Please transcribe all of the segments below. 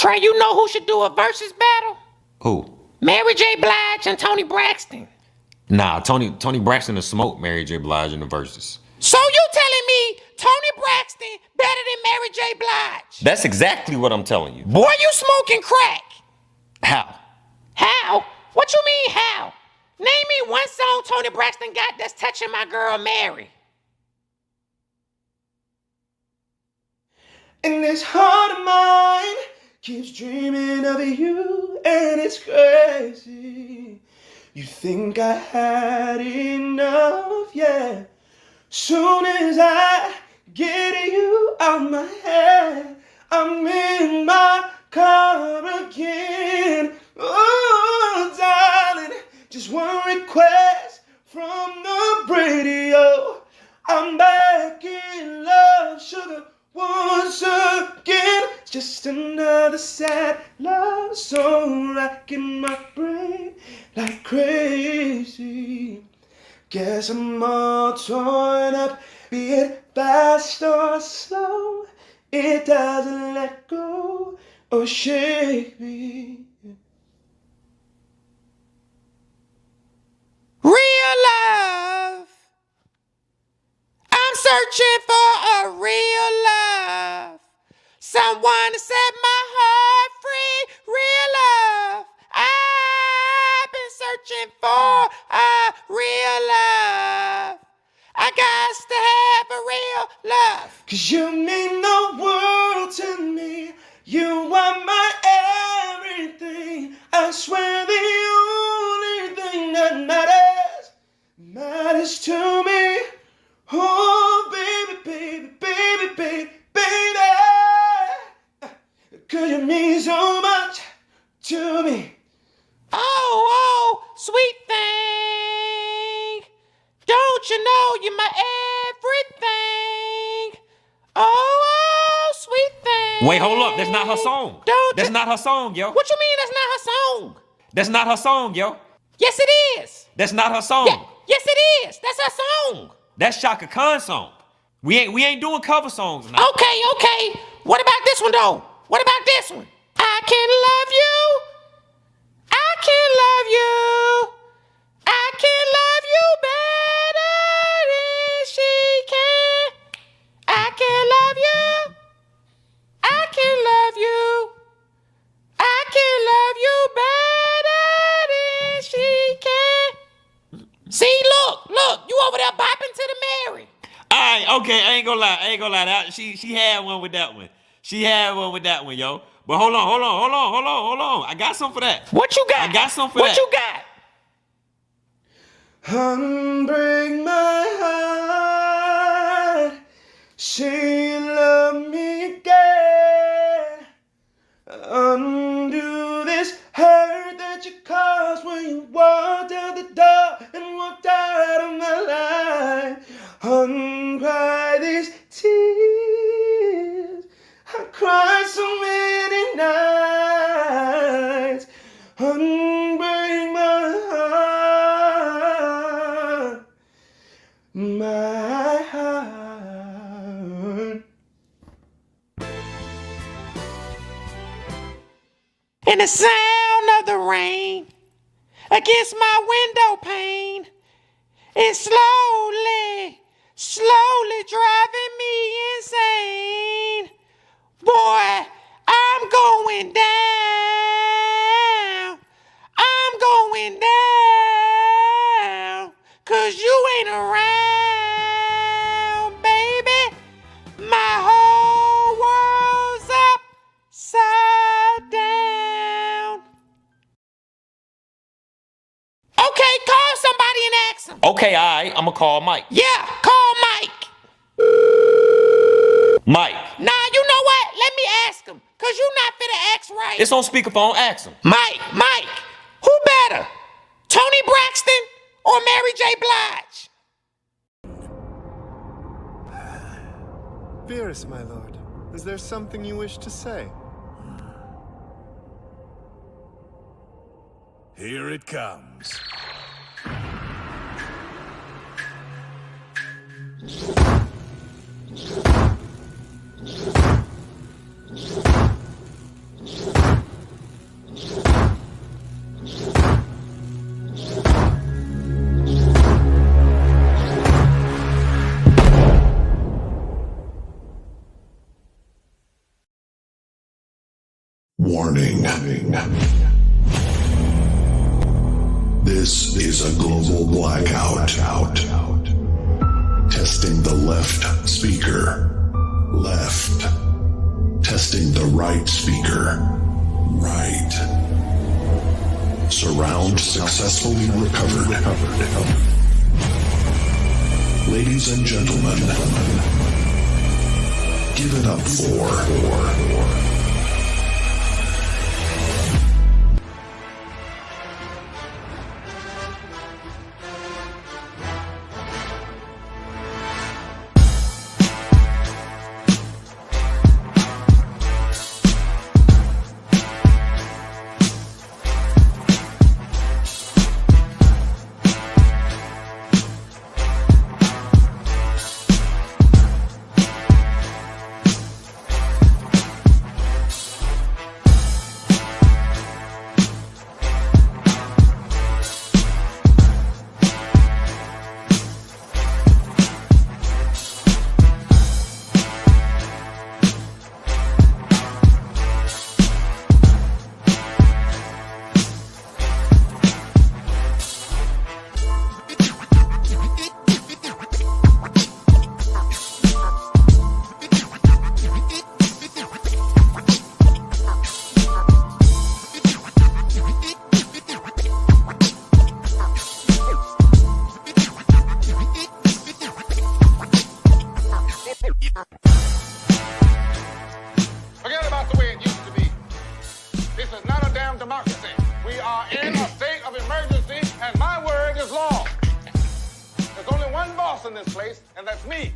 Trey, you know who should do a versus battle? Who? Mary J. Blige and Toni Braxton. Nah, Toni Braxton has smoked Mary J. Blige in the verses. So you telling me Toni Braxton better than Mary J. Blige? That's exactly what I'm telling you. Boy, you smoking crack. How? How? What you mean how? Name me one song Toni Braxton got that's touching my girl Mary. And this heart of mine keeps dreaming of you, and it's crazy. You think I had enough, yeah. Soon as I get you out my head, I'm in my car again. Oh, darling, just one request from the radio. I'm back in love, sugar, once again. It's just another sad love song racking my brain like crazy. Guess I'm all torn up, be it fast or slow. It doesn't let go or shake me. Real love. I'm searching for a real love. Someone to set my heart free. Real love. I've been searching for a real love. I got to have a real love. 'Cause you mean the world to me. You are my everything. I swear the only thing that matters to me. Oh, baby, baby, baby, baby, baby. 'Cause you mean so much to me. Oh, sweet thing. Don't you know you're my everything? Oh, sweet thing. Wait, hold up. That's not her song. That's not her song, yo. What you mean that's not her song? That's not her song, yo. Yes, it is. That's not her song. Yeah, yes, it is. That's her song. That's Shaka Khan's song. We ain't doing cover songs now. Okay. What about this one, though? What about this one? I can love you. I can love you. I can love you better than she can. I can love you. I can love you. I can love you better than she can. See, look, you over there bopping to the Mary. All right, okay, I ain't gonna lie. She had one with that one. She had one with that one, yo. But hold on. I got something for that. What you got? I got something for what that. You got? Unbreak my heart. Say you love me again. Undo this hurt that you caused when you walked out the door and walked out of my life. Uncry these tears. I cried so many nights. Unbreak my heart. My heart. And the sound of the rain against my window pane is slowly driving me insane. Boy, I'm going down. I'm going down. 'Cause you ain't around, baby. My whole world's upside down. Okay, call somebody and ask them. Okay, all right, I'ma call Mike. Yeah, call Mike. Mike. Nah, you know what? Let me ask him. 'Cause you not finna ask right. It's on speakerphone, ask him. Mike, who better? Toni Braxton or Mary J. Blige? Beerus, my lord, is there something you wish to say? Here it comes. Warning. This is a global blackout. Testing the left speaker. Left. Testing the right speaker. Right. Surround successfully recovered. Ladies and gentlemen, give it up for... Forget about the way it used to be. This is not a damn democracy. We are in a state of emergency, and my word is law. There's only one boss in this place, and that's me,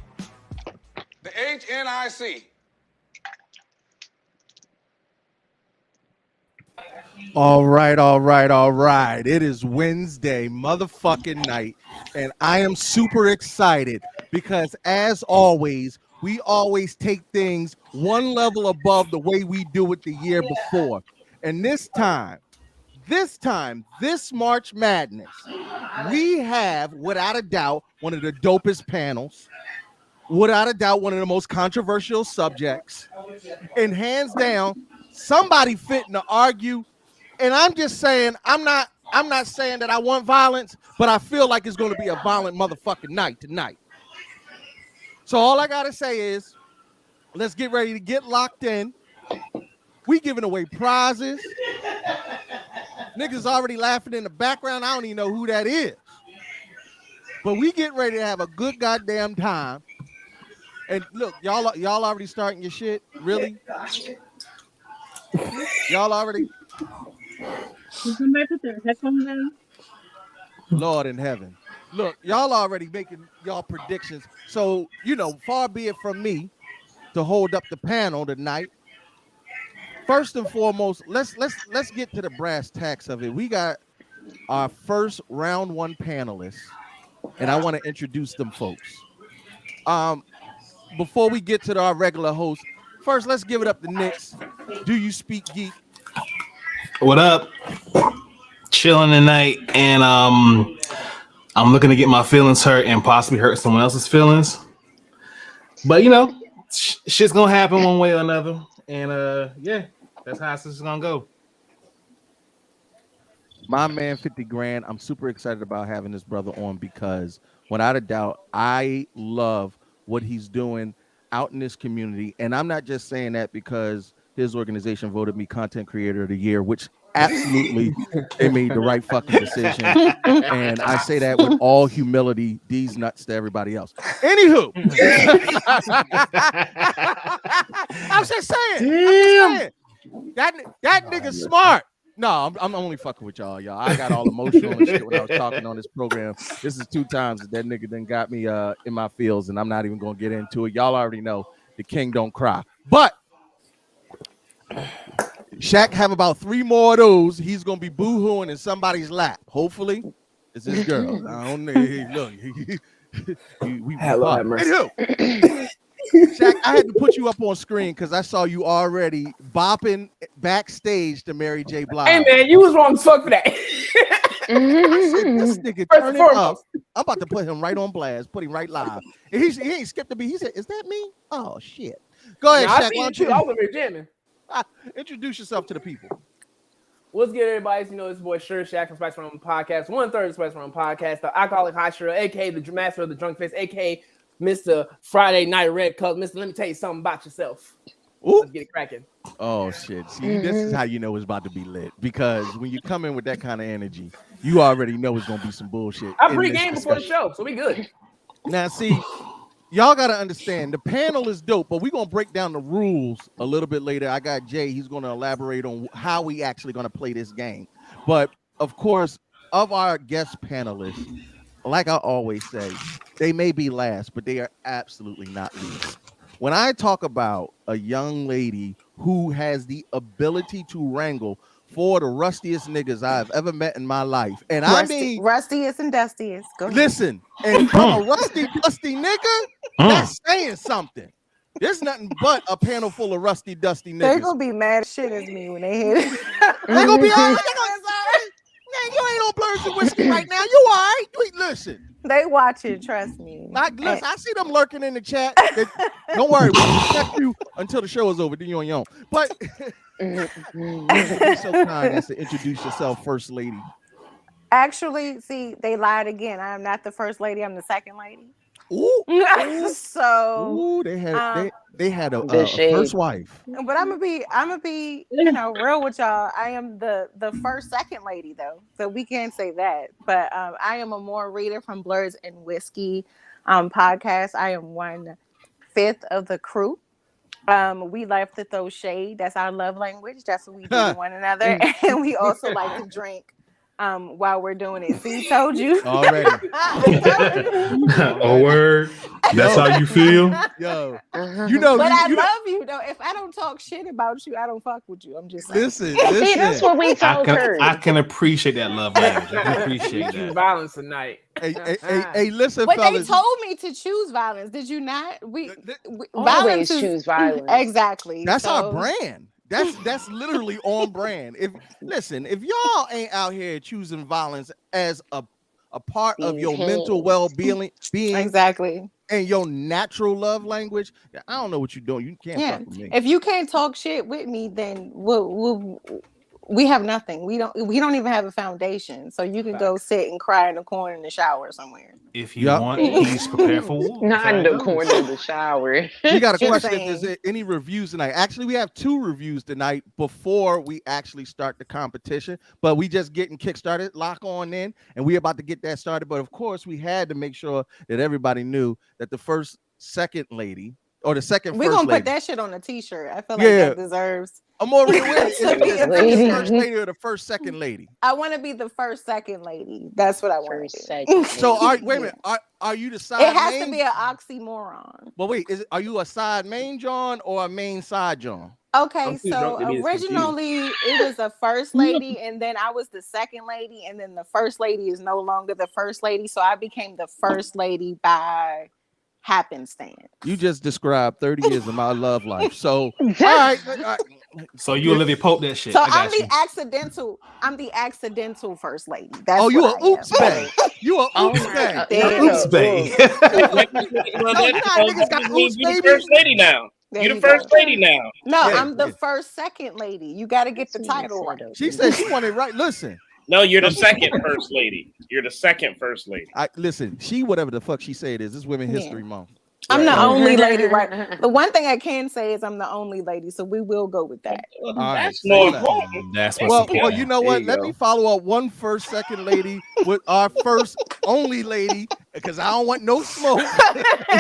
the HNIC. All right. It is Wednesday motherfucking night, and I am super excited because, as always, we always take things one level above the way we do it the year before. And this March Madness, we have, without a doubt, one of the dopest panels, without a doubt, one of the most controversial subjects, and hands down, somebody fitting to argue. And I'm just saying, I'm not saying that I want violence, but I feel like it's going to be a violent motherfucking night tonight. So all I got to say is, let's get ready to get locked in. We giving away prizes. Niggas already laughing in the background. I don't even know who that is. But we get ready to have a good goddamn time. And look, y'all already starting your shit? Really? Y'all already? Somebody put their headphones in. Lord in heaven. Look, y'all already making y'all predictions. So, far be it from me to hold up the panel tonight. First and foremost, let's get to the brass tacks of it. We got our first round one panelists, and I want to introduce them folks. Before we get to our regular host, first let's give it up to Nix. Do you speak geek? What up? Chilling tonight, and I'm looking to get my feelings hurt and possibly hurt someone else's feelings. But shit's gonna happen one way or another, and yeah, that's how this is gonna go. My man, 50 grand. I'm super excited about having this brother on because, without a doubt, I love what he's doing out in this community, and I'm not just saying that because his organization voted me Content Creator of the Year, which absolutely they made the right fucking decision. And I say that with all humility, these nuts to everybody else. Anywho, I'm just saying. That nigga's smart. No, I'm only fucking with y'all. I got all emotional and shit when I was talking on this program. This is 2 times that nigga then got me in my feels, and I'm not even gonna get into it. Y'all already know the king don't cry. But Shaq have about 3 more of those. He's gonna be boo-hooing in somebody's lap. Hopefully, it's his girl. I don't know. Hey, look, Hello, mercy. Shaq, I had to put you up on screen because I saw you already bopping backstage to Mary J. Blige. Hey man, you was wrong as fuck for that. I said, this nigga turn it up. I'm about to put him right on blast, put him right live. And he ain't skipped a beat. He said, "Is that me? Oh shit." Go ahead, Shaq. Why don't you I was jamming. introduce yourself to the people? What's good, everybody? You know, it's boy Sure Shack from Spice Room Podcast, 1/3 of Spice Room Podcast, the alcoholic hot shiro, aka the master of the drunk face, aka Mr. Friday Night Red Cup. Mister, let me tell you something about yourself. Ooh. Let's get it cracking. Oh shit! See, this is how you know it's about to be lit, because when you come in with that kind of energy, you already know it's gonna be some bullshit. I pre-game before the show, so we good. Now, see, y'all gotta understand the panel is dope, but we're gonna break down the rules a little bit later. I got Jay; he's gonna elaborate on how we actually gonna play this game. But of course, of our guest panelists, like I always say, they may be last, but they are absolutely not least. When I talk about a young lady who has the ability to wrangle for the rustiest niggas I've ever met in my life, and I mean rustiest and dustiest. Go ahead. Listen, and from a rusty, dusty nigga, that's saying something. There's nothing but a panel full of rusty, dusty niggas. They're gonna be mad as shit as me when they hear it. They're gonna be all right. Man, you ain't on Blurs and Whiskey right now. You all right? Listen. They watch it, trust me. Listen, I see them lurking in the chat. Don't worry, we'll protect you until the show is over. Then you're on your own. But you're so kind as to introduce yourself, First Lady. Actually, see, they lied again. I'm not the first lady. I'm the second lady. Ooh. So they had a first wife. But I'm gonna be real with y'all. I am the first second lady though, so we can't say that. But I am a more reader from Blurs and Whiskey podcast. I am 1/5 of the crew. We like to throw shade. That's our love language. That's what we do to one another, and we also like to drink while we're doing it. See, told you already. Oh, word. That's how you feel. Yo, but I love you though. If I don't talk shit about you, I don't fuck with you. I'm just saying. Listen. That's what we told her. I can appreciate that love language. I can appreciate that. Violence tonight. Hey, listen, but fellas. they told me to choose violence. Did you not? We always choose violence. Exactly. That's our brand. That's literally on brand. If y'all ain't out here choosing violence as a part of your mental well-being, exactly, and your natural love language, I don't know what you're doing. You can't fuck with me. If you can't talk shit with me, then we have nothing. We don't even have a foundation. So you can go sit and cry in the corner in the shower somewhere. If you want peace, prepare for war. Not in the corner of the shower. We got a question. Is there any reviews tonight? Actually, we have 2 reviews tonight before we actually start the competition. But we just getting kickstarted. Lock on in, and we about to get that started. But of course, we had to make sure that everybody knew that the second lady, or the second we're first gonna lady. put that shit on a t-shirt. I feel like that deserves. I'm more is the first lady or the first second lady? I want to be the first second lady. That's what I want to be. So wait a minute. Are you the side? It has main? to be an oxymoron. Well, wait. Are you a side main John or a main side John? Okay, so originally it was a first lady, and then I was the second lady, and then the first lady is no longer the first lady, so I became the first lady by happenstance. You just described 30 years of my love life. So all right. So you Olivia Pope that shit. So I'm the accidental first lady. That's you a oops bae. You a oops bae. Oops bae. You the first lady now. You the first lady now. No, I'm the first second lady. You got to get the title right. She said she wanted right. Listen. No, you're the second first lady. You're the second first lady. Listen, she whatever the fuck she say it is. This Women's History Month. I'm the only lady, right? The one thing I can say is I'm the only lady, so we will go with that. That's more important. That's well, you know what? Let me follow up one first, second lady with our first only lady, because I don't want no smoke.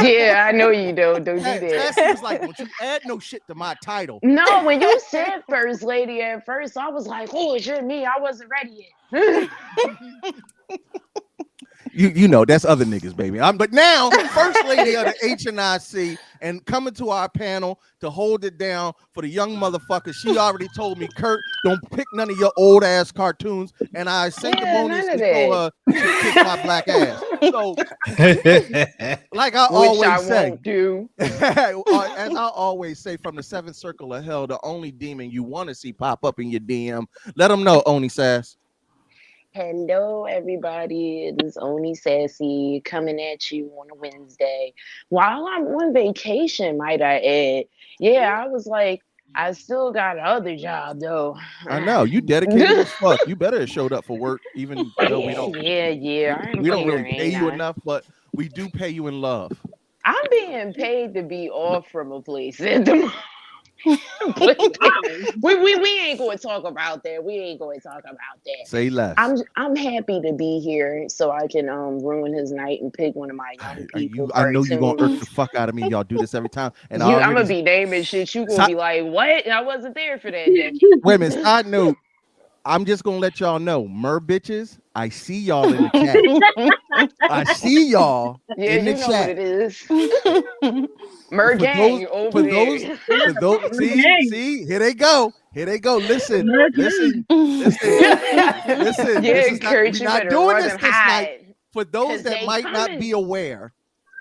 Yeah, I know you don't. Don't do that. Cassie was like, "Don't you add no shit to my title?" No, when you said first lady at first, I was like, "Oh, shit, me. I wasn't ready yet." You know that's other niggas, baby. But now, first lady of the HNIC, and coming to our panel to hold it down for the young motherfucker. She already told me, Kurt, don't pick none of your old ass cartoons, and I sanctimoniously told her to kick my black ass. So, like I always say, as I always say, from the 7th circle of hell, the only demon you want to see pop up in your DM, let them know, Oni Sass. Hello, everybody. It is Oni Sassy coming at you on a Wednesday while I'm on vacation, might I add. Yeah, I was like, I still got another job though. I know you dedicated as fuck. You better have showed up for work, even though we don't. Yeah. We don't really pay you enough, but we do pay you in love. I'm being paid to be off from a place at the moment. we ain't going to talk about that. We ain't going to talk about that. Say less. I'm happy to be here so I can ruin his night and pick one of my young people. I know you're gonna irk the fuck out of me. Y'all do this every time, and I'm gonna be naming shit. You gonna be like, "What? I wasn't there for that." Wait a minute. Side note. I'm just gonna let y'all know, mer bitches. I see y'all in the chat. I see y'all in the chat. What it is. Mer gang over there. For those, see, here they go. Listen. Yeah, Kurt, we're not doing this night. For those that might not be aware,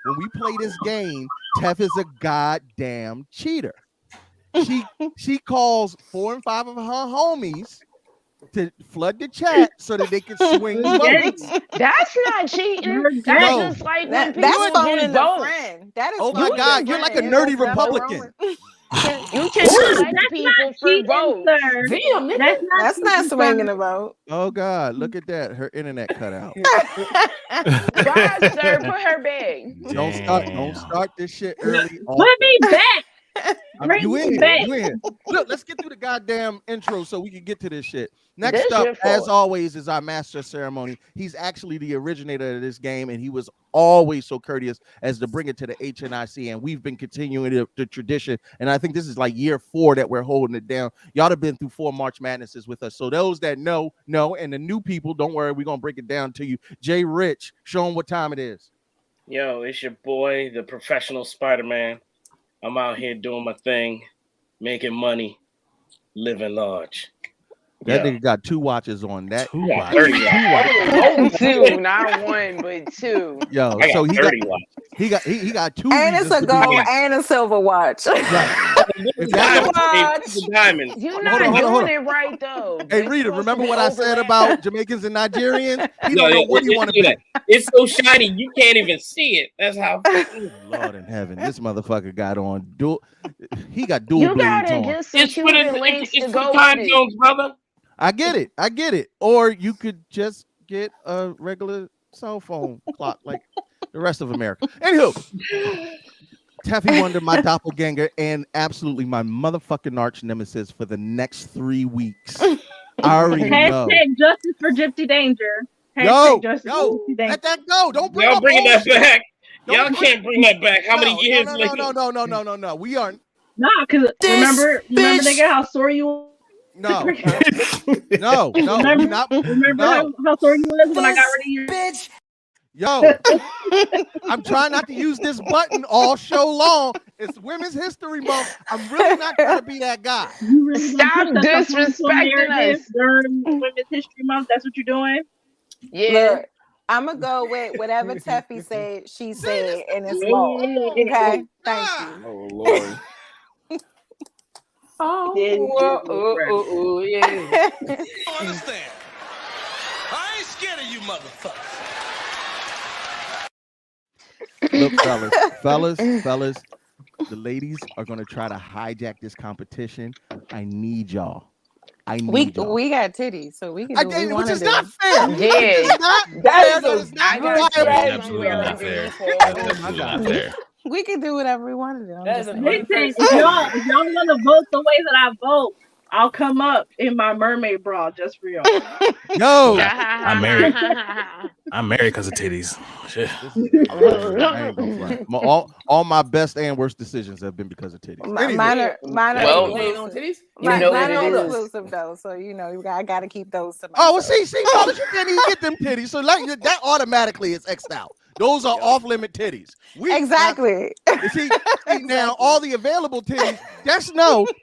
when we play this game, Tef is a goddamn cheater. She calls 4 and 5 of her homies to flood the chat so that they can swing votes. That's not cheating. That's just like when people phoning vote. a friend. That is. Oh my God, you're like a nerdy Republican. You can select people for votes. That's not swinging a vote. Oh God, look at that. Her internet cut out. God, sir, put her back. Don't start this shit early. Put me back. You in here. Look, let's get through the goddamn intro so we can get to this shit. Next up, as always, is our master of ceremony. He's actually the originator of this game, and he was always so courteous as to bring it to the HNIC, and we've been continuing the tradition, and I think this is like year 4 that we're holding it down. Y'all have been through 4 March Madnesses with us, so those that know, and the new people, don't worry, we're going to break it down to you. Jay Rich, show them what time it is. Yo, it's your boy, the professional Spider-Man. I'm out here doing my thing, making money, living large. That nigga got 2 watches on. That 2 watches. 2, not 1, but 2. Yo, so he got 2. And it's a gold and a silver watch. Diamonds. You're not doing it right though. Hey, Rita, remember what I said about Jamaicans and Nigerians? He don't know what he want to be. It's so shiny you can't even see it. That's how. Lord in heaven, this motherfucker got on dual. He got dual You blades gotta on. get some Cuban links to go time with zones, brother. I get it. Or you could just get a regular cell phone clock like the rest of America. Anywho, Taffy Wonder, my doppelganger, and absolutely my motherfucking arch nemesis for the next 3 weeks. I already know. Justice for Gypsy Danger. Yo, Justice for Gypsy Danger. let that go. Don't bring Y'all up bringing that bullshit. back. Y'all can't bring that back. How many years later? No. We aren't. Nah, because remember, nigga, how sore you. No. Remember how sore you was when I got rid of you, bitch. Yo, I'm trying not to use this button all show long. It's Women's History Month. I'm really not going to be that guy. You really Stop disrespecting us during Women's History Month. That's what you're doing. Yeah. Look, I'm gonna go with whatever Teffy said. She said, and it's law. Okay, thank you. Oh Lord. Yeah. Understand? I ain't scared of you, motherfuckers. Look, fellas, the ladies are gonna try to hijack this competition. I need y'all. We got titties, so we can do what we want to do. Not fair. Yeah, that is not fair. Absolutely not fair. Absolutely not fair. We can do whatever we want to do. If y'all want to vote the way that I vote, I'll come up in my mermaid bra just for y'all. Yo, I'm married. I'm married because of titties. Shit. I ain't gonna front. All my best and worst decisions have been because of titties. Mine are on titties. mine are exclusive though, so I gotta keep those to myself. Oh, well, see, fellas, you can't even get them titties, so like that automatically is X'd out. Those are off-limit titties. Exactly. See, now all the available titties,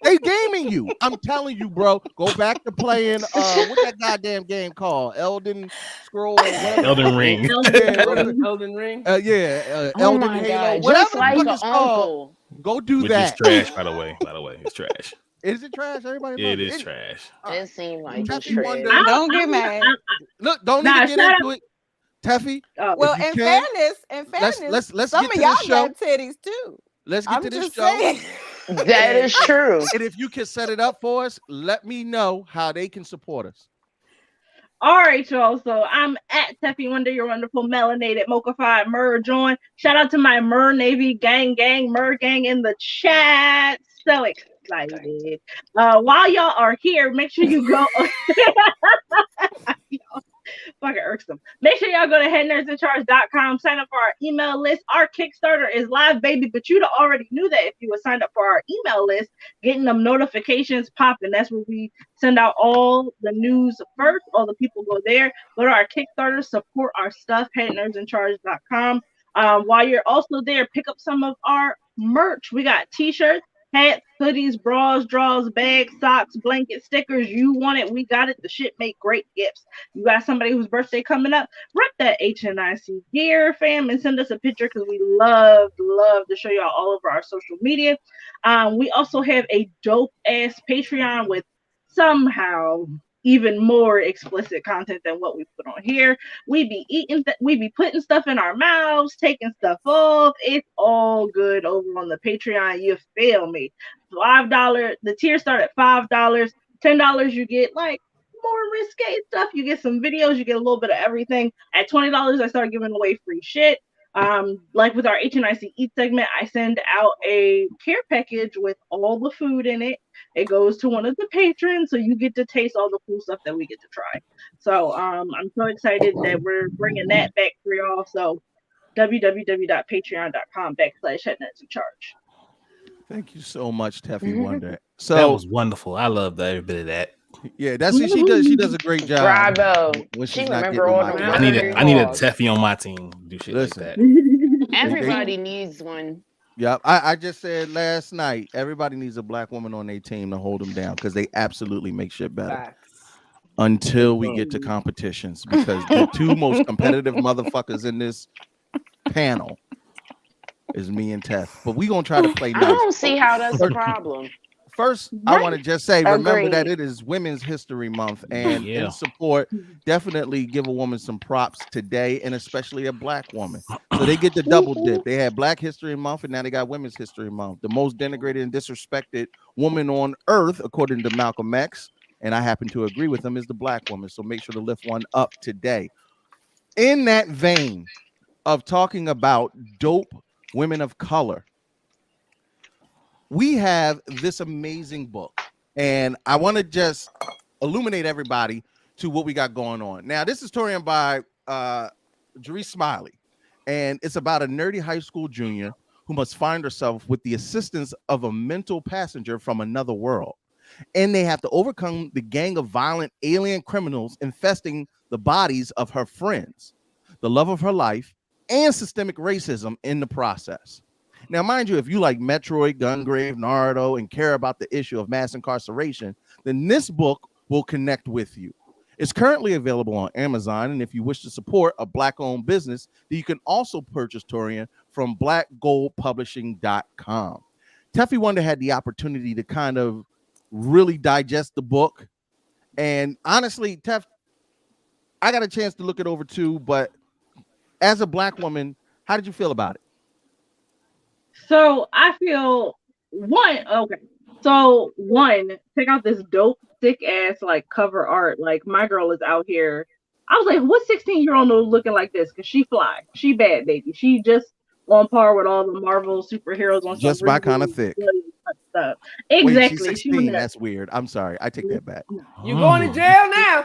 they gaming you. I'm telling you, bro. Go back to playing what's that goddamn game called? Elden Scroll. Elden Ring. Elden Ring. Elden Halo. God, Whatever just like the fuck an it's called. uncle. Go do Which that. is trash, by the way. It's trash. Is it trash? Everybody. Yeah, it loves is trash. It seemed like Taffy it's Wonder. trash. Don't get mad. Look, don't even get into it. Teffy. Well, in fairness, let's some get of to y'all the show. got titties too. Let's get I'm to this just show. saying. That is true. And if you can set it up for us, let me know how they can support us. All right, y'all. So I'm at Teffy Wonder, your wonderful melanated mocha-fied merge on. Shout out to my Mer Navy gang, Mer gang in the chat. So excited. While y'all are here, make sure you go. Fucking irksome. Make sure y'all go to headnerdsincharge.com, sign up for our email list. Our Kickstarter is live, baby, but you'd already knew that if you would sign up for our email list, getting them notifications popping. That's where we send out all the news first. All the people go there. Go to our Kickstarter, support our stuff, headnerdsincharge.com. While you're also there, pick up some of our merch. We got t-shirts, hats, hoodies, bras, drawers, bags, socks, blankets, stickers. You want it, we got it. The shit make great gifts. You got somebody whose birthday coming up, rep that HNIC gear, fam, and send us a picture because we love to show y'all all over our social media. We also have a dope-ass Patreon with somehow even more explicit content than what we put on here. We be eating, we be putting stuff in our mouths, taking stuff off. It's all good over on the Patreon. You feel me? $5. The tiers start at $5. $10, you get like more risque stuff. You get some videos. You get a little bit of everything. At $20, I start giving away free shit. Like with our HNIC Eat segment, I send out a care package with all the food in it. It goes to one of the patrons, so you get to taste all the cool stuff that we get to try. So I'm so excited that we're bringing that back for y'all. So www.patreon.com/headnerdsincharge. Thank you so much, Teffy Wonder. So that was wonderful. I love every bit of that. Yeah, that's what she does. She does a great job. Bravo. When She she's not remember getting all on the my I need a Teffy on my team. Do shit like that. Everybody needs one. Yep. I just said last night, everybody needs a black woman on their team to hold them down because they absolutely make shit better. Until we get to competitions, because the two most competitive motherfuckers in this panel is me and Tef. But we gonna try to play nice. I don't see how that's a problem. First, I want to just say, remember Agreed. that it is Women's History Month, and in support, definitely give a woman some props today, and especially a black woman. So they get the double dip. They had Black History Month, and now they got Women's History Month. The most denigrated and disrespected woman on earth, according to Malcolm X, and I happen to agree with him, is the black woman. So make sure to lift one up today. In that vein of talking about dope women of color, we have this amazing book, and I want to just illuminate everybody to what we got going on. Now, this is Torian by Jerice Smiley, and it's about a nerdy high school junior who must find herself with the assistance of a mental passenger from another world. And they have to overcome the gang of violent alien criminals infesting the bodies of her friends, the love of her life, and systemic racism in the process. Now, mind you, if you like Metroid, Gungrave, Naruto, and care about the issue of mass incarceration, then this book will connect with you. It's currently available on Amazon, and if you wish to support a black-owned business, then you can also purchase Torian from blackgoldpublishing.com. Teffy Wonder had the opportunity to kind of really digest the book, and honestly, Teff, I got a chance to look it over too, but as a black woman, how did you feel about it? So I feel one, check out this dope, thick ass like cover art. Like my girl is out here. I was like, what 16-year-old looking like this? Because she fly. She bad, baby. She just on par with all the Marvel superheroes on just my kind of thick stuff. Exactly. Wait, she's 16. That's weird. I'm sorry. I take that back. You going to jail now?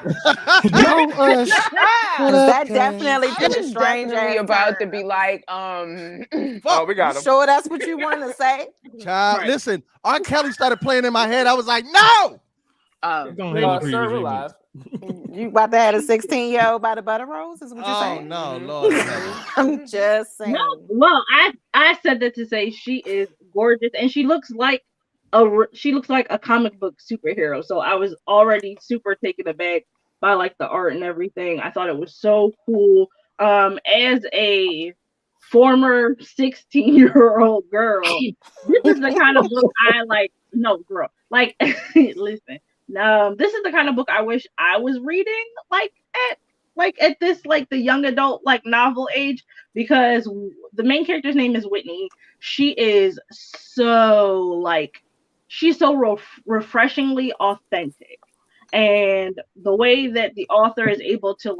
That definitely been a strange Definitely about to be like, oh, we got him. Sure, that's what you want to say? Child, listen, R. Kelly started playing in my head. I was like, no. Server live. You about to have a 16-year-old by the butter rolls? Is what you're saying? No, Lord. I'm just saying. No, well, I said that to say she is gorgeous, and she looks like a comic book superhero. So I was already super taken aback by like the art and everything. I thought it was so cool. As a former 16-year-old girl, this is the kind of book I like. No, girl, like listen. This is the kind of book I wish I was reading, like at like at this like the young adult like novel age, because the main character's name is Whitney. She is so like she's so refreshingly authentic, and the way that the author is able to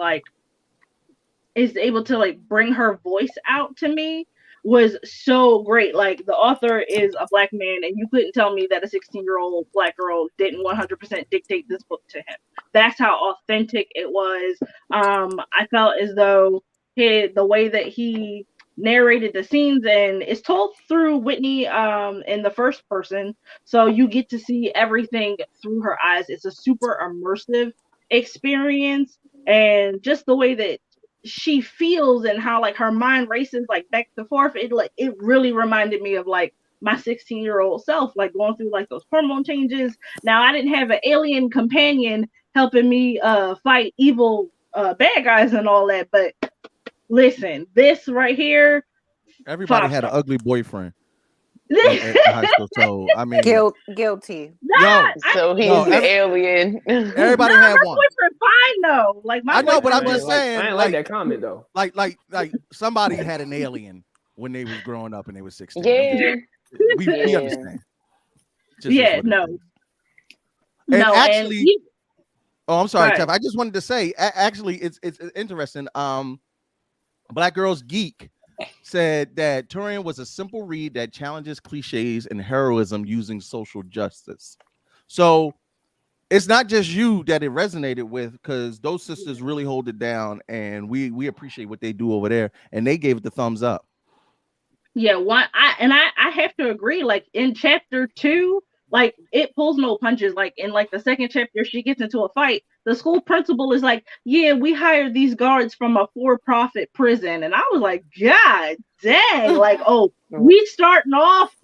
bring her voice out to me was so great. Like, the author is a black man, and you couldn't tell me that a 16-year-old black girl didn't 100% dictate this book to him. That's how authentic it was. I felt as though the way that he narrated the scenes, and it's told through Whitney in the first person, so you get to see everything through her eyes. It's a super immersive experience, and just the way that she feels and how like her mind races like back and forth, it really reminded me of like my 16-year-old self, like going through like those hormone changes. Now, I didn't have an alien companion helping me fight evil bad guys and all that, but listen, this right here, everybody had an ugly boyfriend in high school, so I mean, guilty. So he's the alien. Everybody had my one. boyfriend fine though. Like my I know, but I'm Man, just like, saying. I ain't like that comment though. Like somebody had an alien when they was growing up and they was 16. Yeah. We understand. Just yeah, is what no. it is. And No, actually, and oh, I'm sorry, Right. Tev. I just wanted to say, actually, it's interesting. Black Girls Geek said that Turian was a simple read that challenges cliches and heroism using social justice. So it's not just you that it resonated with, because those sisters really hold it down, and we appreciate what they do over there, and they gave it the thumbs up. yeah, I have to agree. Like in chapter 2, like it pulls no punches. Like in like the second chapter, she gets into a fight. The school principal is like, "Yeah, we hired these guards from a for-profit prison," and I was like, "God dang!" Like, oh, we starting off,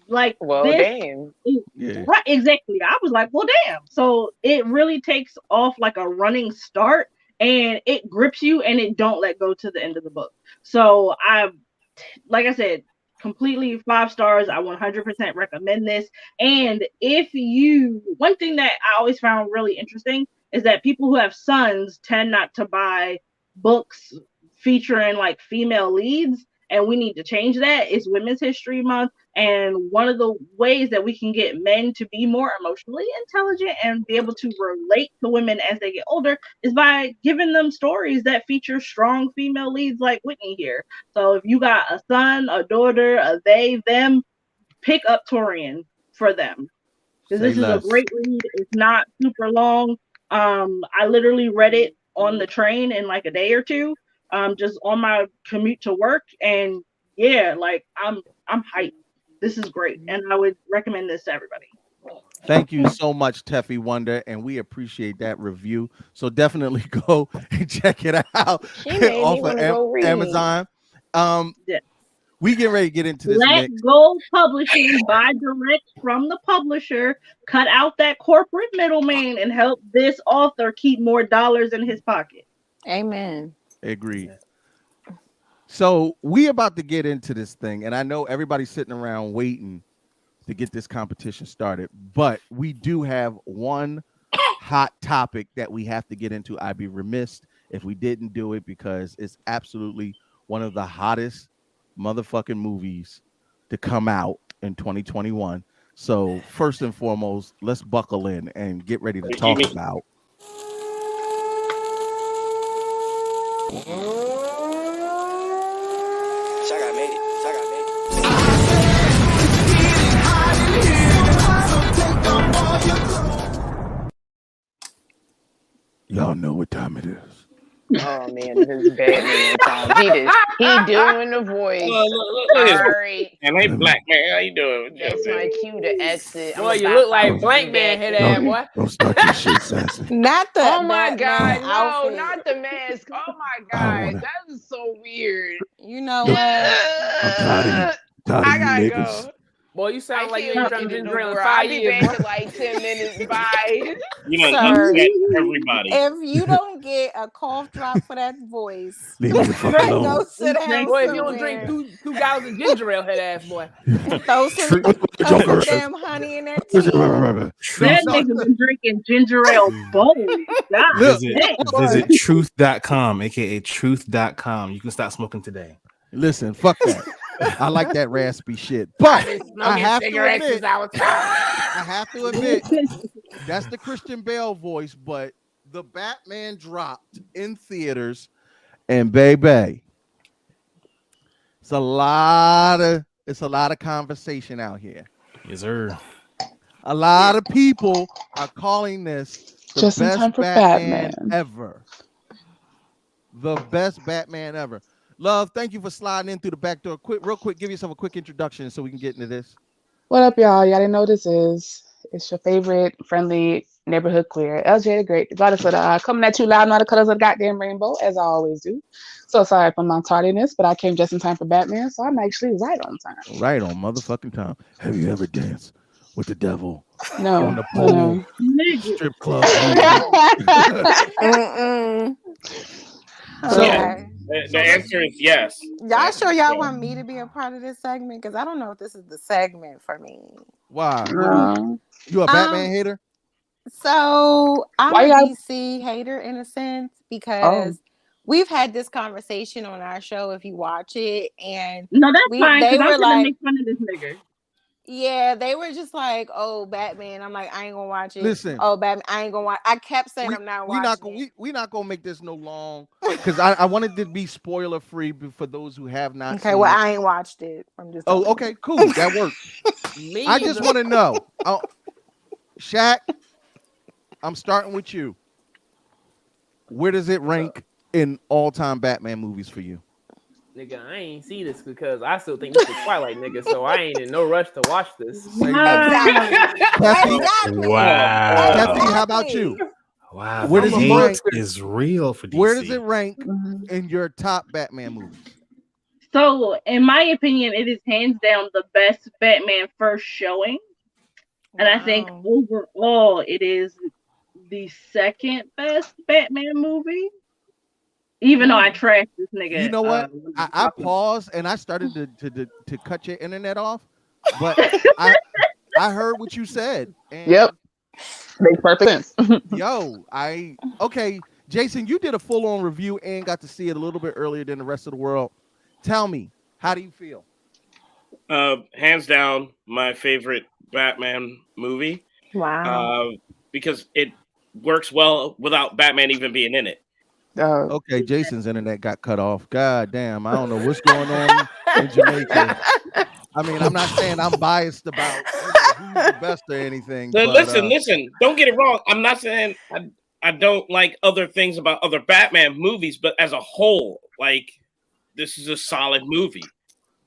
like Well, this. damn. Yeah. Right, exactly. I was like, well, damn. So it really takes off like a running start, and it grips you, and it don't let go to the end of the book. So like I said, completely 5 stars. I 100% recommend this. And one thing that I always found really interesting is that people who have sons tend not to buy books featuring like female leads, and we need to change that. It's Women's History Month, and one of the ways that we can get men to be more emotionally intelligent and be able to relate to women as they get older is by giving them stories that feature strong female leads like Whitney here. So if you got a son, a daughter, a they, them, pick up Turian for them, because this is a great read. It's not super long. I literally read it on the train in like a day or two, just on my commute to work, and yeah, like I'm hyped. This is great, and I would recommend this to everybody. Thank you so much, Teffy Wonder, and we appreciate that review. So definitely go and check it out off of Amazon. Yeah. We get ready to get into this. Let go publishing, buy direct from the publisher, cut out that corporate middleman, and help this author keep more dollars in his pocket. Amen. Agreed. So we about to get into this thing, and I know everybody's sitting around waiting to get this competition started, but we do have one hot topic that we have to get into. I'd be remiss if we didn't do it, because it's absolutely one of the hottest motherfucking movies to come out in 2021. So first and foremost, let's buckle in and get ready to talk about y'all know what time it is. Oh man, this is Batman time. He doing the voice. Sorry. And hey, black man, how you doing? That's my cue to exit. Boy, you look like Blank Man head ass, boy. Don't start your shit, sassy. Not the Oh my Batman god, no, outfit. not the mask. Oh my god, that is so weird. You know what? I'm tired of you I gotta niggas. go. Boy, you sound like you ain't can't drunk look in the ginger ale in door. 5 I'll be years. back in like 10 minutes. Bye. You Sir, done upset everybody. if you don't get a cough drop for that voice, Leave me the fuck go alone. sit down Boy, if you don't drink somewhere. two gallons of ginger ale, head ass boy. Throw some damn honey in that tea. That nigga been drinking ginger ale bold. God Visit truth.com, aka truth.com. You can stop smoking today. Listen, fuck that. I like that raspy shit. But I have to admit, that's the Christian Bale voice, but the Batman dropped in theaters, and baby, it's a lot of conversation out here. Yes, sir. A lot of people are calling this the Just in best time for Batman Batman. ever. The best Batman ever. Love, thank you for sliding in through the back door. Real quick, give yourself a quick introduction so we can get into this. What up, y'all? Y'all didn't know what this is. It's your favorite friendly neighborhood queer, LJ the Great, the goddess of the coming at you loud in all the colors of the goddamn rainbow, as I always do. So sorry for my tardiness, but I came just in time for Batman, so I'm actually right on time. Right on motherfucking time. Have you ever danced with the devil? No. On the pole, strip club. So, Yeah. The answer is yes. y'all sure y'all want me to be a part of this segment? Because I don't know if this is the segment for me. Why? You a Batman hater? So I'm Why a you gotta- DC hater in a sense because we've had this conversation on our show. If you watch it, and No, that's fine. they Because were I'm gonna like, make fun of this nigga. yeah, they were just like, oh, Batman. I'm like, I ain't gonna watch it. Listen. Oh, Batman, I ain't gonna watch. I kept saying I'm not watching. We're not gonna make this no long because I wanted to be spoiler free for those who have not. Okay, seen well, it. I ain't watched it. I'm just. Oh, okay, cool. That works. I just want to know, Shaq. I'm starting with you. Where does it rank in all-time Batman movies for you? Nigga, I ain't see this because I still think this is Twilight, nigga. So I ain't in no rush to watch this. Kathy, Wow. Kathy, how about you? Wow. Where does the it hate rank? is real for DC. Where does it rank in your top Batman movies? So, in my opinion, it is hands down the best Batman first showing. And I think overall, it is the second best Batman movie. Even though I trashed this nigga. You know what? I paused and I started to cut your internet off, but I heard what you said. And Yep. Makes perfect sense. Okay, Jason, you did a full-on review and got to see it a little bit earlier than the rest of the world. Tell me, how do you feel? Hands down, my favorite Batman movie. Wow. Because it works well without Batman even being in it. Okay, Jason's internet got cut off. God damn, I don't know what's going on in Jamaica. I mean, I'm not saying I'm biased about who's the best or anything. But, Listen, don't get it wrong. I'm not saying I don't like other things about other Batman movies, but as a whole, like, this is a solid movie.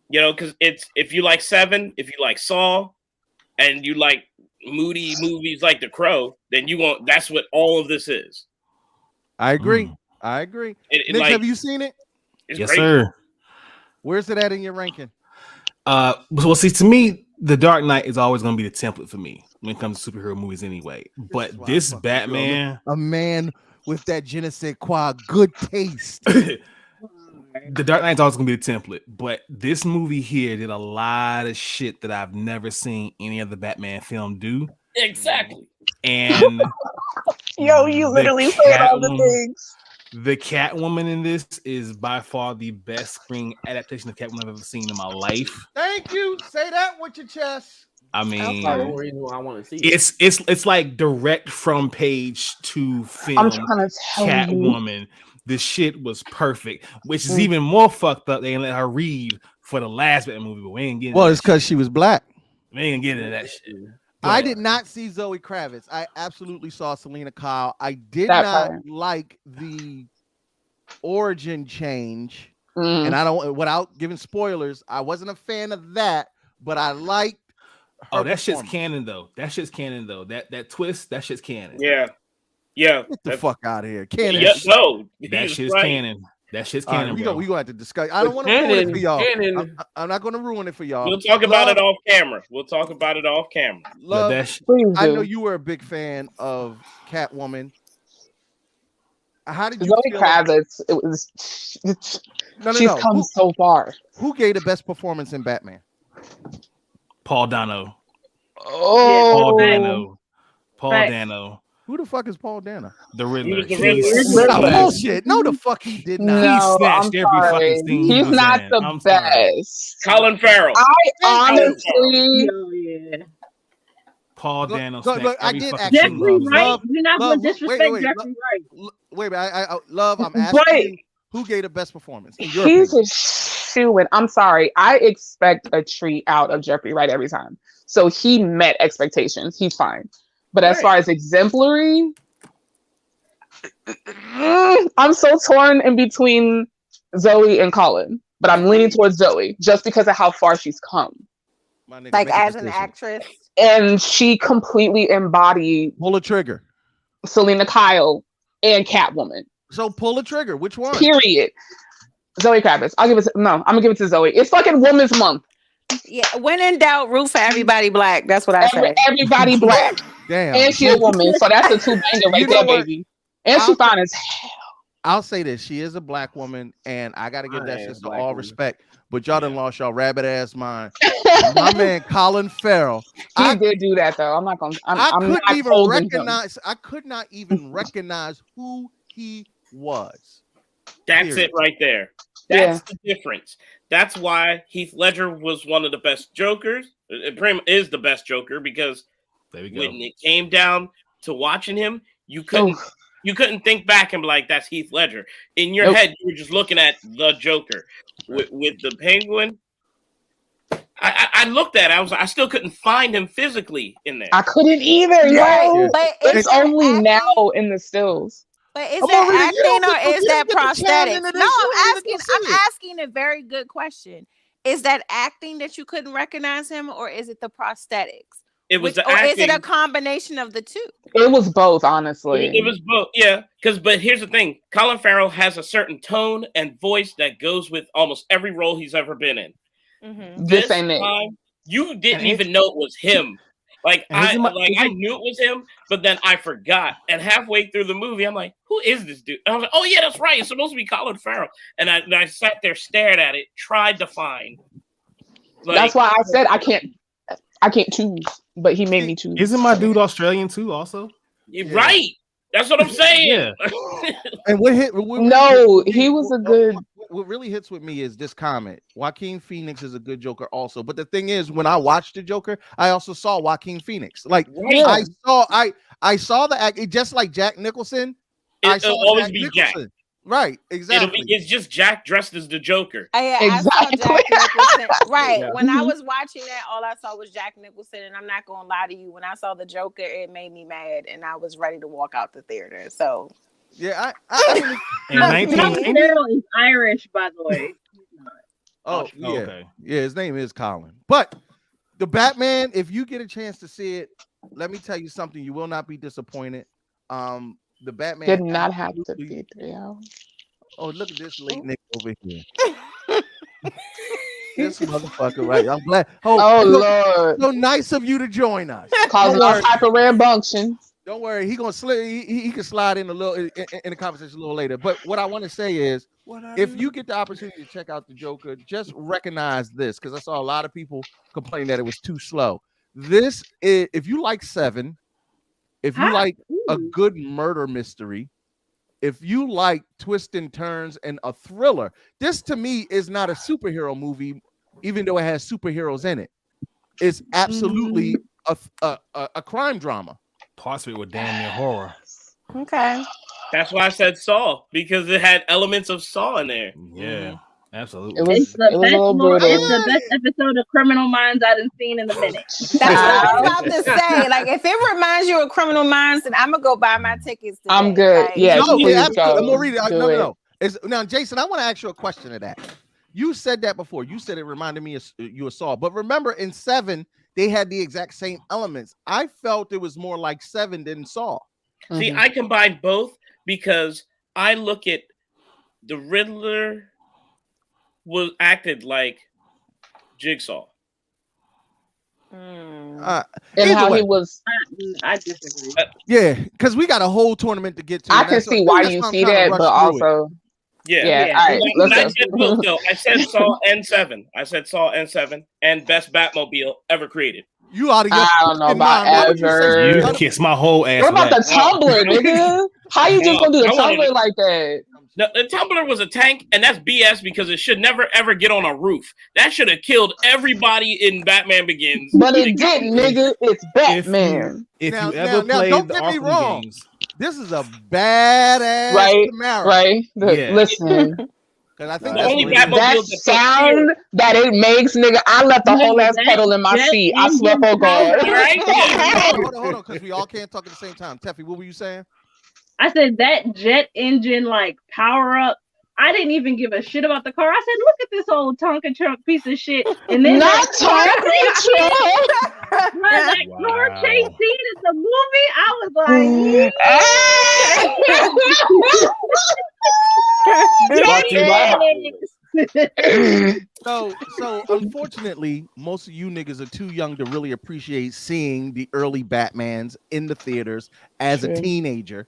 You know, because it's if you like Seven, if you like Saw, and you like moody movies like The Crow, then you want. That's what all of this is. I agree. I agree. Nick, have you seen it? Yes, great. Sir. Where's it at in your ranking? Well, see, to me, The Dark Knight is always going to be the template for me when it comes to superhero movies anyway. But this Batman... A man with that je ne sais quoi good taste. The Dark Knight's always going to be the template. But this movie here did a lot of shit that I've never seen any other Batman film do. Exactly. And... Yo, you literally said all the things. The Catwoman in this is by far the best screen adaptation of Catwoman I've ever seen in my life. Thank you. Say that with your chest. I mean, that's the reason why I want to see it. It's like direct from page to film. I'm trying to tell Catwoman. you. The shit was perfect, which is even more fucked up. They didn't let her read for the last Batman movie, but we ain't getting. Well, it's because she was black. We ain't getting into that shit. I did not see Zoe Kravitz. I absolutely saw Selena Kyle. I did not like the origin change. And I don't, without giving spoilers, I wasn't a fan of that, but I liked her that shit's canon though. That shit's canon though. That twist, that shit's canon. Yeah. Get the fuck out of here. Canon. Yeah, no. That shit's canon. That shit's All right, canon. we bro. gonna have to discuss. I don't want to ruin it for y'all. Canon. I'm not going to ruin it for y'all. We'll talk about it off camera. We'll talk about it off camera. Love, Please I do. know you were a big fan of Catwoman. How did you Zoe feel? Kravitz, it was. No. She's come so far. Who gave the best performance in Batman? Paul Dano. Oh, Paul Dano. Paul Right. Dano. Who the fuck is Paul Dano? The Riddler. was the He Riddler. snatched- Oh, bullshit. No, the fuck he did not. No, snatched I'm every sorry. fucking scene he He's was not in. the I'm sorry. best. Colin Farrell. I honestly, Oh, yeah. Paul Look, Dano. look, snatched look, I every did fucking actually- scene he Jeffrey was in. Wright. Love, You're not love, going to disrespect wait, Jeffrey Wright. Wait, but I love. I'm asking But- you, who gave the best performance? In your he's opinion? a shoo-in. I'm sorry. I expect a treat out of Jeffrey Wright every time. So he met expectations. He's fine. But as Right. far as exemplary, I'm so torn in between Zoe and Colin. But I'm leaning towards Zoe just because of how far she's come. My nigga, Like make a as an decision. actress. And she completely embodied Pull a trigger. Selena Kyle and Catwoman. So pull a trigger. Which one? Period. Zoe Kravitz. I'm gonna give it to Zoe. It's fucking Women's Month. Yeah, when in doubt, root for everybody black. That's what I say. Everybody black. Damn. And she a woman. So that's a two banger right You know there, what? baby. And she fine as hell. I'll say this: she is a black woman, and I gotta give that I am shit to black all woman. respect. But y'all done lost y'all rabbit ass mind. My man Colin Farrell. He did do that though. I'm not gonna. I I'm couldn't not even holding him. recognize. I could not even recognize who he was. That's Period. it right there. That's the difference. That's why Heath Ledger was one of the best Jokers. Is the best Joker because There we go. when it came down to watching him, you couldn't think back and be like, "That's Heath Ledger." In your Nope. head, you were just looking at the Joker. With the Penguin, I looked at it. I still couldn't find him physically in there. I couldn't either. Yo, But it's only now in the stills. But is Come that on, Rita, you don't acting get or the- is you that don't get the chime prosthetic? into No, this. You don't I'm even asking. see I'm it. asking a very good question. Is that acting that you couldn't recognize him, or is it the prosthetics? It was the or is it a acting. combination of the two? It was both, honestly. It was both, yeah. But here's the thing: Colin Farrell has a certain tone and voice that goes with almost every role he's ever been in. Mm-hmm. This ain't it. time, you didn't And even know it was him. Like And I knew it was him, but then I forgot. And halfway through the movie, I'm like, "Who is this dude?" And I was like, "Oh yeah, that's right. It's supposed to be Colin Farrell." And I sat there, stared at it, tried to find. That's why I said I can't choose, but he made me choose. Isn't my dude Australian too? Also, Right. That's what I'm saying. Yeah. And No, he was a good. What really hits with me is this comment. Joaquin Phoenix is a good Joker also. But the thing is, when I watched the Joker, I also saw Joaquin Phoenix. Like Right. I saw the act just like Jack Nicholson. I saw It'll always Jack be Nicholson. Jack. Right, exactly. It's just Jack dressed as the Joker. I saw Jack Nicholson. Right. Yeah. When I Mm-hmm. was watching that, all I saw was Jack Nicholson, and I'm not gonna lie to you. When I saw the Joker, it made me mad, and I was ready to walk out the theater. So Yeah, I in 1990. Farrell is Irish, by the way. Oh, yeah. okay. Yeah, his name is Colin. But the Batman, if you get a chance to see it, let me tell you something. You will not be disappointed. The Batman Did not have to be 3 hours. Oh, look at this late nigga over here. This motherfucker, right? I'm glad. Oh, look, Lord. so nice of you to join us. Causing Don't all worry. type of rambunctions. Don't worry, he gonna slide. He can slide in a little in the conversation a little later. But what I want to say is, if you get the opportunity to check out the Joker, just recognize this because I saw a lot of people complaining that it was too slow. This is, if you like Seven, if you like a good murder mystery, if you like twists and turns and a thriller, this to me is not a superhero movie, even though it has superheroes in it. It's absolutely a crime drama. Parts of it were damn near horror. okay. That's why I said Saw, because it had elements of Saw in there. Yeah, absolutely. It was, It's the it was a little brutal. It's the best episode of Criminal Minds I've seen in a minute. That's what I was about to say. Like, if it reminds you of Criminal Minds, then I'm gonna go buy my tickets. Today. I'm good. Like, Yeah, No, please yeah, absolutely. go. I'm gonna read it. Do No. it. It's, now, Jason, I want to ask you a question to that. You said that before. You said it reminded me of you Saw, but remember in Seven they had the exact same elements. I felt it was more like Seven than Saw. See, I combine both because I look at the Riddler was acted like Jigsaw. And Either how way. he was. I disagree. Yeah, because we got a whole tournament to get to. I and can that's- see why that's you why I'm see trying to that, rush but through it. also. Yeah. All right. But I Listen. said, look, though, I said Saw N7. I said Saw N7 and best Batmobile ever created. You out of your I don't know fucking about mind. Why would you say ever. You kiss my whole ass. What for about the that. tumbler, nigga? How you just gonna do the I wanted tumbler it. like that? The Tumbler was a tank, and that's BS because it should never ever get on a roof. That should have killed everybody in Batman Begins. But it didn't, nigga. It's Batman. If Now- you ever now, played don't the get me Arkham wrong. games, This is a badass Right, Camaro. right. Yeah. Listen, 'Cause I think The that's only what it is. Batmobile that that sound that it makes, nigga, I left the whole ass That pedal in my jet seat. I swear engine for God. All right? Yeah. Hold on, because we all can't talk at the same time. Teffy, what were you saying? I said that jet engine like power up. I didn't even give a shit about the car. I said, look at this old Tonka truck piece of shit. And then Not that Tonka car chase scene in the movie, I was like, So unfortunately, most of you niggas are too young to really appreciate seeing the early Batmans in the theaters as a teenager.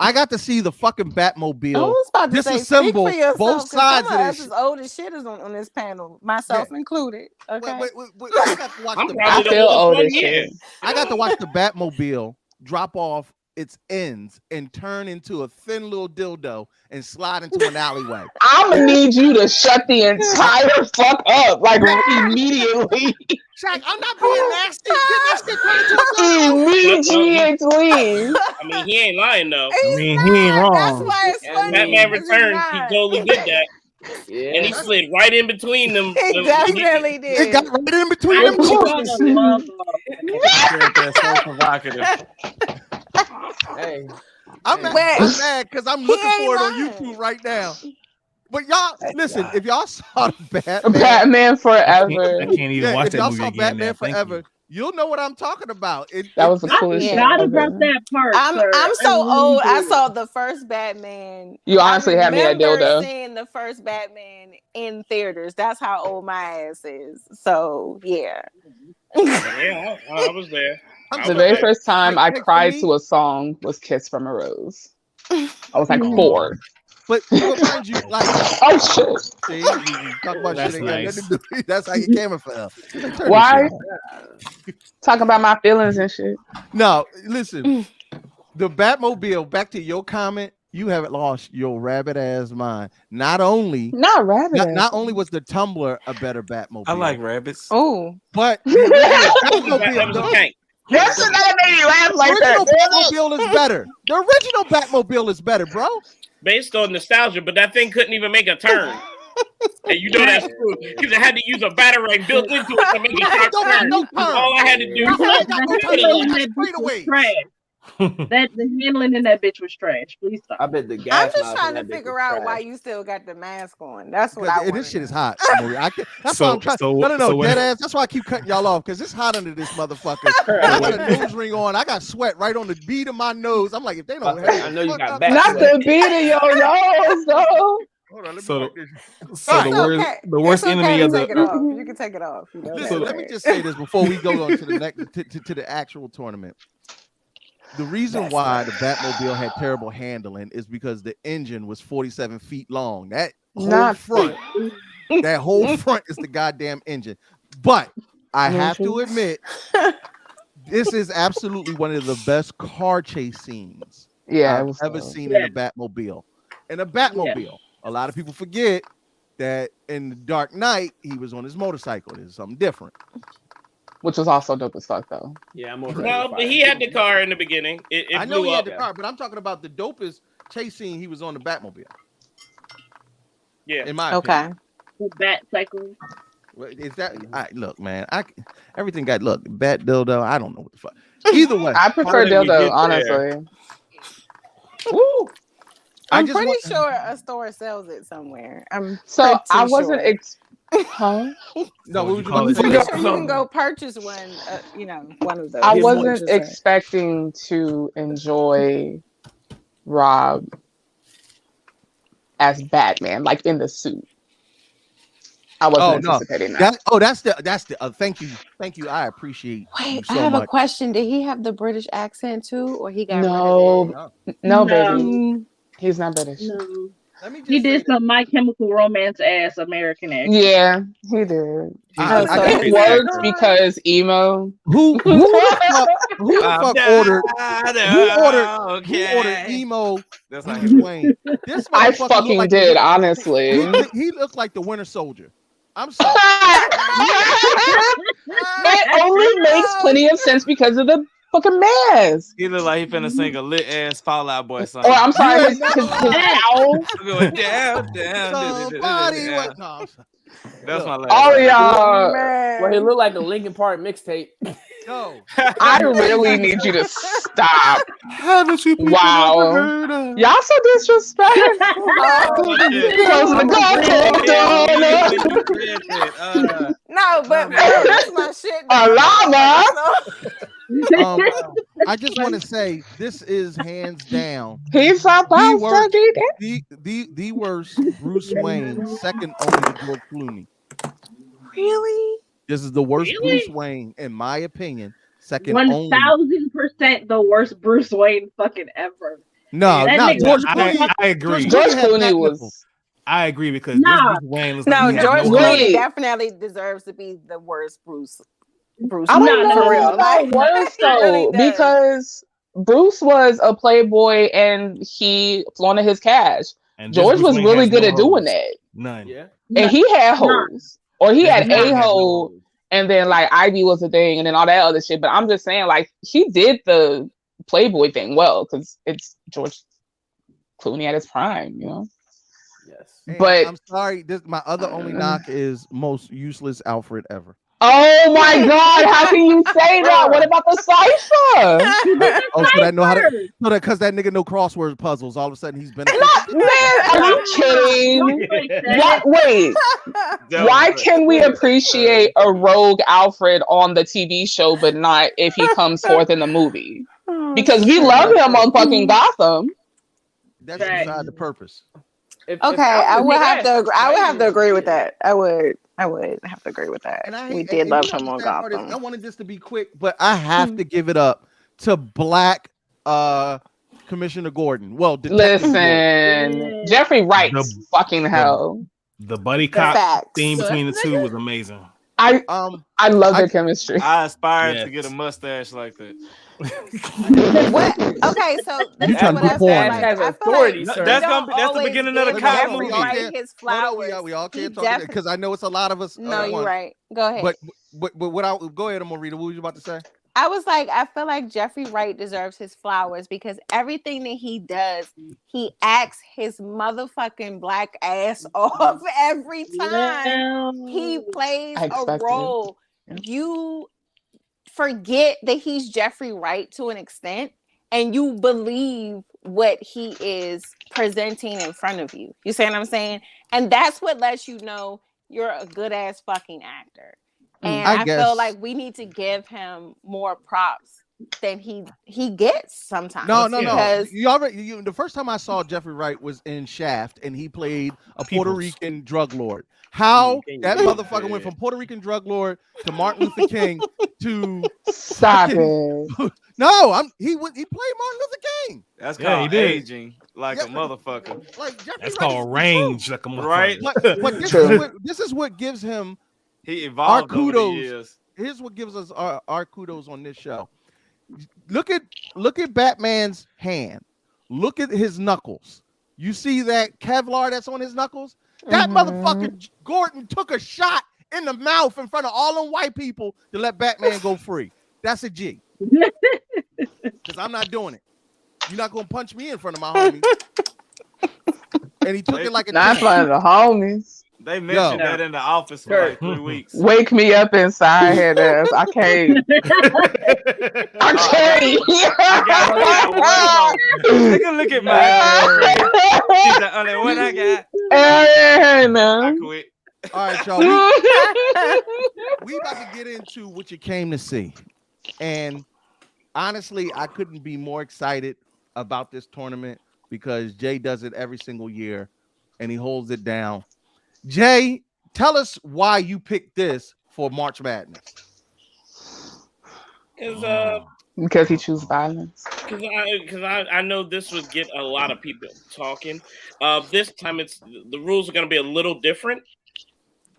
I got to see the fucking Batmobile I was about to say, speak disassemble for yourself, both 'cause sides some of of this us shit. is old as shit is on this panel, myself included. Okay. I got to watch I'm the probably the feel oldest old one as here. shit. I got to watch the Batmobile drop off its ends and turn into a thin little dildo and slide into an alleyway. I'm gonna need you to shut the entire fuck up, like immediately. Shaq, I'm not being nasty. Get that shit turned into a dildo. Immediately. I mean, he ain't lying though. I mean, he ain't wrong. That's why it's funny. Batman 'cause he's Returns, he not. totally did that. Yeah. And he slid right in between them. He definitely It did. got right in between them two. That's so provocative. Hey. I'm mad because I'm looking for it on YouTube right now. But y'all, listen, if y'all saw the Batman I Forever. can't even watch if that y'all movie saw again. Batman now. Thank Forever, you. you'll know what I'm talking about. That was the coolest shit gotta ever. drop that part. sir. I'm so I really old. I do. saw the first Batman. You honestly had me at remember dildo. seeing the first Batman in theaters. That's how old my ass is. So yeah. Yeah, I was there. The very first time I for cried me- to a song was "Kiss from a Rose." I was like 4. But mind you, like, Oh shit! see, you talk about That's shit ain't got nice. nothing to do. That's how your camera fell. Turn this Why? shit off. Talk about my feelings and shit. No, listen. The Batmobile. Back to your comment. You haven't lost your rabbit ass mind. Not only not only was the Tumbler a better Batmobile. I like rabbits. Oh, but That was a tank. That's another made me laugh the like original that. Batmobile is better. The original Batmobile is better, bro. Based on nostalgia, but that thing couldn't even make a turn. And you know that's true because it had to use a batarang built into it to make a sharp Don't got turn. no turn. All I had to do That's why I got no turn. I got That straight bitch was away. trash. That the handling in that bitch was trash. Please stop. I bet the gas. I'm just miles trying in to that bitch figure was out trash. why you still got the mask on. That's what I Because want. this shit is hot. Marie. That's So- why I'm trying. so- no, so what- dead ass. That's why I keep cutting y'all off because it's hot under this motherfucker. I got a nose ring on. I got sweat right on the bead of my nose. I'm like, if they don't, I know you got back. Not the beat of your nose, though. Hold on, let me So- wipe this. So All the right. worst, the worst It's okay enemy to of take it the off. You can take it off. You know Listen, that, let me right? just say this before we go on to the next to the actual tournament. The reason why the Batmobile had terrible handling is because the engine was 47 feet long. That whole Not front, that whole front is the goddamn engine. But I have to admit, this is absolutely one of the best car chase scenes Yeah, it I've was ever dope. seen in a Batmobile. In a Batmobile, a lot of people forget that in the Dark Knight he was on his motorcycle. This is something different. Which was also dope as fuck though. Yeah, I'm more. No, but he had the car in the beginning. It I know blew he up. had the car, but I'm talking about the dopest chase scene. He was on the Batmobile. Yeah. In my Okay. Bat cycle. Well, is that look, man? Everything got look bat dildo. I don't know what the fuck. Either way, I prefer How did we dildo, get honestly. Woo! I'm just pretty want- sure a store sells it somewhere. So pretty I wasn't sure. huh? No, What what you call was it? I'm you pretty sure you can go purchase one. One of those. I His wasn't purchase, expecting to enjoy Rob as Batman, like in the suit. I wasn't anticipating that. That's the thank you. I appreciate you Wait, so I have much. a question. Did he have the British accent too, or he got rid No, of it? no, baby. He's not British. No. Let me just He did some My Chemical Romance ass American accent. Yeah, he did. It works actor. because emo. Who the fuck ordered emo Bruce Wayne? This I motherfucker fucking look like did, honestly. He looks like the Winter Soldier. I'm sorry. It only makes plenty of sense because of the fucking mask. He look like he finna sing a lit ass Fall Out Boy song. Or I'm sorry, his owl. Going down. Somebody went. No, that's my last. Oh y'all. Well, he looked like a Linkin Park mixtape. No. I really need you to stop. Haven't you people Wow. ever heard of? Y'all so disrespectful. Close the door. No, but that's my shit. Llama. I just want to say this is hands down He's supposed to be there. the worst Bruce Wayne, second only to George Clooney. Really? This is the worst Bruce Wayne, in my opinion. Second only. 1000% the worst Bruce Wayne fucking ever. No, not George Clooney. I agree. George Clooney was. I agree because Nah. this Bruce Wayne was No, like, George no Clooney definitely deserves to be the worst Bruce. I don't know for real. about worse though, because Bruce was a playboy and he flaunted his cash. And George Bruce was Wayne really has good no at doing hoes. that. None. Yeah. And he had hoes. Or he had Bruce Wayne a has no hoe, hoes. and then like Ivy was a thing, and then all that other shit. But I'm just saying, like, he did the playboy thing well, because it's George Clooney at his prime, you know? Yes. And But I'm sorry, my other only knock is most useless Alfred ever. oh my god, how can you say that? What about the cipher? Oh, so that know how to because that nigga know crossword puzzles. All of a sudden he's been Man, are you kidding? What? Wait. Why can we appreciate a rogue Alfred on the TV show, but not if he comes forth in the movie? Because we love him on fucking Gotham. That's beside the purpose. Okay, I would have to. I would have to agree with that. I would have to agree with that. And We did love him on I Gotham. wanted this to be quick, but I have to give it up to Black Commissioner Gordon. Well, Detective Listen, Gordon. Jeffrey Wright, fucking hell. The buddy cop facts. theme between the two was amazing. I love their chemistry. I aspired Yes. to get a mustache like that. What? Okay, so this You is trying what to I do porn. feel That has like. I feel authority, like sir. That's we don't the always beginning of the give cop Jeffrey movie. Wright his flowers. We all He can't talk definitely- because I know it's a lot of us. No, you're right. Go ahead. But what I go ahead, Marita. What were you about to say? I was like, I feel like Jeffrey Wright deserves his flowers because everything that he does, he acts his motherfucking black ass off every time he plays a role. You forget that he's Jeffrey Wright to an extent, and you believe what he is presenting in front of you. You see what I'm saying? And that's what lets you know you're a good ass fucking actor. And I feel like we need to give him more props than he gets sometimes. No. Because The first time I saw Jeffrey Wright was in Shaft, and he played a Puerto Rican drug lord. How that motherfucker went from Puerto Rican drug lord to Martin Luther King to Stop it. He played Martin Luther King. That's Yeah, called he did. aging like a motherfucker. Like Jeffrey That's Wright called range, like a motherfucker. Right? But this is what gives him He our evolved over the kudos. years. Here's what gives us our kudos on this show. Look at Batman's hand. Look at his knuckles. You see that Kevlar that's on his knuckles? That motherfucker Gordon took a shot in the mouth in front of all them white people to let Batman go free. That's a G. Because I'm not doing it. You're not gonna punch me in front of my homie. And he took it like a Not in front of the homies. They mentioned that in the office for like 3 weeks. Wake me up inside head ass. I can't. I can't. Take a look at my He's the only one I got. I quit. All right, y'all. We about to get into what you came to see. And honestly, I couldn't be more excited about this tournament because Jay does it every single year. and he holds it down. Jay, tell us why you picked this for March Madness. Because he chooses violence. Because I know this would get a lot of people talking. This time the rules are going to be a little different.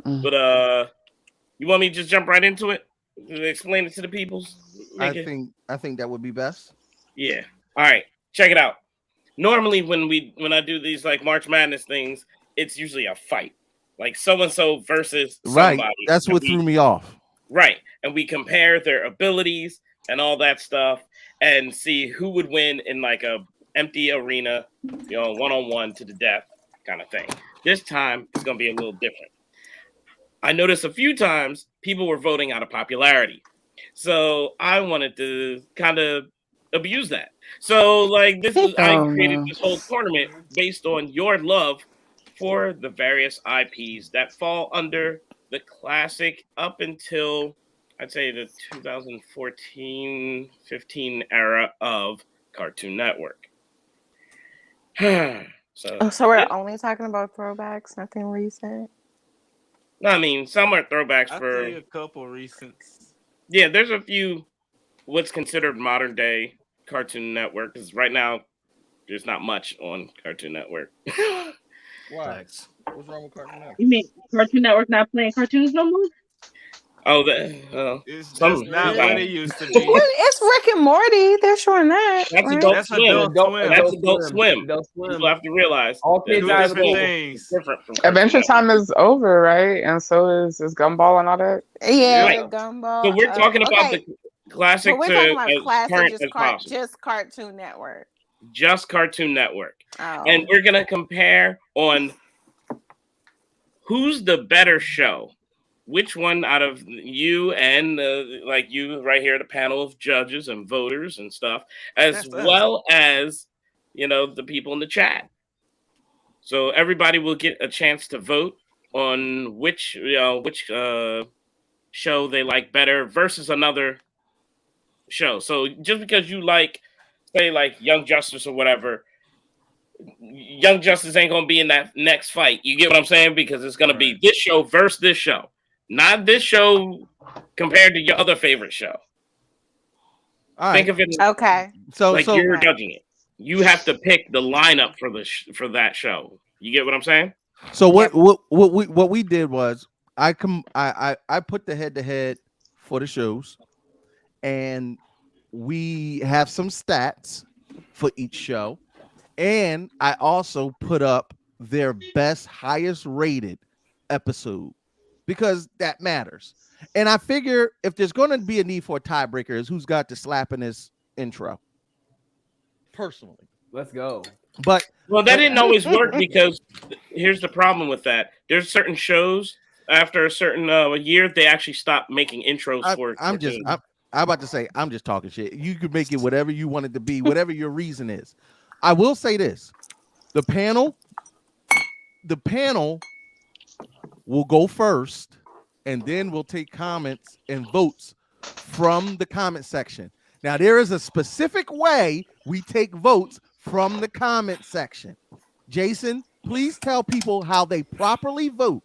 But you want me to just jump right into it? Explain it to the people? I think that would be best. Yeah. All right. Check it out. Normally when I do these like March Madness things, it's usually a fight. Like so-and-so versus somebody. Right. That's what threw me off. Right. And we compare their abilities and all that stuff and see who would win in like a empty arena, one-on-one to the death kind of thing. This time it's going to be a little different. I noticed a few times people were voting out of popularity. So I wanted to kind of abuse that. So like I created this whole tournament based on your love for the various IPs that fall under the classic up until I'd say the 2014-15 era of Cartoon Network. So we're only talking about throwbacks, nothing recent. No, I mean some are throwbacks for a couple recents. Yeah, there's a few what's considered modern day Cartoon Network because right now there's not much on Cartoon Network. Why? What's wrong with Cartoon Network? You mean Cartoon Network not playing cartoons no more? Oh, it's just not what it used to be. It's Rick and Morty. They're showing that. That's right? Adult Swim. That's Adult Swim. Adult Swim. People have to realize all kids that different things. Different from Adventure Time is over, right? And so is Gumball and all that. Yeah, Right. Gumball. So we're talking about okay. the classic But we're to talking about as classic, current as possible. just Cartoon Network. Just Cartoon Network. Oh. And we're gonna compare on who's the better show. Which one out of you and like you right here, the panel of judges and voters and stuff, as well as the people in the chat. So everybody will get a chance to vote on which show they like better versus another show. So just because you like, say, like Young Justice or whatever, Young Justice ain't gonna be in that next fight. You get what I'm saying? Because it's gonna be this show versus this show. Not this show compared to your other favorite show. All Think right. of it okay. So like you're judging it. You have to pick the lineup for that show. You get what I'm saying? So what we did was I put the head-to-head for the shows, and we have some stats for each show, and I also put up their best, highest rated episode because that matters. And I figure if there's going to be a need for a tiebreaker, is who's got the slap in this intro. Personally, let's go. But that didn't always work because here's the problem with that. There's certain shows after a certain year they actually stop making intros for. I'm about to say I'm just talking shit. You could make it whatever you want it to be, whatever your reason is. I will say this: the panel will go first, and then we'll take comments and votes from the comment section. Now, there is a specific way we take votes from the comment section. Jason, please tell people how they properly vote.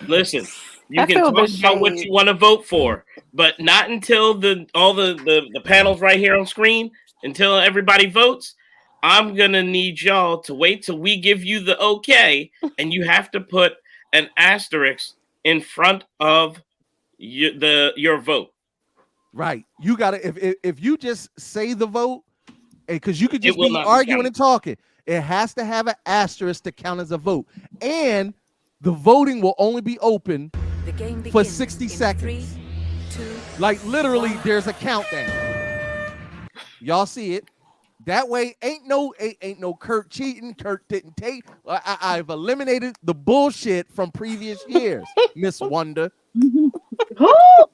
Listen, you can talk about what you want to vote for, but not until all the panels right here on screen, until everybody votes. I'm going to need y'all to wait till we give you the okay, and you have to put an asterisk in front of your vote. Right. You got to, if you just say the vote, because you could just be not arguing and talking, it has to have an asterisk to count as a vote. And the voting will only be open for 60 seconds. 3, 2, like literally, there's a countdown. Y'all see it. That way, ain't no Kurt cheating. Kurt didn't take. I've eliminated the bullshit from previous years, Miss Wonder. That's why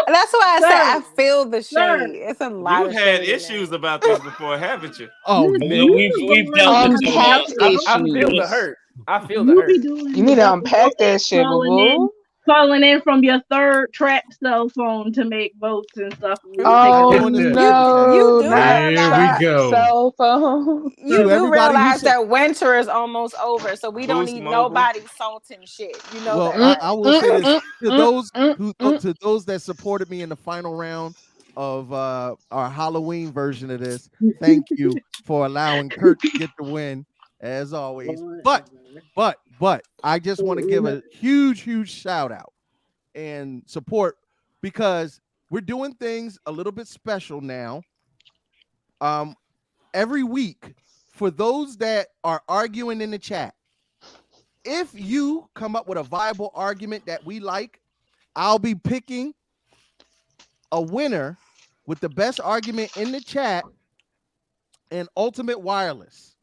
I said I feel the shade. It's a lot. You had issues about this before, haven't you? Oh, we've dealt with I feel the hurt. I feel the hurt. You need to unpack that shit, boo. calling in from your third trap cell phone to make votes and stuff. Oh doing this no! You do Not Here we realize go. cell phone. you To do everybody who realize said- that winter is almost over, so we don't Boost need Mobile. nobody salting shit. You know Well, that, right? I will say this to those that supported me in the final round of our Halloween version of this. Thank you for allowing Kurt to get the win, as always. But I just want to give a huge shout out and support because we're doing things a little bit special now. Every week for those that are arguing in the chat. If you come up with a viable argument that we like, I'll be picking a winner with the best argument in the chat. And Ultimate Wireless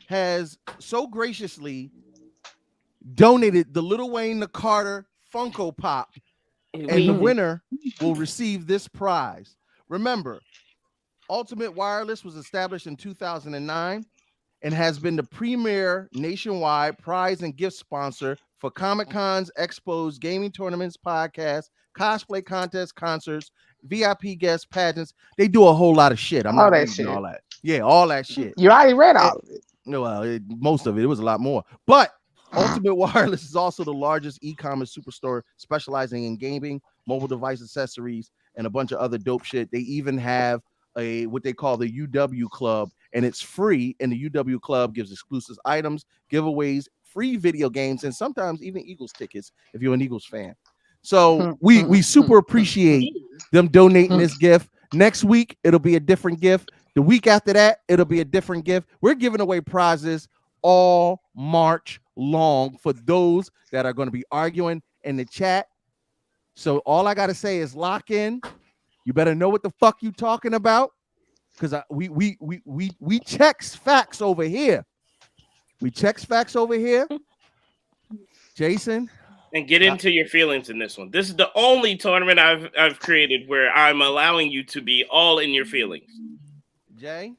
has so graciously donated the Lil Wayne the Carter Funko Pop, and the winner will receive this prize. Remember, Ultimate Wireless was established in 2009 and has been the premier nationwide prize and gift sponsor for Comic-Cons, expos, gaming tournaments, podcasts, cosplay contests, concerts, VIP guests, pageants. They do a whole lot of shit. I'm All not that reading shit. all that. Yeah, all that shit. You already read all of it. No, well, most of it. It was a lot more. But Ultimate Wireless is also the largest e-commerce superstore specializing in gaming, mobile device accessories, and a bunch of other dope shit. They even have what they call the UW Club, and it's free. And the UW Club gives exclusive items, giveaways, free video games, and sometimes even Eagles tickets if you're an Eagles fan. So we super appreciate them donating this gift. Next week it'll be a different gift. The week after that it'll be a different gift. We're giving away prizes all March long for those that are going to be arguing in the chat. So all I gotta say is lock in. You better know what the fuck you talking about, because we checks facts over here. We checks facts over here. Jason, and get into your feelings in this one. This is the only tournament I've created where I'm allowing you to be all in your feelings. Jay,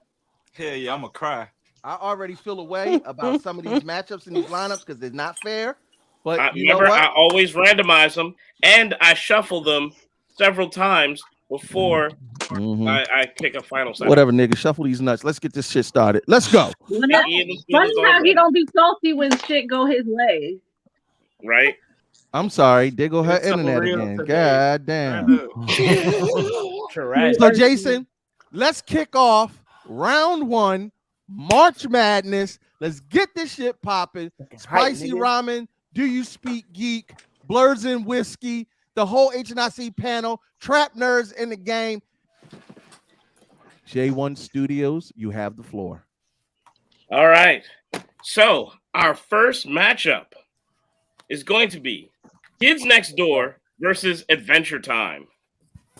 hell yeah, I'm gonna cry. I already feel a way about some of these matchups and these lineups because they're not fair. But you remember, know what? I always randomize them and I shuffle them several times before I pick a final side. Whatever, nigga. Shuffle these nuts. Let's get this shit started. Let's go. Funny how he don't be salty when shit go his way. Right? I'm sorry. There go her It's so internet real again. today. God damn. Correct. So, Jason, let's kick off round one, March Madness. Let's get this shit popping. Spicy ramen. Do you speak geek? Blurs and whiskey. The whole HNIC panel. Trap nerds in the game. J1 Studios, you have the floor. All right. So our first matchup is going to be Kids Next Door versus Adventure Time.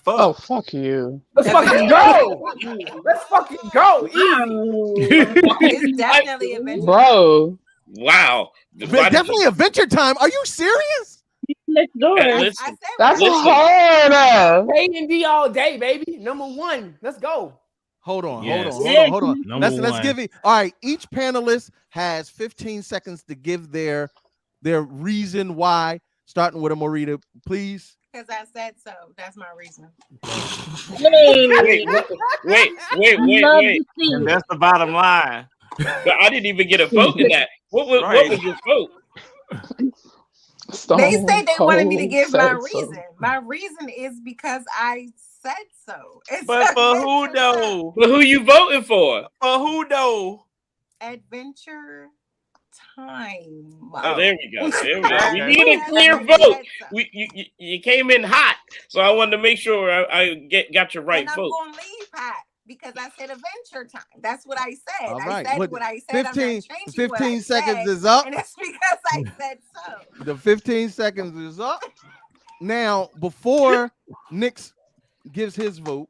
Oh, fuck you. Let's fucking go. Let's fucking go. It's definitely a Bro. Wow. Definitely Adventure Time. Are you serious? Next Door. Listen, That's listen. hard. A&D all day, baby. Number one. Let's go. Hold on, Yes. hold on. Number Let's one. give it. All right, each panelist has 15 seconds to give their reason why. Starting with a Morita, please. Because I said so. That's my reason. Wait. And that's the bottom line. But I didn't even get a vote in that. What was your vote? They said they wanted me to Cold give my said so. reason. My reason is because I said so. It's But for who though? But who you voting for? For who though? Adventure Time. Oh, there we go. There we go. Okay. We need a clear vote. You came in hot, so I wanted to make sure I got your right And I'm vote. going to leave hot because I said Adventure Time. That's what I said. All I right. said what I said. 15 seconds is up. And it's because I said so. The 15 seconds is up. Now, before Nix gives his vote,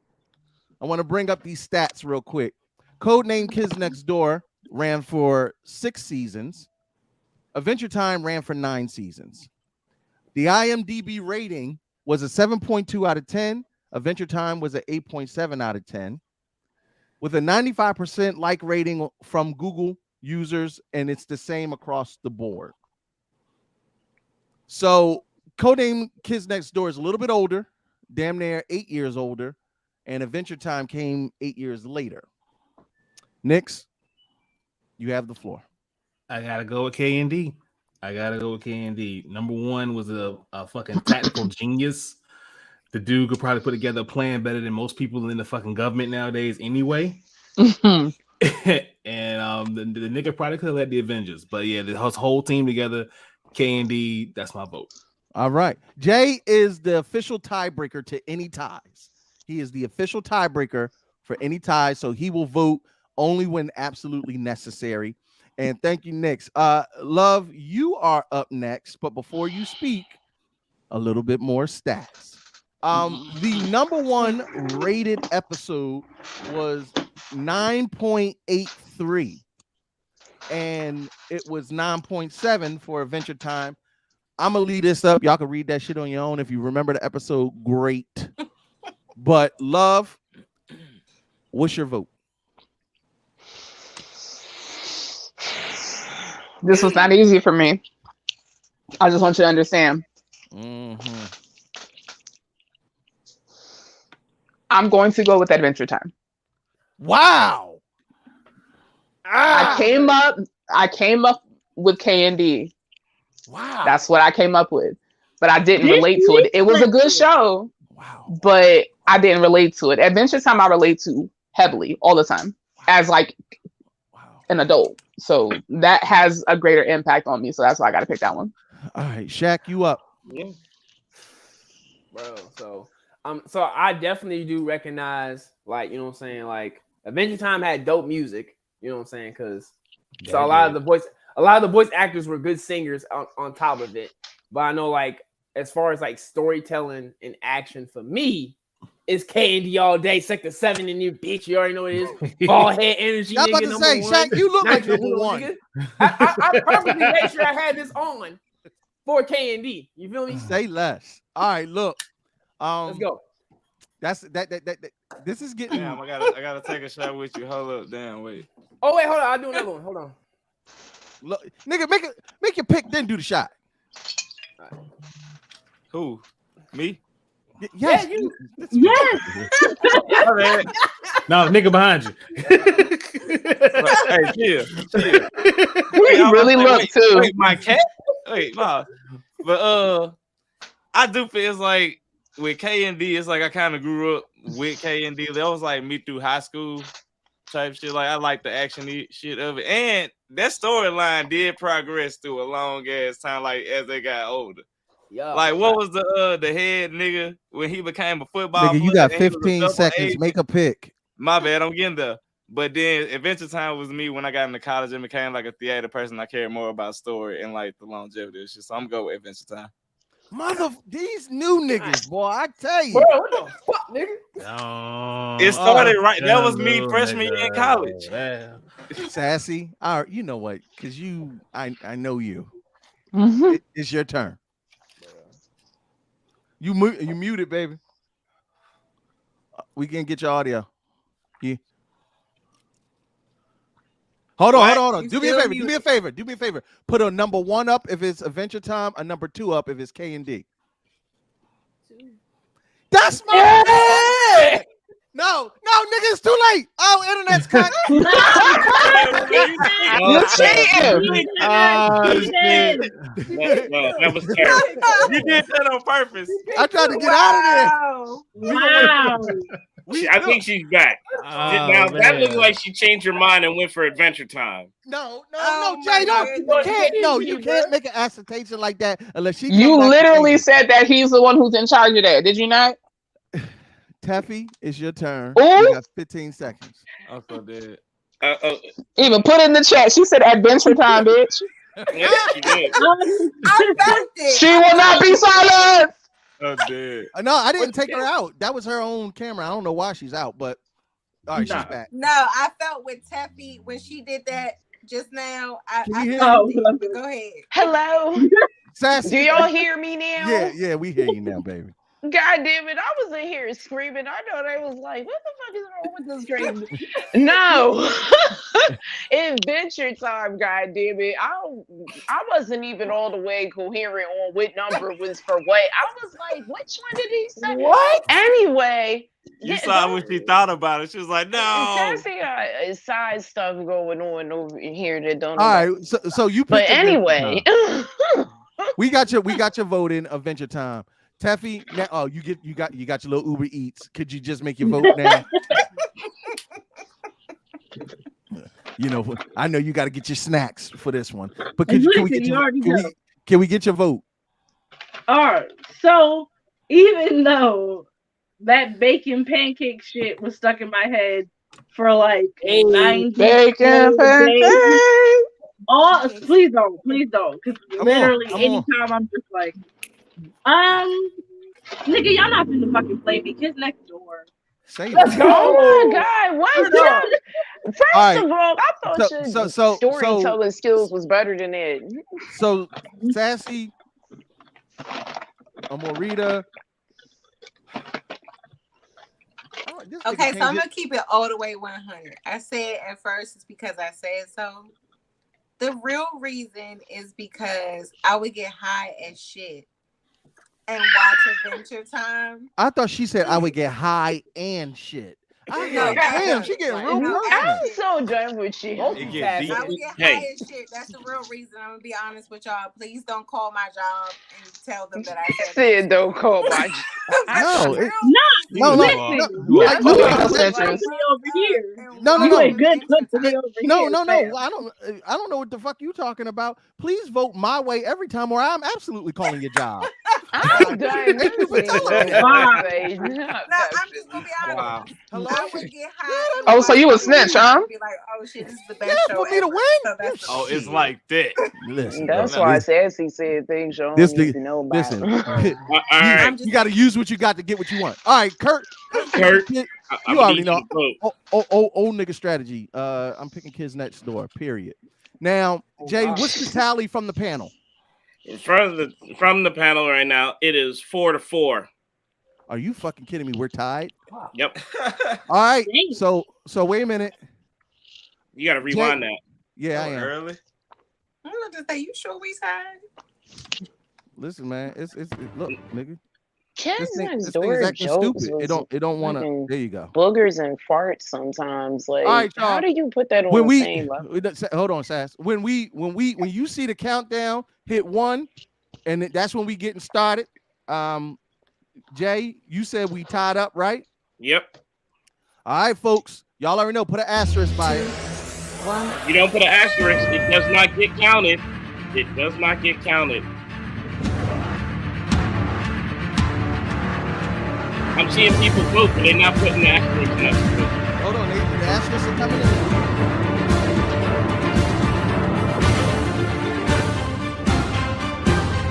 I want to bring up these stats real quick. Codename Kids Next Door ran for 6 seasons. Adventure Time ran for 9 seasons. The IMDb rating was a 7.2 out of 10. Adventure Time was an 8.7 out of 10. With a 95% like rating from Google users, and it's the same across the board. So Codename Kids Next Door is a little bit older, damn near 8 years older, and Adventure Time came 8 years later. Nix, you have the floor. I gotta go with K&D. Number one was a fucking tactical genius. The dude could probably put together a plan better than most people in the fucking government nowadays anyway. And the nigga probably could have led the Avengers. But yeah, the whole team together, K&D, that's my vote. All right. Jay is the official tiebreaker to any ties. He is the official tiebreaker for any ties, so he will vote only when absolutely necessary. And thank you, Nix. Love, you are up next, but before you speak, a little bit more stats. The number one rated episode was 9.83, and it was 9.7 for Adventure Time. I'm gonna leave this up. Y'all can read that shit on your own. If you remember the episode, great. But Love, what's your vote? This was not easy for me. I just want you to understand. I'm going to go with Adventure Time. Wow. I came up with K&D. Wow. That's what I came up with. But I didn't relate to it. It was a good show. Wow. But I didn't relate to it. Adventure Time I relate to heavily all the time as like an adult. So that has a greater impact on me. So that's why I got to pick that one. All right, Shaq, you up. Yeah. Bro, so I definitely do recognize, like, you know what I'm saying, like Adventure Time had dope music, you know what I'm saying, because a lot of the voice actors were good singers on top of it. But I know, like, as far as like storytelling and action for me, it's K&D all day, Sector 7 in your bitch. You already know what it is. Ball head energy. I was about to say, Shaq, you look like number one. I purposely made sure I had this on for K&D. You feel me? Say less. All right, look. Let's go. That's that. This is getting. Damn, I gotta take a shot with you. Hold up, damn, wait. Oh wait, hold on. I'll do another one. Hold on. Look, nigga, make your pick, then do the shot. Right. Who? Me? Yes. Yeah, you. Yes. No, nigga behind you. Hey, chill. He really looked too. Wait, my cat. Wait, no. But I do feel it's like with K&D, it's like I kind of grew up with K&D. That was like me through high school type shit. Like I like the action shit of it, and that storyline did progress through a long ass time. Like as they got older. Yeah. Like what was the head nigga when he became a football player? Nigga, you got 15 seconds. Make a pick. My bad, I'm getting there. But then Adventure Time was me when I got into college and became like a theater person. I cared more about story and like the longevity of shit. So I'm going with Adventure Time. These new niggas, boy, I tell you. Bro, what the fuck, nigga? It started right. That was me freshman year in college. Sassy. All right, you know what? Because I know you. It's your turn. You muted, baby. We can get your audio. Yeah. Hold on. Do me a favor. Put a number 1 up if it's Adventure Time, a number 2 up if it's K&D. That's my pick! No, nigga, it's too late. Oh, internet's cut. You cheating. That was terrible. You did that on purpose. I tried to get out of there. Wow. I think she's back. Now that looks like she changed her mind and went for Adventure Time. No, Jay, you can't make an assertion like that unless she. You literally said that he's the one who's in charge of that. Did you not? Taffy, it's your turn. Ooh. You got 15 seconds. I'm so dead. Even put in the chat. She said Adventure Time, bitch. Yeah, she did. I felt it. She will not be silent. I'm dead. No, I didn't take her out. That was her own camera. I don't know why she's out, but all right, she's back. No, I felt with Taffy when she did that just now. Can you hear Go ahead. Hello. Sassy. Do y'all hear me now? Yeah, we hear you now, baby. God damn it! I was in here screaming. I know they was like, "What the fuck is wrong with this dream?" No, Adventure Time. God damn it! I wasn't even all the way coherent on what number was for what. I was like, "Which one did he say?" What? Anyway, You saw what she thought about it. She was like, "No." Tessie got side stuff going on over here that don't. All right, so you. But picked anyway, we got your vote in Adventure Time. Teffy, now, you got your little Uber Eats. Could you just make your vote now? You know, I know you got to get your snacks for this one, but can we get your vote? All right. So even though that bacon pancake shit was stuck in my head for like 90 bacon pancake. Please don't, because literally anytime I'm just like, nigga, y'all not finna fucking play me. Kids Next Door. Let's go. Oh my God, what? First of all, I thought your storytelling skills was better than that. So, Sassy, Amorita. Okay, so I'm gonna keep it all the way 100. I said at first it's because I said so. The real reason is because I would get high as shit and watch Adventure Time. I thought she said I would get high and shit. I was like, damn, she getting real personal. I'm so done with you. I would get high as shit. That's the real reason. I'm gonna be honest with y'all. Please don't call my job and tell them that I said don't call my job. No. I don't know what the fuck you talking about. Please vote my way every time, or I'm absolutely calling your job. I'm done. Thank you for telling me. No, I'm just gonna be honest. Wow. Hello? I would get high. Oh, so you a snitch, huh? Be like, oh shit, this is the best show for me to ever. win. So Oh, it's like that. Listen, that's why Sassy said things you don't need to know about. Listen, you got to use what you got to get what you want. All right, Kurt, you already know. Old nigga strategy. I'm picking Kids Next Door. Period. Now, Jay, what's the tally from the panel? From the panel right now, it is 4-4. Are you fucking kidding me? We're tied. Yep. All right. So wait a minute. You got to rewind that. Yeah, I am. Early. I'm gonna just say, you sure we tied? Listen, man. It's look, nigga. Kids Next this Door thing's acting jokes stupid. It don't want to. There you go. Boogers and farts sometimes. Like, all right, how do you put that on the same level? Hold on, Sass. When you see the countdown hit 1, and that's when we getting started. Jay, you said we tied up, right? Yep. All right, folks. Y'all already know. Put an asterisk by it. You don't put an asterisk, it does not get counted. It does not get counted. I'm seeing people vote, but they're not putting the asterisk next to it. Hold on, the asterisks are coming in.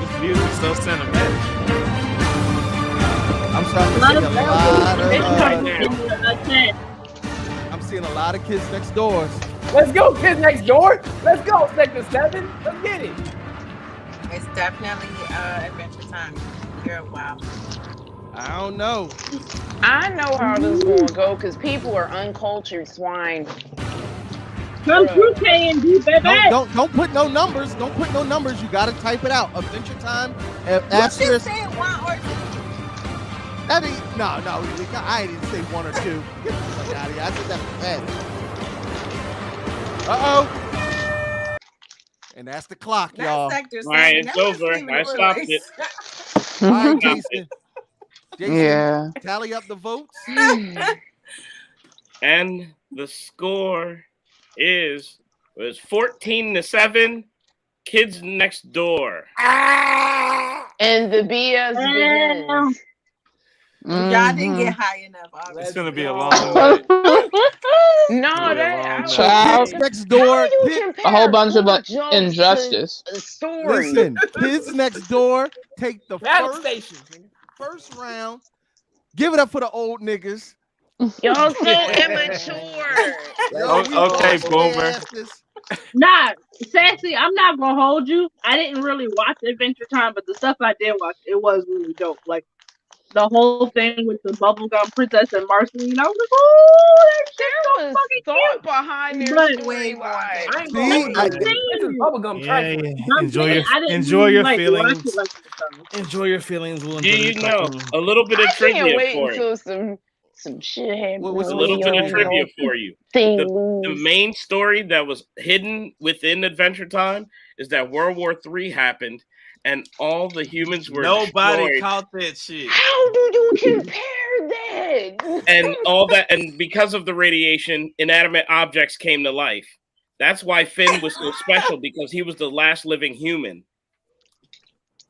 This music is so cinematic. I'm seeing a lot of Kids Next Doors. Let's go, Kids Next Door. Let's go, Sector 7. Let's get it. It's definitely Adventure Time. You're wild. I don't know. I know how this is going to go because people are uncultured swine. Come through, K&D, baby. Don't put no numbers. Don't put no numbers. You got to type it out. Adventure Time. Asterisk. You said 1 or 2. That ain't, no. I didn't say 1 or 2. Get the fuck out of here. I said that for Uh-oh. And that's the clock, y'all. All right, it's over. I stopped it. All right, Jason. Yeah. Tally up the votes. And the score was 14-7. Kids Next Door. And the BS begins. Y'all didn't get high enough. Obviously. It's gonna be a long night. No, that Child. Next Door. A whole bunch of injustice. Listen, Kids Next Door take the first round. Give it up for the old niggas. Y'all so immature. Okay, boomer. Nah, Sassy, I'm not gonna hold you. I didn't really watch Adventure Time, but the stuff I did watch, it was really dope. Like, the whole thing with the bubblegum princess and Marceline. I was like, oh, that shit so There was fucking thought cute. behind their But storyline. I ain't See, gonna I- hold you. This is bubblegum Yeah, trifling. yeah. Enjoy your feelings. Enjoy your feelings. We'll Do enjoy you the know cartoon. a little bit of I can't trivia wait for it? until some shit happens. What was A the little bit of trivia? trivia for you. Thing The main story that was hidden within Adventure Time is that World War III happened and all the humans were Nobody destroyed. caught that shit. How do you compare that? And all that, and because of the radiation, inanimate objects came to life. That's why Finn was so special, because he was the last living human,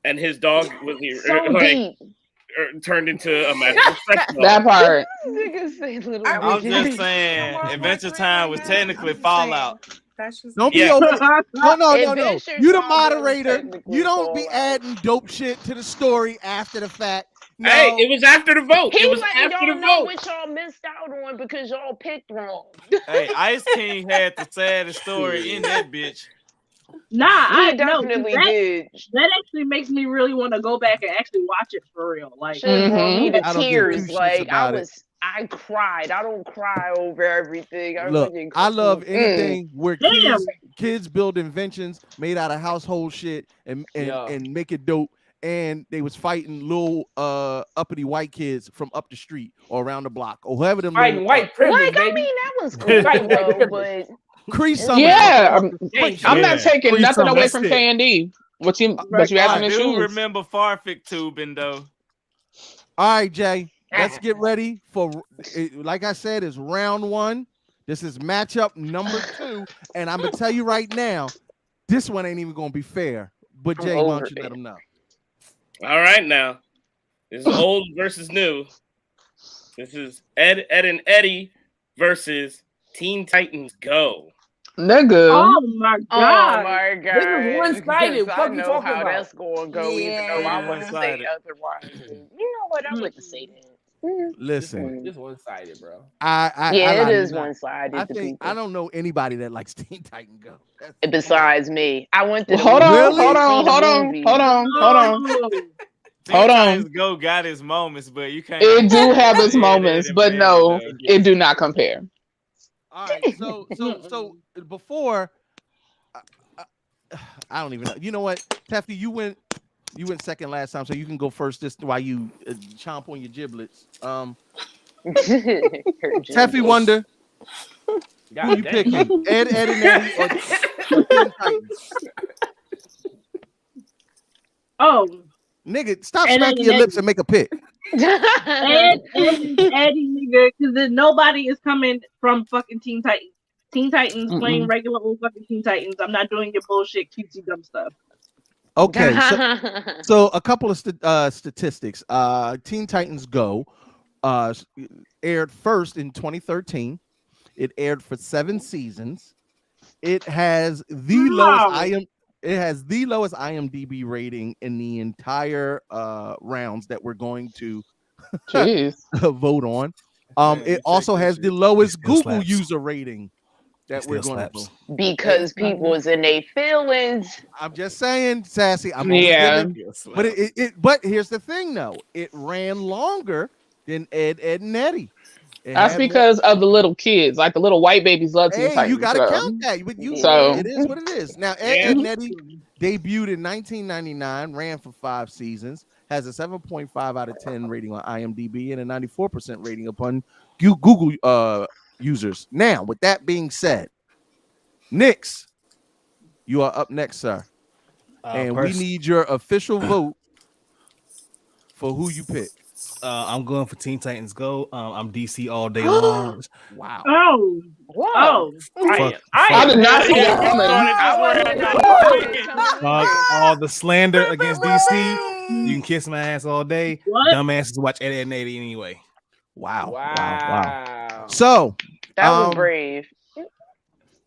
and his dog was So deep. turned into a magical sex doll. That part. Niggas say little I'm bitches. just saying, Adventure Time was technically Fallout. That's just Don't be Yeah. over. No. Adventure You the Time was moderator. technically You don't be Fallout. adding dope shit to the story after the fact. No. Hey, it was after the vote. He It was letting after y'all the know vote. what y'all missed out on because y'all picked wrong. Hey, Ice King had the saddest story in that bitch. Nah, He I know definitely that, did. that actually makes me really want to go back and actually watch it for real. Like, Shit brought me to I don't give two tears. shits Like about it. I cried. I don't cry over everything. Look, I love Mm. anything where Damn. kids build inventions made out of household shit and make it dope. And they was fighting little uppity white kids from up the street or around the block or whoever them Fighting little, white privilege, Like, I baby. mean, that was cool, Fighting white though, privilege. but Cree Summers. Yeah, Hey, I'm Yeah. not taking Please nothing tell me away that's from it. K&D. But you I asking the do shoes. remember Farfik tubing though. All right, Jay, let's get ready for, like I said, it's round one. This is matchup number 2. And I'm going to tell you right now, this one ain't even going to be fair. But Jay, why don't you let them know? All right, now this is old versus new. This is Edd and Eddie versus Teen Titans Go. Nigga. oh my oh god. my god, This is one-sided. Because What I you know talking how about? that's going to go. Even though I want to say One-sided. otherwise. You know what? I'm going to say that. Listen, Just one-sided, bro. I Yeah, lie it is not. one-sided. I to think people. I don't know anybody that likes Teen Titan Go. Besides me, I went to the Hold on, movie Really? to see the hold on. movie. Oh. Teen Hold Titans on. Go got his moments, but you can't. It do have its Yeah, moments, that but man, no, though. it do not compare. All right, so before I don't even know. You know what, Tefty, you went second last time, so you can go first. This while you chomp on your giblets. Teffy Wonder, who God you damn. picking? Edd and Eddie or Teen Titans? Oh, Nigga, stop Edd smacking and your lips Eddie. and make a pick. Edd and Eddie, nigga, because nobody is coming from fucking Teen Titans. Teen Titans playing regular old fucking Teen Titans. I'm not doing your bullshit cutesy dumb stuff. Okay, so a couple of statistics. Teen Titans Go aired first in 2013. It aired for 7 seasons. It has the lowest IMDb rating in the entire rounds that we're going to vote on. It also has the lowest Google user rating that we're going to vote. Because people was in their feelings. I'm just saying, Sassy. I'm Yeah. but here's the thing, though. It ran longer than Edd and Eddie. That's because of the little kids, like the little white babies love Teen Titans. You got to so. count that. But So it is what it is. Now, Edd and Eddie debuted in 1999, ran for 5 seasons, has a 7.5 out of 10 rating on IMDb and a 94% rating upon Google users. Now, with that being said, Nix, you are up next, sir. And we need your official vote for who you pick. I'm going for Teen Titans Go. I'm DC all day long. Wow. Oh. Whoa. I did not see that coming. All the slander against DC. You can kiss my ass all day. Dumbasses watch Edd and Eddie anyway. Wow. So that was brave.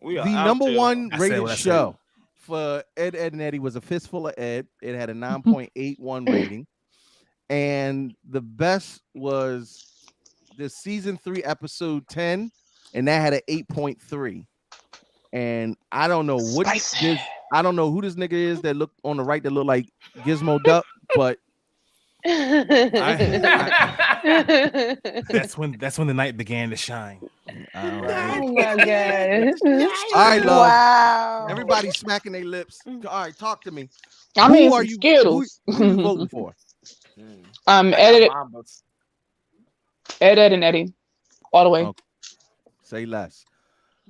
The number one rated show for Edd and Eddie was A Fistful of Ed. It had a 9.81 rating. And the best was the season 3, episode 10, and that had an 8.3. And I don't know what I don't know who this nigga is that look on the right that look like Gizmo Duck, but That's when the night began to shine. Oh my god! All right, love. Wow. Everybody's smacking their lips. All right, talk to me. I mean, Who are some you? Skittles. Who you voting for? Edd and Eddie, all the way. Okay. Say less.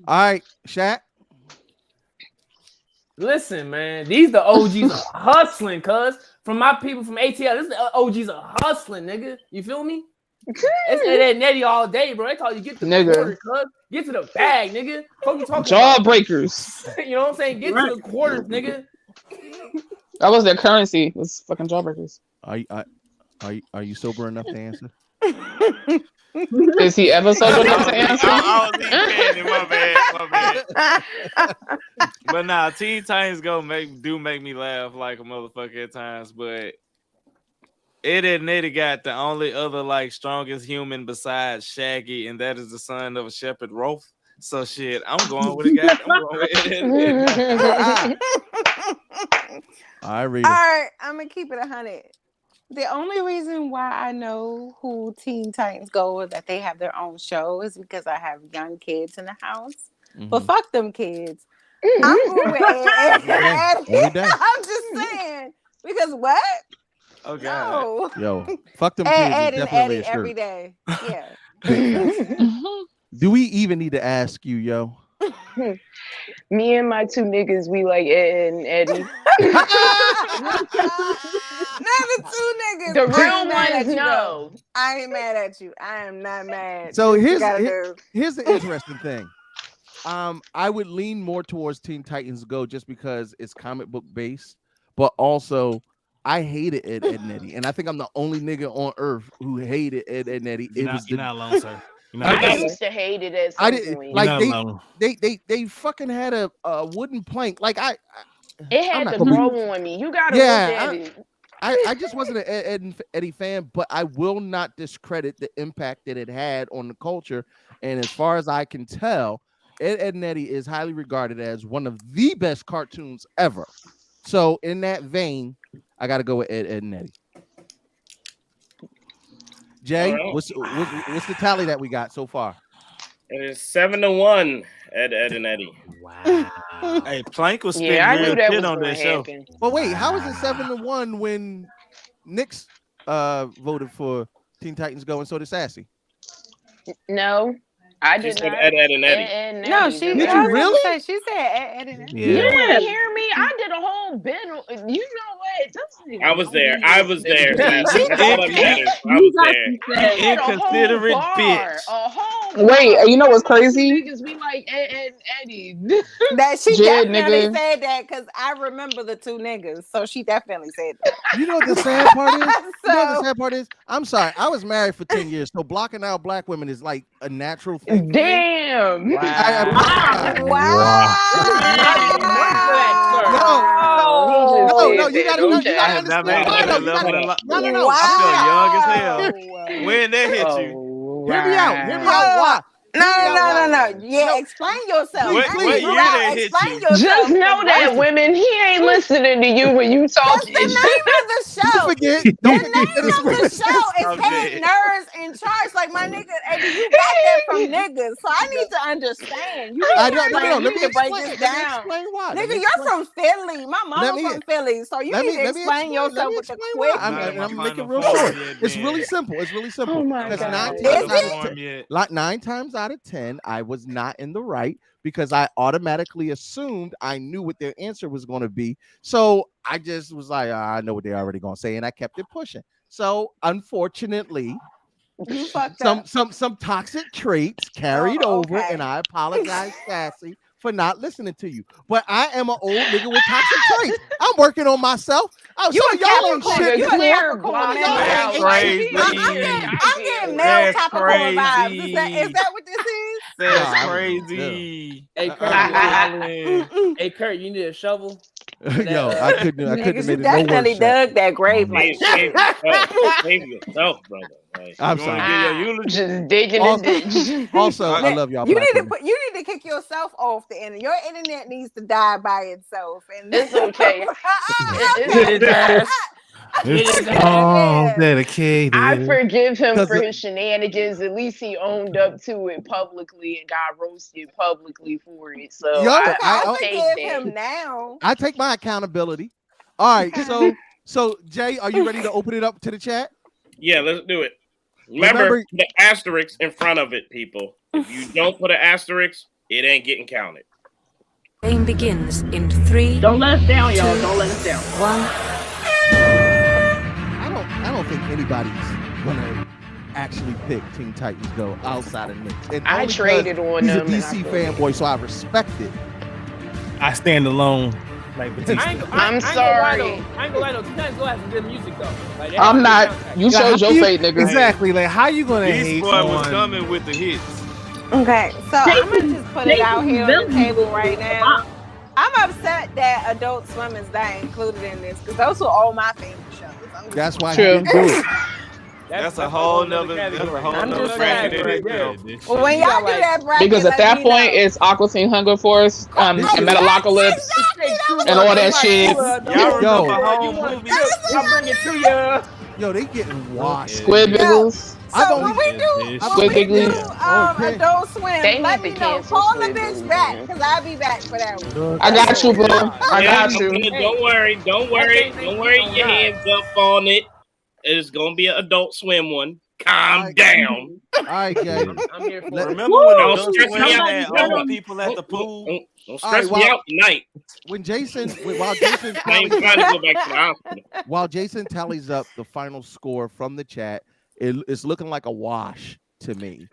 All right, Shaq. Listen, man, these the OGs are hustling, cuz from my people from ATL. This the OGs are hustling, nigga. You feel me? It's Edd and Eddie all day, bro. They call you get to the quarter, cuz. Get to the bag, nigga. What you talking Jawbreakers. about? You know what I'm saying? Get to the quarters, nigga. That was their currency. It was fucking jawbreakers. Are you sober enough to answer? Is he ever sober enough to answer? I was eating candy. My bad. But nah, Teen Titans make me laugh like a motherfucker at times. But Edd and Eddie got the only other like strongest human besides Shaggy, and that is the son of a shepherd Rolf. So shit, I'm going with a guy. I'm going with Edd and Eddie. All right, All right, I'm gonna keep it 100. The only reason why I know who Teen Titans Go is that they have their own show is because I have young kids in the house. But fuck them kids. I'm going with Edd. I'm just saying. Because what? Oh God. No. Yo, fuck them kids. Edd is and definitely Eddie a shirt. every day. Yeah. Do we even need to ask you, yo? Me and my two niggas, we like Edd and Eddie. Not the two niggas. The I real ain't mad ones at you, know. though. I ain't mad at you. I am not mad. So You here's gotta do. here's the interesting thing. I would lean more towards Teen Titans Go just because it's comic book based, but also I hated Edd and Eddie, and I think I'm the only nigga on earth who hated Edd and Eddie. You're not alone, sir. I used to hate it at some I didn't point. like they fucking had a wooden plank. Like it had to grow on me. You gotta look at it. I just wasn't an Edd and Eddie fan, but I will not discredit the impact that it had on the culture. And as far as I can tell, Edd and Eddie is highly regarded as one of the best cartoons ever. So in that vein, I got to go with Edd and Eddie. Jay, Right. what's the tally that we got so far? It is 7-1 Edd and Eddie. Wow. Hey, Plank was spitting I knew real that shit was on gonna that show. happen. But wait, how is it 7-1 when Nick's voted for Teen Titans Go and so did Sassy? No, I She did said not. Edd and Eddie. No, she Did you really? She said Edd and Eddie. You didn't hear me? I did a whole bit. You know what? I was there. I was there. That's all that matters. I You was there. I did a whole Inconsiderate bar, bitch. A whole Wait, bar. you know what's crazy? Niggas, we like Edd and Eddie. That she Jed, definitely nigga. said that because I remember the two niggas, so she definitely said that. You know what the sad part is? You know what the sad part is? I'm sorry. I was married for 10 years, so blocking out black women is like a natural thing. Damn. No, you gotta understand. No. I feel young as hell. When that hit you? Hear me out. Why? No. Yeah, explain yourself. What Please, year that hit explain you? yourself. Just know that women, he ain't listening to you when you talking. That's the name of the show. Don't forget The name of the show is Head Nerds in Charge. Like my nigga, Eddie, you got that from niggas. So I need to understand. You I need don't know. to Let me break explain. this Let me down. explain why. Nigga, you're from Philly. My mama Let me- from Philly. So you let need me- to let me explain explain- yourself let me with the explain quick. why. I'm making it real Final short. form yet, It's man. really simple. It's really simple. Oh my Because God. 9 Is times out it? of 10, like 9 times out of 10, I was not in the right because I automatically assumed I knew what their answer was going to be. So I just was like, I know what they're already going to say, and I kept it pushing. So unfortunately, You fucked up. some toxic traits carried over, okay. and I apologize, Sassy, for not listening to you. But I am an old nigga with toxic traits. I'm working on myself. You So a y'all ain't Capricorn. shit. You a Clear Capricorn. block man. out. Crazy. I'm getting male That's Capricorn vibes. crazy. Is that what this is? That's Nah, crazy. Hey Kurt, hey Kurt, you need a shovel? Yo, I couldn't have Niggas, made you it no definitely worse. Shaq. dug that grave like Save yourself, brother. Like, I'm you sorry. wanna give your eulogy? Just digging a ditch. Also, I love y'all. You black need to women. you need to kick yourself off the internet. Your internet needs to die by itself. And It's okay. It is. Oh, dedicated. I forgive him 'Cause for his shenanigans. At least he owned up to it publicly and got roasted publicly for it. So I'll take forgive that. him now. I take my accountability. All right, so Jay, are you ready to open it up to the chat? Yeah, let's do it. Remember the asterisk in front of it, people. If you don't put an asterisk, it ain't getting counted. Game begins in 3. Don't let us down, y'all. Don't let us down. 1. I don't think anybody's gonna actually pick Teen Titans Go outside of Nick. And I only traded because on he's them. a DC fanboy, so I respect it. I stand alone. Like, I'm sorry. I ain't gonna lie though. Teen Titans Go has some good music though. Like, that I'm has not. good soundtrack. You chose your fate, nigga. Exactly. Like, how you gonna This hate boy was on- coming with the hits. Okay, so I'm gonna just put it out here on the table right now. I'm upset that Adult Swim is not included in this because those were all my favorite shows. That's why True. you didn't do it. That's a whole nother. That's a whole I'm nother just bracket in saying, itself. Well, when y'all do that bracket, Because at let that me point, know. it's Aqua Teen Hunger Force, and Metalocalypse, and all that shit. Y'all Yo. remember whole movie? I'll bring it to you. Yo, they getting washed. Squid Biggles. So when we do, Squid Biggles. Adult Swim, They let need me to know. cancel Call the Squid bitch Biggles, back man. because I'll be back for that one. I got you, bro. I got you. Don't worry. Don't worry your hands up on it. It's gonna be an Adult Swim one. Calm down. All right, Jay. I'm here for it. Remember when Don't Adult stress Swim me out. had all the people at the pool? Don't stress me out tonight. When Jason, while Jason I ain't trying to go back to the hospital. while Jason tallies up the final score from the chat, it's looking like a wash to me.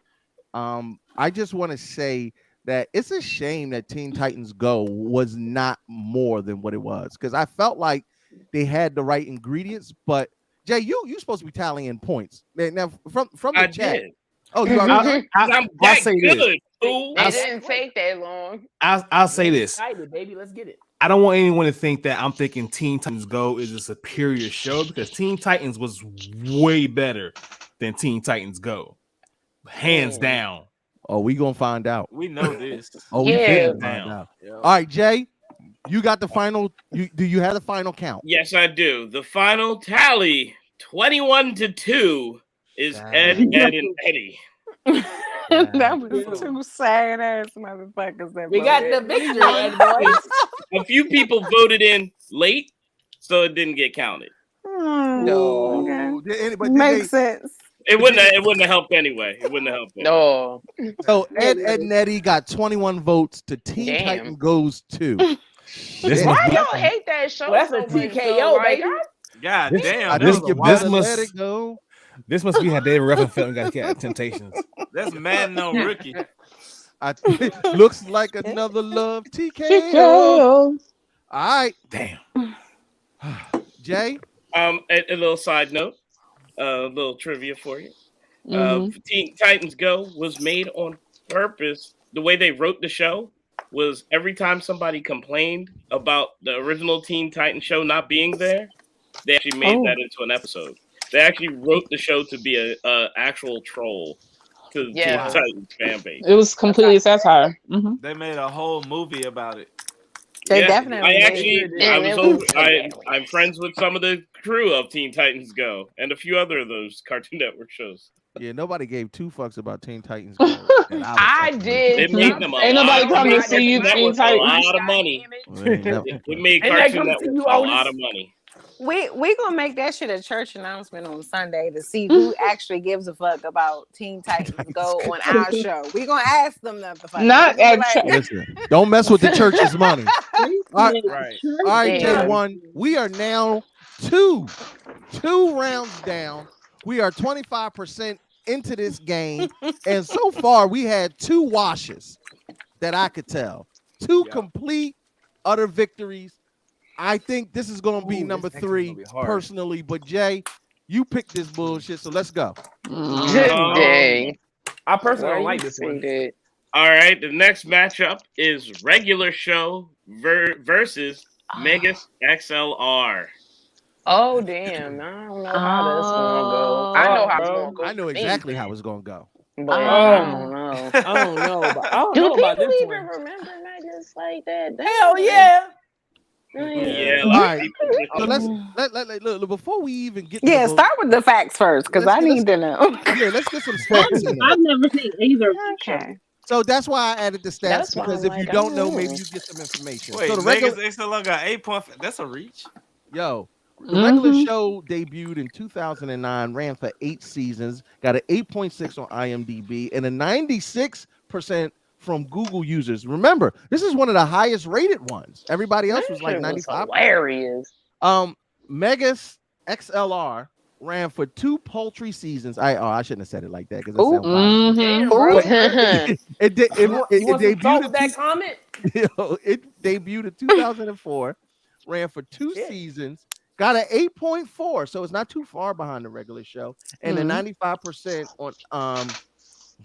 I just want to say that it's a shame that Teen Titans Go was not more than what it was, because I felt like they had the right ingredients. But Jay, you supposed to be tallying points now from the I chat. did. Oh, you already? I'm I'll that say good, this. fool. It didn't take that long. I'll say this. Excited, baby. Let's get it. I don't want anyone to think that I'm thinking Teen Titans Go is a superior show, because Teen Titans was way better than Teen Titans Go, hands down. Oh, we gonna find out. We know this. Oh, we Yeah. can find out. All right, Jay, you got the final. Do you have the final count? Yes, I do. The final tally, 21-2, is Edd, and Eddie. That was two sad ass motherfuckers. That We got the victory, Ed boys. A few people voted in late, so it didn't get counted. No. Makes sense. It wouldn't have helped anyway. It wouldn't have helped. No. So Edd and Eddie got 21 votes to Teen Damn. Titan Goes 2. Why y'all hate that show? Well, that's so a much, TKO, though? Like, baby. God damn. I That was just a give wild- this let it go. This must be how David Ruffin felt and got Temptations. That's Madden on Ricky. Looks like another love TKO. TKO. All right, Damn. Jay. A little side note, a little trivia for you. Teen Titans Go was made on purpose. The way they wrote the show was every time somebody complained about the original Teen Titans show not being there, they actually made that into an episode. They actually wrote the show to be a actual troll to the Teen Titans fan base. It was completely satire. Mm-hmm. They made a whole movie about it. They definitely. I'm friends with some of the crew of Teen Titans Go and a few other of those Cartoon Network shows. Yeah, nobody gave two fucks about Teen Titans Go. I did. It made them Ain't nobody come to see you, Teen a Titans. lot of money. It made Cartoon Network a lot of money. We gonna make that shit a church announcement on Sunday to see who actually gives a fuck about Teen Titans Go on our show. We gonna ask them that. Not at church. Listen, don't mess with the church's money. All right, Right. all right, J1. We are now two rounds down. We are 25% into this game, and so far we had two washes that I could tell. Two complete, utter victories. I think this is going to be number 3 personally, but Jay, you picked this bullshit, so let's go. Dang. I personally don't like this one. All right, the next matchup is regular show versus Megas XLR. Oh damn! I don't know how that's gonna go. I know how it's gonna go. I know exactly how it's going to go. But I don't know. I don't know. Do know about people this even one. remember Megas like that? Hell yeah! Yeah, man. A All lot of right. people- So let's look before we even get. Yeah, to the start with the facts first, because I need to know. Yeah, let's get some stats in there. I've never seen either of these shows. Okay. So that's why I added the stats That's why because I'm if you like, don't know, maybe oh. you get some information. Wait, so the regular, Megas XLR got 8.5. That's a reach. the regular show debuted in 2009, ran for 8 seasons, got an 8.6 on IMDb, and a 96% from Google users. Remember, this is one of the highest rated ones. Everybody else was like 95. Hilarious. Megas XLR ran for 2 paltry seasons. I shouldn't have said it like that because it sounds it debuted that comment. It debuted in 2004, ran for 2 seasons, got an 8.4, so it's not too far behind the regular show, and a 95% on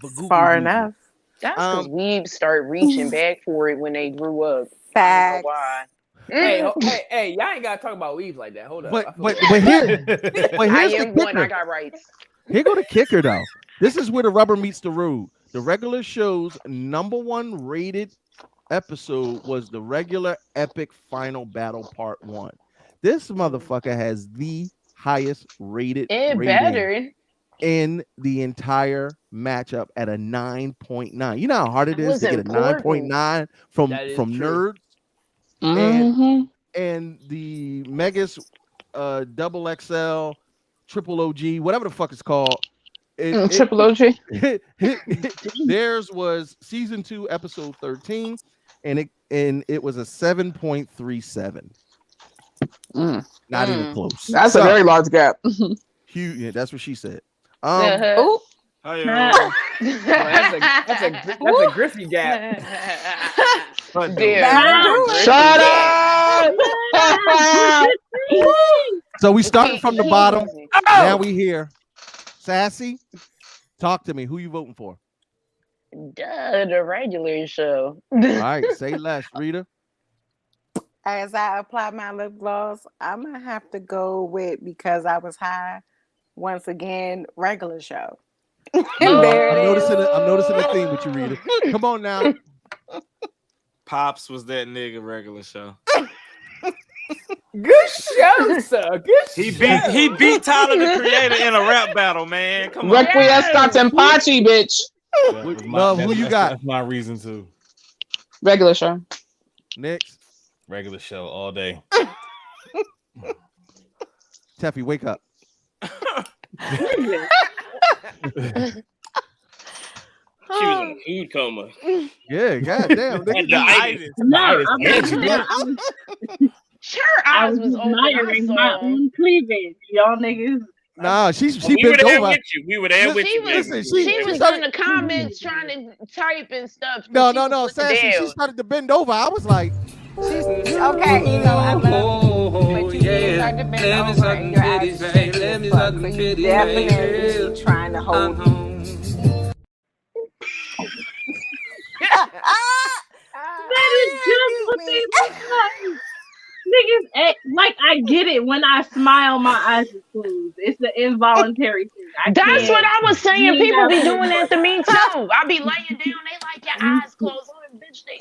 for Google. Far users. enough. That's because weebs start reaching back for it when they grew up. Facts. Why? Hey, y'all ain't gotta talk about weaves like that. Hold up. But here's I the am one. I kicker. got rights. Here go the kicker though. This is where the rubber meets the road. The regular show's #1 rated episode was the regular epic final battle part 1. This motherfucker has the highest rated rating Better. in the entire matchup at a 9.9. You know how hard it is was to get a important. 9.9 from true. nerds. And the Megas double XL triple OG, whatever the fuck it's called. Triple OG. Theirs was season 2, episode 13, and it was a 7.37. Not even close. That's a very large gap. Huge. Yeah, that's what she said. That's a Griffey gap. Shut up! So we started from the bottom. Now we here. Sassy, talk to me. Who you voting for? The regular show. All right, say less, Rita. As I apply my lip gloss, I'm gonna have to go with Because I Was High. Once again, regular show. There I'm it is. noticing a theme with you, Rita. Come on now. Pops was that nigga regular show. Good show, sir. Good He beat Tyler the Creator in a rap battle, man. Come on. Requiescat and Pachi, bitch. Love, who you got? That's my reason to. Regular show. Next. Regular show all day. Teffy, wake up. She was in a food coma. Yeah, goddamn. Her eyes was admiring my own cleavage, y'all niggas. Nah, she We were bent there over. with you. We were there with She you. was, man. she was in the comments trying to type and stuff. No, She was Sassy, down. she started to bend over. I was like, Okay, you know, I love you, but you did start to bend over and your eyes are shaking as fuck, so you definitely trying to hold me. That is just what they look like. Niggas act like I get it when I smile, my eyes are closed. It's an involuntary thing. That's what I was saying. People be doing that to me too. I be laying down, they like your eyes closed. I'm like, bitch, they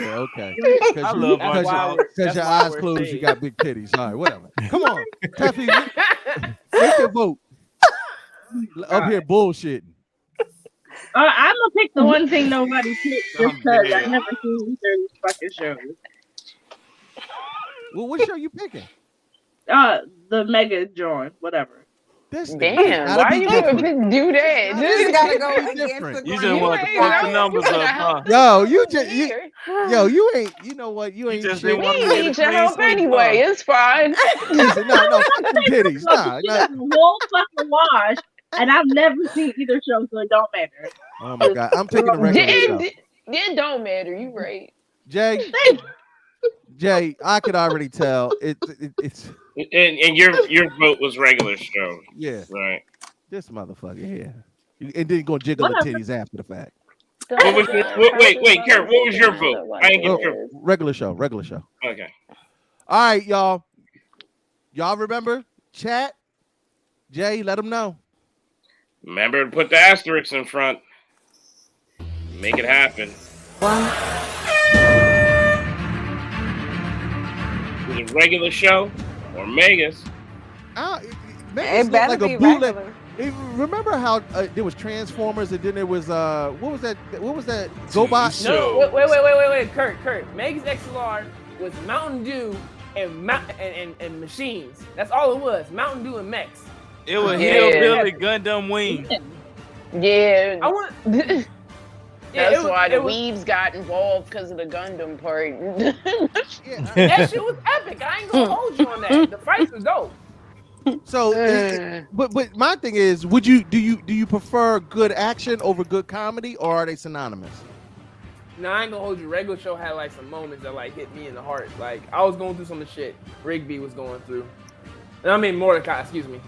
yeah, okay. I love Because your eyes closed, you got big titties. All right, whatever. Come on. Teffy, make your vote. Up here bullshitting. I'm gonna pick the one thing nobody picked just because I never seen either of these fucking shows. Well, what show you picking? The Mega joint, whatever. Damn, why you gonna do that? This gotta go different. You just want to fuck the numbers up, huh? Yo, you ain't. You know what? You ain't just shit. didn't want We need your help anyway. It's fine. Listen, no, fuck them titties. Nah. The whole fucking wash, and I've never seen either show, so it don't matter. Oh my god, I'm taking the regular show. It don't matter. You right. Jay, I could already tell it's And your vote was regular show. Yeah. Right. This motherfucker here. And then go jiggle the titties after the fact. What was your, wait, Karen, what was your vote? I ain't get your Regular show. Okay. All right, y'all. Y'all remember? Chat. Jay, let them know. Remember to put the asterisks in front. Make it happen. it regular show or Megas? It better like be a bootleg. regular. Remember how there was Transformers and then there was what was that GoBot? No, wait, Kurt. Megas XLR was Mountain Dew and machines. That's all it was. Mountain Dew and mechs. It was Hillbilly Gundam Wing. Yeah. I want. That's why the Weebs got involved because of the Gundam part. That shit was epic. I ain't gonna hold you on that. The fights was dope. So, but my thing is, do you prefer good action over good comedy, or are they synonymous? No, I ain't gonna hold you. Regular show had like some moments that like hit me in the heart. Like I was going through some of the shit Rigby was going through. I mean Mordecai, excuse me.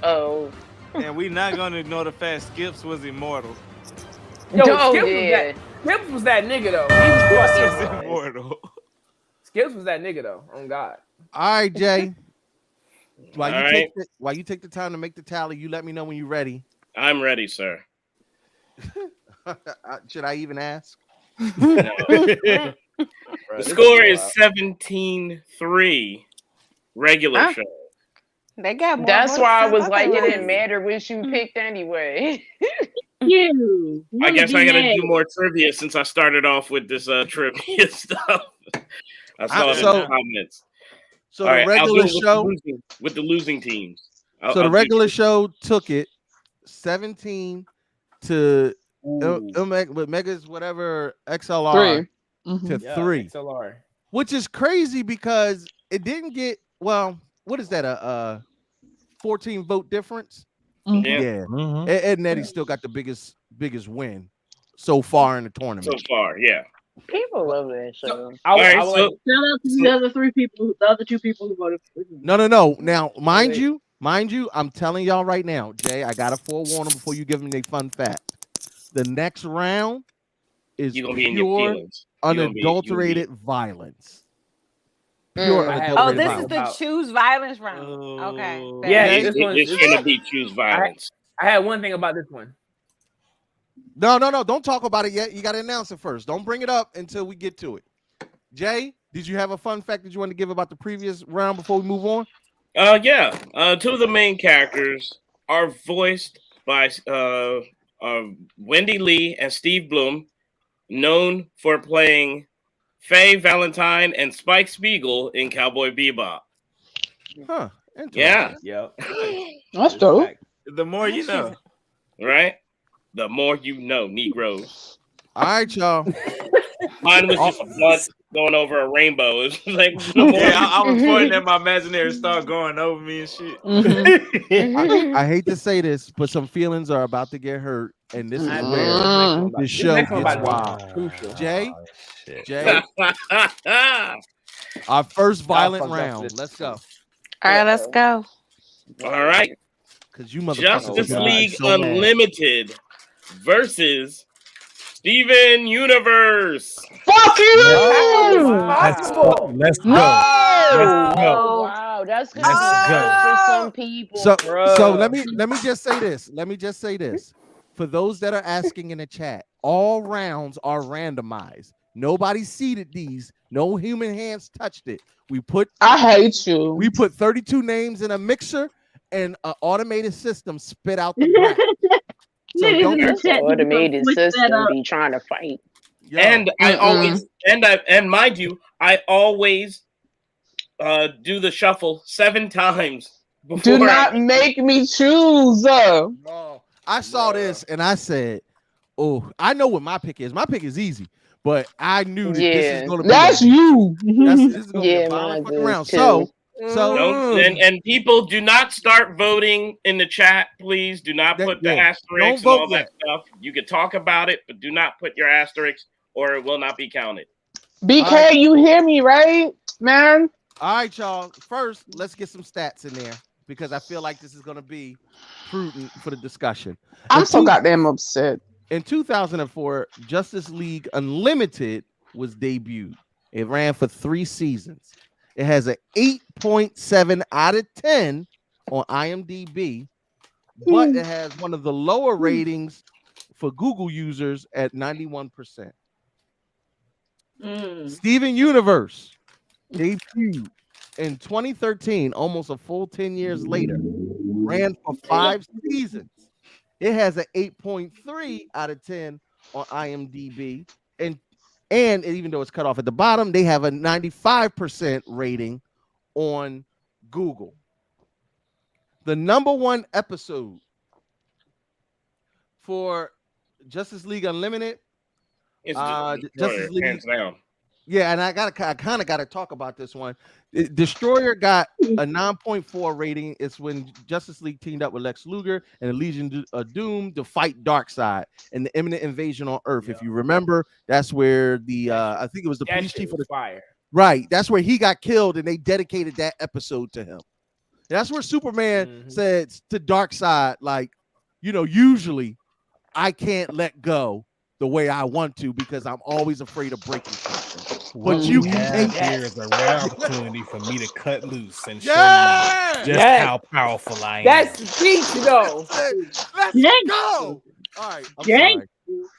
Oh. And we not gonna ignore the fact Skips was immortal. Yo, Skips was that nigga though. He was immortal. Skips was that nigga though. On God. All right, Jay. While All you take the time to make the tally, you let me know when you're ready. I'm ready, sir. Should I even ask? The score is 17-3. Regular show. They got more. That's why I was like, it it didn't matter which you picked anyway. I guess I gotta do more trivia since I started off with this trivia stuff. I saw it in the comments. So All the right, regular I'll do it show with the losing teams. the regular show took it 17 to Megas whatever XLR to 3. XLR. Which is crazy because it didn't get what is that a 14 vote difference? Yeah. Edd and Eddie still got the biggest win so far in the tournament. So far, yeah. People love that show. Shout out to the other the other two people who voted for me. No. Now, mind you, I'm telling y'all right now, Jay, I gotta forewarn them before you give them a fun fact. The next round is pure, unadulterated violence. Pure unadulterated this violence. is the choose violence round. Okay. Yeah, it's gonna be choose violence. I had one thing about this one. No. Don't talk about it yet. You got to announce it first. Don't bring it up until we get to it. Jay, did you have a fun fact that you want to give about the previous round before we move on? Yeah. Two of the main characters are voiced by Wendy Lee and Steve Bloom, known for playing Faye Valentine and Spike Spiegel in Cowboy Bebop. Huh. Yeah. Yep. That's dope. The more you know. Right? The more you know, Negroes. All right, y'all. Mine was just blood going over a rainbow. It's like I was pointing at my imaginary star going over me and shit. I hate to say this, but some feelings are about to get hurt, and this is where the show gets wild. Jay, our first violent round. Let's go. All right, let's go. All right. Because you Justice League Unlimited versus Steven Universe. Fuck you! Let's go. Oh, wow, that's gonna be for some people. So let me just say this. For those that are asking in the chat, all rounds are randomized. Nobody seeded these. No human hands touched it. I hate you. We put 32 names in a mixer, and an automated system spit out the bracket. So automated system be trying to fight. And I always and mind you, I always do the shuffle 7 times before. Do not make me choose. I saw this and I said, "Oh, I know what my pick is. My pick is easy." But I knew that this is going to be. That's you. This is going to be a violent fucking round. So and people do not start voting in the chat, please. Do not put the asterisks and all that stuff. You can talk about it, but do not put your asterisks or it will not be counted. BK, you hear me, right, man? All right, y'all. First, let's get some stats in there because I feel like this is going to be prudent for the discussion. I'm so goddamn upset. In 2004, Justice League Unlimited was debuted. It ran for 3 seasons. It has an 8.7 out of 10 on IMDb, but it has one of the lower ratings for Google users at 91%. Steven Universe debuted in 2013, almost a full 10 years later, ran for 5 seasons. It has an 8.3 out of 10 on IMDb. And even though it's cut off at the bottom, they have a 95% rating on Google. The number 1 episode for Justice League Unlimited. Justice League, hands down. Yeah, and I kind of got to talk about this one. Destroyer got a 9.4 rating. It's when Justice League teamed up with Lex Luger and the Legion of Doom to fight Darkseid and the imminent invasion on Earth. Yeah. If you remember, that's where the I think it was the police chief of the fire. Right, that's where he got killed, and they dedicated that episode to him. That's where Superman said to Darkseid, like, usually I can't let go the way I want to because I'm always afraid of breaking something. But you can take here is a rare opportunity for me to cut loose and show you just how powerful I am. That's the speech, though. Let's go. All right, I'm sorry.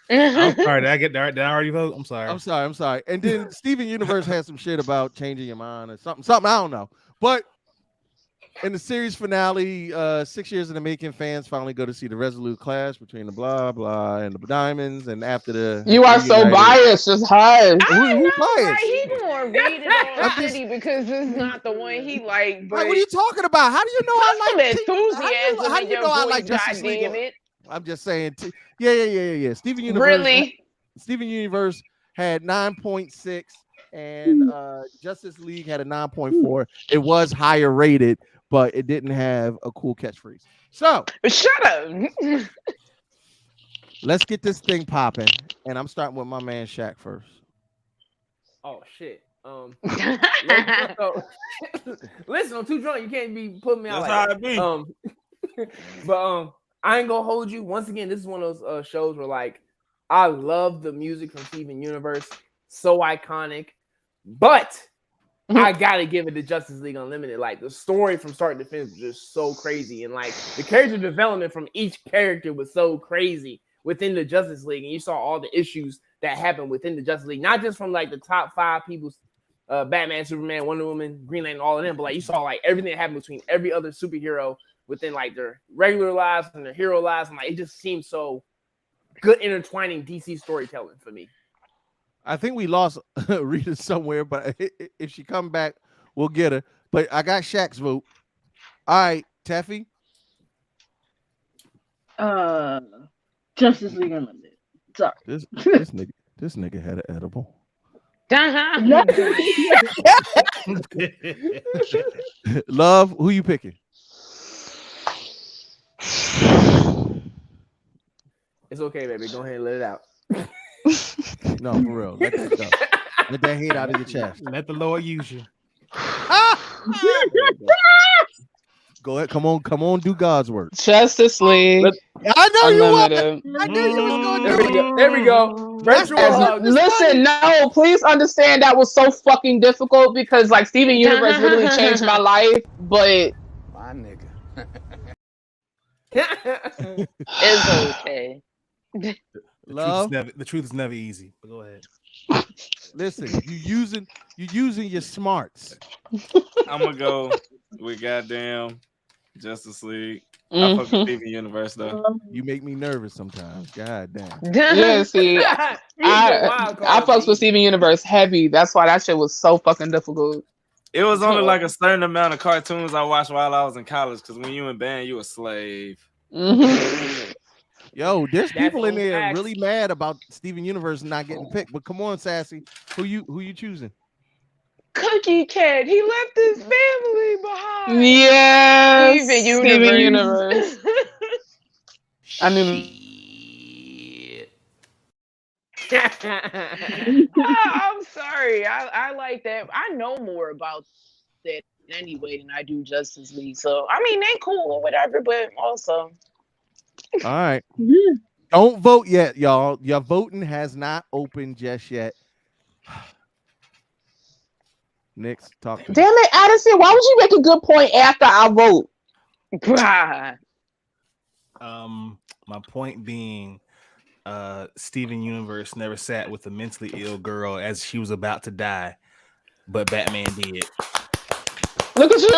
I'm sorry. Did I already vote? I'm sorry. I'm sorry. And then Steven Universe had some shit about changing your mind or something. I don't know. But in the series finale, 6 years in the making, fans finally go to see the resolute clash between the blah blah and the diamonds. And after the you are so biased, just hush. Who biased? He gonna read it already because it's not the one he like. What are you talking about? How do you know I like enthusiasm? How do you know I like Justice League? I'm just saying. Yeah. Steven Universe. Really? Steven Universe had 9.6, and Justice League had a 9.4. It was higher rated, but it didn't have a cool catchphrase. So shut up. Let's get this thing popping, and I'm starting with my man Shaq first. Oh shit. Listen, I'm too drunk. You can't be putting me out. That's how it be. But I ain't gonna hold you. Once again, this is one of those shows where like I love the music from Steven Universe, so iconic. But I gotta give it to Justice League Unlimited. Like the story from start to finish was just so crazy, and like the character development from each character was so crazy within the Justice League, and you saw all the issues that happened within the Justice League, not just from like the top 5 people's Batman, Superman, Wonder Woman, Green Lantern, all of them, but like you saw like everything that happened between every other superhero within like their regular lives and their hero lives, and like it just seemed so good intertwining DC storytelling for me. I think we lost Rita somewhere, but if she come back, we'll get her. But I got Shaq's vote. All right, Taffy. Justice League Unlimited. Sorry. This nigga had an edible. Love, who you picking? It's okay, baby. Go ahead and let it out. No, for real. Let that go. Let that hate out of your chest. Let the Lord use you. Go ahead. Come on, do God's work. Justice League. I know Unlimited. you were. I knew you was going to do it. There we go. Listen, no, please understand that was so fucking difficult because like Steven Universe literally changed my life, but my nigga. It's okay. Love. The truth is never easy, but go ahead. Listen, you using your smarts. I'm gonna go with goddamn Justice League. I fuck with Steven Universe though. You make me nervous sometimes. God damn. Yeah, see, I fucks with Steven Universe heavy. That's why that shit was so fucking difficult. It was only like a certain amount of cartoons I watched while I was in college. Because when you in band, you a slave. Yo, there's people in there really mad about Steven Universe not getting picked. But come on, Sassy, who you choosing? Cookie Cat. He left his family behind. Yeah, Steven Universe. I mean, I'm sorry. I like that. I know more about that anyway than I do Justice League. So I mean, they cool or whatever, but also. All right. Don't vote yet, y'all. Your voting has not opened just yet. Next, talk to me. Damn it, Addison, why would you make a good point after I vote? My point being, Steven Universe never sat with a mentally ill girl as she was about to die. but Batman did. Look at you.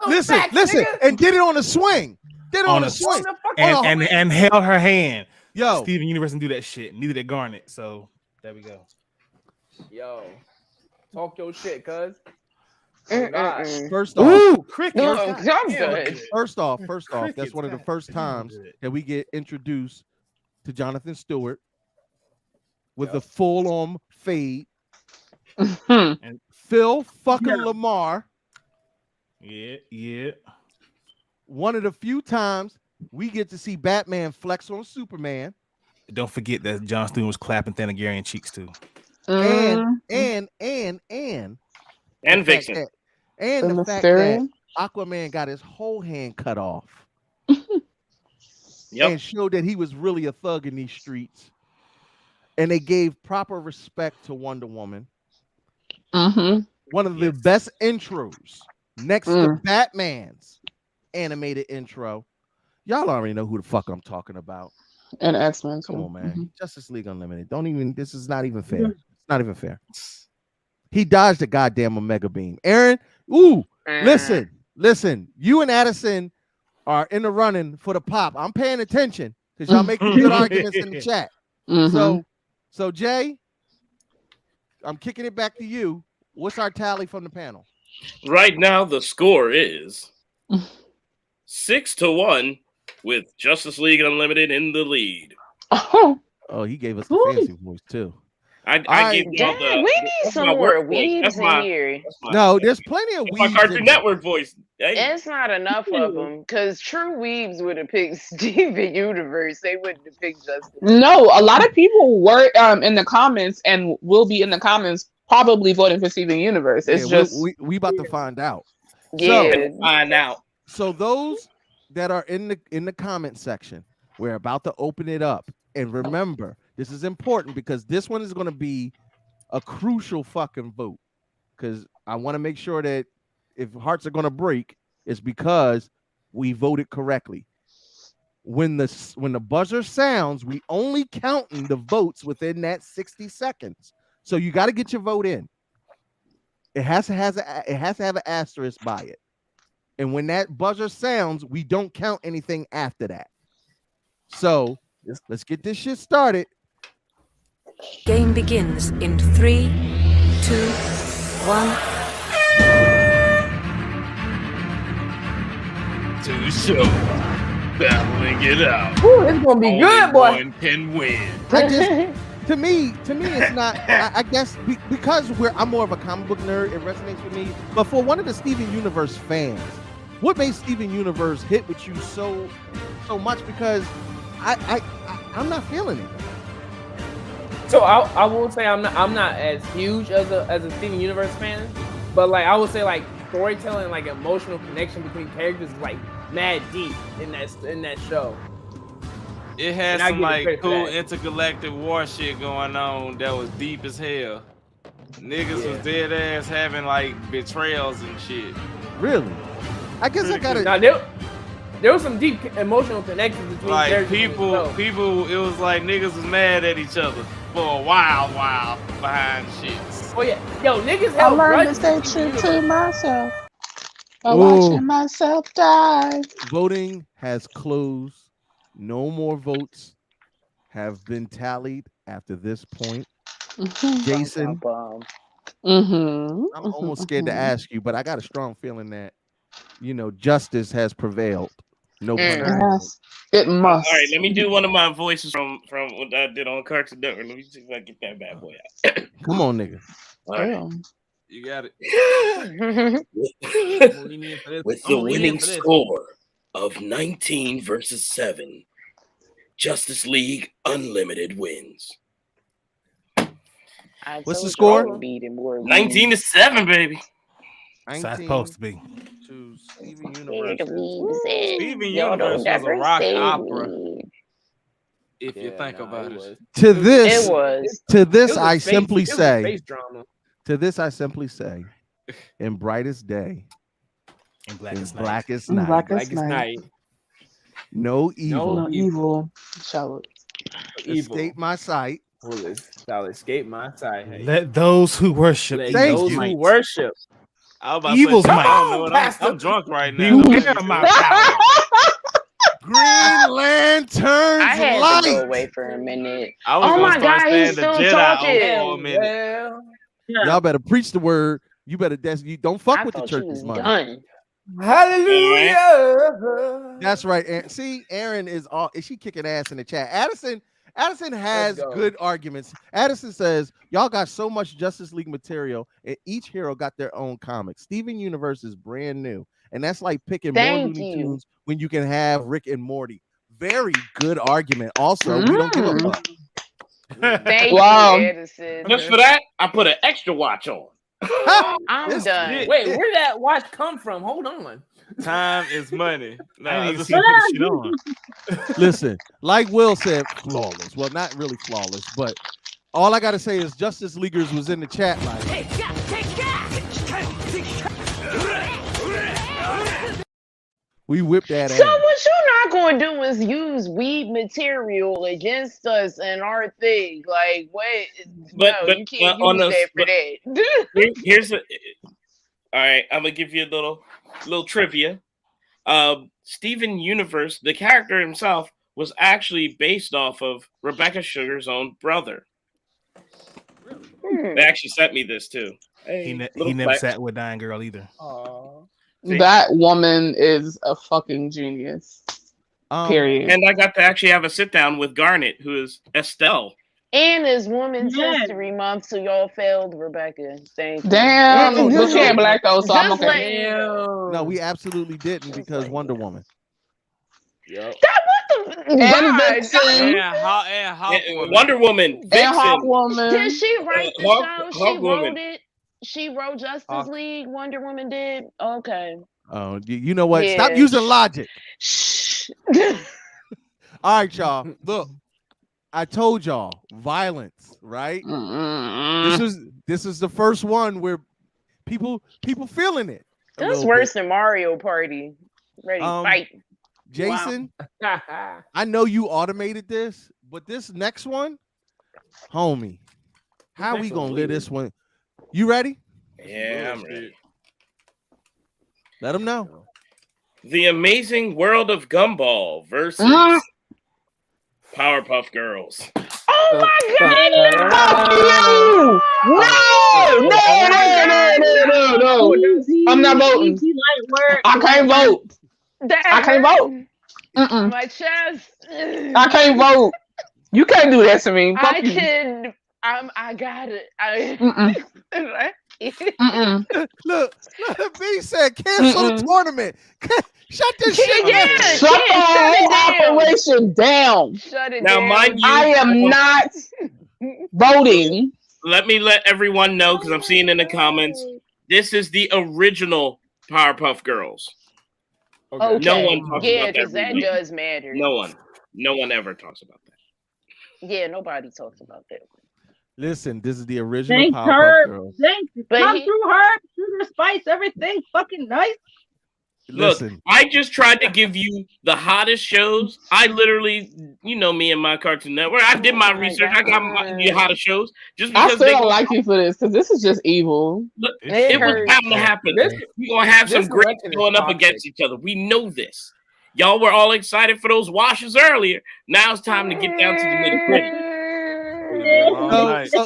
Listen, and did it on a swing. Did it on a swing. And held her hand. Yo, Steven Universe didn't do that shit. Neither did Garnet. So there we go. Yo, talk your shit, cuz. First off, that's one of the first times that we get introduced to Jonathan Stewart with the full-on fade. And Phil fucking Lamar. Yeah. One of the few times we get to see Batman flex on Superman. Don't forget that Jon Stewart was clapping Thanagarian cheeks too. And Vixen. The fact that Aquaman got his whole hand cut off. And showed that he was really a thug in these streets. And they gave proper respect to Wonder Woman. One of the best intros next to Batman's animated intro. Y'all already know who the fuck I'm talking about. And X-Men. Come on, man. Justice League Unlimited. This is not even fair. It's not even fair. He dodged the goddamn Omega Beam. Aaron, listen. You and Addison are in the running for the pop. I'm paying attention because y'all making good arguments in the chat. So Jay, I'm kicking it back to you. What's our tally from the panel? Right now, the score is 6-1 with Justice League Unlimited in the lead. Oh, he gave us the fancy voice too. I gave y'all we need some more weebs in here. No, there's plenty of weebs. My Cartoon Network voice. Hey. It's not enough of them because true weebs would have picked Steven Universe. They wouldn't have picked Justice. No, a lot of people were in the comments and will be in the comments probably voting for Steven Universe. It's just we about to find out. Find out. So those that are in the comment section, we're about to open it up. And remember, this is important because this one is going to be a crucial fucking vote. Because I want to make sure that if hearts are going to break, it's because we voted correctly. When the buzzer sounds, we only counting the votes within that 60 seconds. So you got to get your vote in. It has to have an asterisk by it. And when that buzzer sounds, we don't count anything after that. So let's get this shit started. Game begins in 3, 2, 1. To the show, battling it out. Ooh, it's gonna be good, boy. One can win. To me, it's not. I guess because I'm more of a comic book nerd, it resonates with me. But for one of the Steven Universe fans, what made Steven Universe hit with you so much? Because I'm not feeling it. So I will say I'm not as huge as a Steven Universe fan, but like I would say like storytelling, like emotional connection between characters is like mad deep in that show. It had some like cool intergalactic war shit going on that was deep as hell. Niggas was dead ass having like betrayals and shit. Really? I guess I gotta. Now, there was some deep emotional connections between like characters. People. It was like niggas was mad at each other for a while behind shit. Oh yeah, yo, niggas I held learned to grudges. stay true to myself by watching myself die. Voting has closed. No more votes have been tallied after this point. Jason, I'm almost scared to ask you, but I got a strong feeling that justice has prevailed. No pun intended. It must. All right, let me do one of my voices from what I did on Cartoon Network. Let me see if I get that bad boy out. Come on, nigga. All right. You got it. With the winning score of 19 versus 7, Justice League Unlimited wins. What's the score? 19-7, baby. That's supposed to be. To Steven Universe. Steven Universe was a rock opera. If you think about it. To this, I space- simply it was say. space drama. To this, I simply say, in brightest day, in blackest In night, blackest night. no evil, No evil shall escape my sight. Shall escape my sight. Hey. Let those who worship Let evil's those who might. worship. I was about Evil's to say, might. I don't know what Pastor. I'm drunk right now. Beware my power. Green Lantern's I had to go light. away for a minute. I was Oh gonna my start God, saying he's the still Jedi talking. for a minute. Y'all better preach the word. You better you don't fuck I with the thought you church's was money. done. Hallelujah. That's right. See, Aaron is she kicking ass in the chat. Addison has go. good arguments. Addison says, y'all got so much Justice League material, and each hero got their own comic. Steven Universe is brand new, and that's like picking more Thank Looney you. Tunes when you can have Rick and Morty. Very good argument. Also, we don't give a fuck. Thank Wow. you, Edison. Just for that, I put an extra watch on. I'm done. Wait, where did that watch come from? Hold on. Time is money. I Nah, didn't even see him put the shit on. Listen, like Will said, flawless. Well, not really flawless, but all I gotta say is Justice Leaguers was in the chat like, we whipped that ass. So what you're not going to do is use weed material against us and our thing. Like, wait, But you can't on use the- that for that. Here's all right. I'm gonna give you a little trivia. Steven Universe, the character himself, was actually based off of Rebecca Sugar's own brother. They actually sent me this too. Hey, He little never flex. sat with Dying Girl either. See? That woman is a fucking genius. Period. And I got to actually have a sit down with Garnet, who is Estelle. And it's Women's History Month, so y'all failed Rebecca. Thank you. Damn, No, you can't black though, so I'm Just okay. letting you know. No, we absolutely didn't because Wonder Woman. Yep. And Vixen. And Hawkwoman. Wonder Woman. Vixen. And Hawkwoman. Did she write the show? She Hawkwoman. wrote it. She wrote Justice League. Wonder Woman did. Okay. Oh, you know what? Yeah. Stop using logic. Shh. All right, y'all. Look, I told y'all violence, right? This is the first one where people feeling it. That's worse than Mario Party. Ready to fight. Jason, I know you automated this, but this next one, homie, how we gonna live this one? You ready? Yeah, I'm ready. Let them know. The Amazing World of Gumball versus Powerpuff Girls. Oh my God! No! I'm not voting. I can't vote. I can't vote. My chest. I can't vote. You can't do that to me. Fuck you. I got it. Look, B said cancel the tournament. Shut this shit down. Shut the whole operation down. Shut it Now, down. mind you, I am not voting. Let me let everyone know, because I'm seeing in the comments, this is the original Powerpuff Girls. Okay. No one talks Yeah, about because that remake. does matter. No one ever talks about that. Yeah, nobody talks about that. Listen, this is the original Thanks, Powerpuff Herb. Girls. Thanks. Come through, Herb. Sugar, spice, everything. Fucking nice. Look, Listen. I just tried to give you the hottest shows. I literally, you know me and my Cartoon Network. I did my research. I got the hottest shows. Just I because still they don't like you for this because this is just evil. Look, it was bound to happen. We're gonna have some this greats election is going up toxic. against each other. We know this. Y'all were all excited for those washes earlier. Now it's time to get down to the nitty gritty.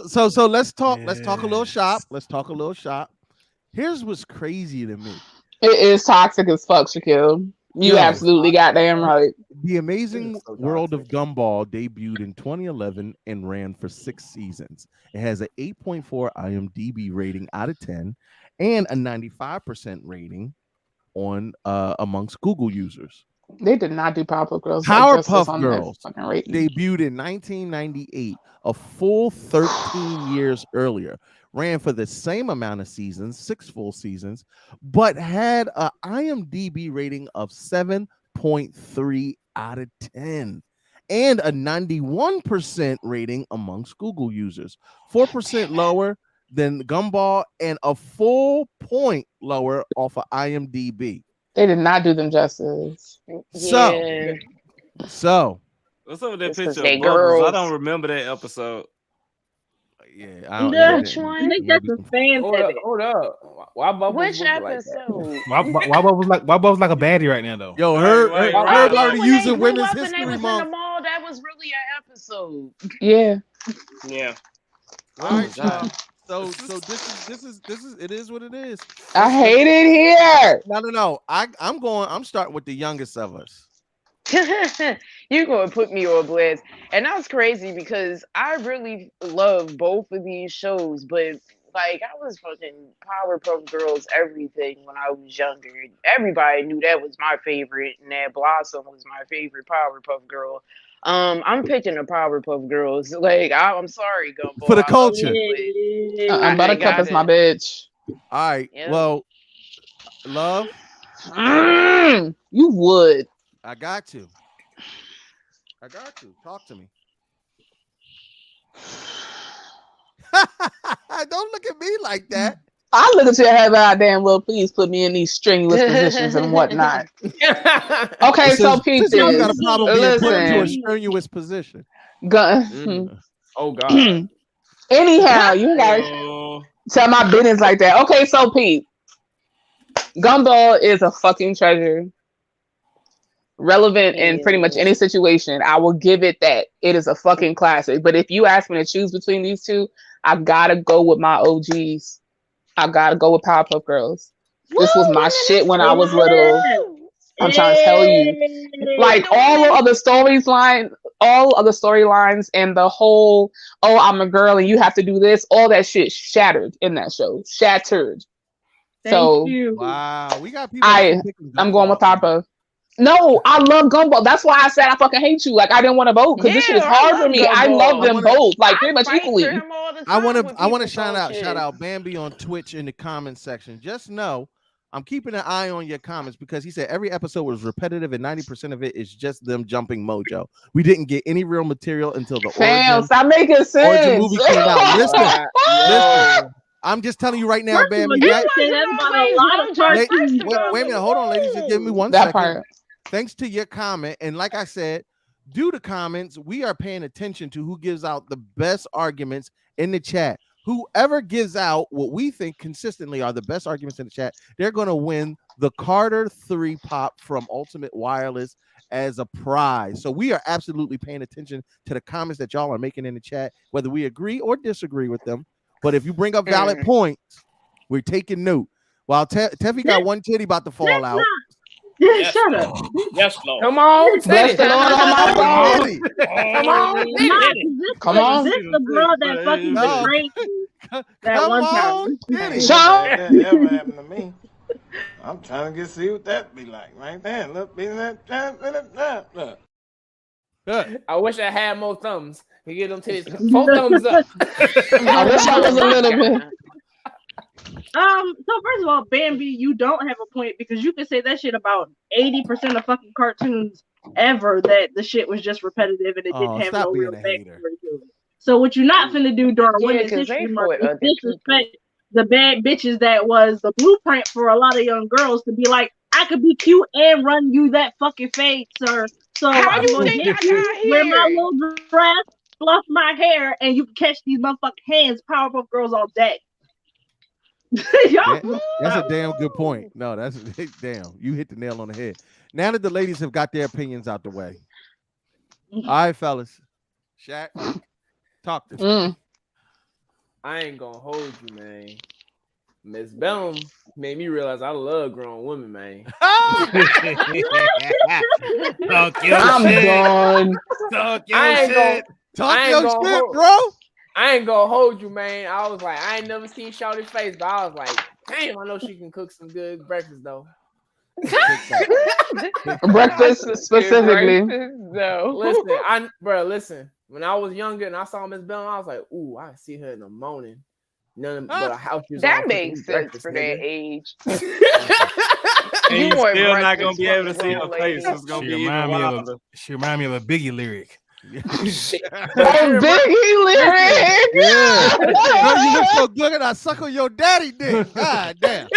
So let's talk. Let's talk a little shop. Let's talk a little shop. Here's what's crazy to me. It is toxic as fuck, Shaquille. You Yo. absolutely goddamn right. The Amazing World of Gumball debuted in 2011 and ran for 6 seasons. It has an 8.4 IMDb rating out of 10 and a 95% rating on amongst Google users. They did not do Powerpuff Girls. Powerpuff Girls debuted in 1998, a full 13 years earlier. Ran for the same amount of seasons, 6 full seasons, but had a IMDb rating of 7.3 out of 10 and a 91% rating amongst Google users, 4% lower than Gumball and a full point lower off of IMDb. They did not do them justice. So what's up with that It's 'cause picture they of Bubbles? girls. I don't remember that episode. Yeah, I don't. Yeah, which one? I think that's a fan. Hold up. Why Bubbles Which looking like episode? Why Bubbles like a baddie right now though? Yo, Herb already When they using blew Women's up and they History was in Month. the mall, that was really an episode. Yeah. Yeah. All right, y'all. So this is it is what it is. I hate it here. No. I'm starting with the youngest of us. You're gonna put me on blast, and that's crazy because I really love both of these shows, but like I was fucking Powerpuff Girls everything when I was younger. Everybody knew that was my favorite, and that Blossom was my favorite Powerpuff Girl. I'm picking the Powerpuff Girls. Like I'm sorry, Gumbo. For the culture. Buttercup is my bitch. All right. Yeah. Well, love. You would. I got to. Talk to me. Don't look at me like that. I look at your head goddamn well, please put me in these strenuous positions and whatnot. Okay, so Pete, you got a problem being put into a strenuous position. Oh God. Anyhow, you guys tell my business like that. Okay, so Pete, Gumball is a fucking treasure. Relevant in pretty much any situation. I will give it that. It is a fucking classic. But if you ask me to choose between these two, I gotta go with my OGs. I gotta go with Powerpuff Girls. This was my shit when I was little. I'm trying to tell you. Like all of the storylines and the whole, oh, I'm a girl and you have to do this, all that shit shattered in that show. Shattered. Thank you. Wow, we got people. I'm going with Powerpuff. No, I love Gumball. That's why I said I fucking hate you. Like I didn't want to vote because this shit is hard for me. Gumball. I love them both, like pretty much equally. I want to shout out Bambi on Twitch in the comments section. Just know I'm keeping an eye on your comments because he said every episode was repetitive and 90% of it is just them jumping mojo. We didn't get any real material until the stop making sense. Origin movie came out. Listen. I'm just telling you right now, Bambi. Wait a minute, hold on, ladies. Just give me one second. Part. Thanks to your comment, and like I said, due to comments, we are paying attention to who gives out the best arguments in the chat. Whoever gives out what we think consistently are the best arguments in the chat, they're going to win the Carter 3 Pop from Ultimate Wireless as a prize. So we are absolutely paying attention to the comments that y'all are making in the chat, whether we agree or disagree with them. But if you bring up valid points, we're taking note. While Teffy got one titty about to fall out. Yes, shut up. Yes, Lord. Come on, bless the Lord on my soul. Come on, Is this the girl that fucking betrayed you that one time? That ever happened to me. I'm trying to see what that be like right there. Look, look. I wish I had more thumbs. You get them titties 4 thumbs up. I wish I was a little bit. So first of all, Bambi, you don't have a point because you can say that shit about 80% of fucking cartoons ever that the shit was just repetitive and it didn't have no real backstory to it. So what you're not finna do during Women's History Month is disrespect the bad bitches that was the blueprint for a lot of young girls to be like, I could be cute and run you that fucking fade, sir. So I'm gonna get you, wear my little dress, fluff my hair, and you can catch these motherfucking hands, Powerpuff Girls all day. That's a damn good point. No, that's damn. You hit the nail on the head. Now that the ladies have got their opinions out the way. All right, fellas. Shaq, talk to me. I ain't gonna hold you, man. Miss Bellum made me realize I love grown women, man. Talk your I'm shit. done. Talk your I ain't shit. Talk your shit, bro. I ain't gonna hold you, man. I was like, I ain't never seen Shawty's face, but I was like, damn, I know she can cook some good breakfast though. Breakfast specifically. Listen, listen. When I was younger and I saw Miss Bellum, I was like, ooh, I see her in the morning. None but a house. That makes sense for that age. And you're still not gonna be able to see her face. It's gonna be even wilder. She remind me of a Biggie lyric. Biggie lyric. Yeah. Girl, you look so good and I suck on your daddy dick. God damn.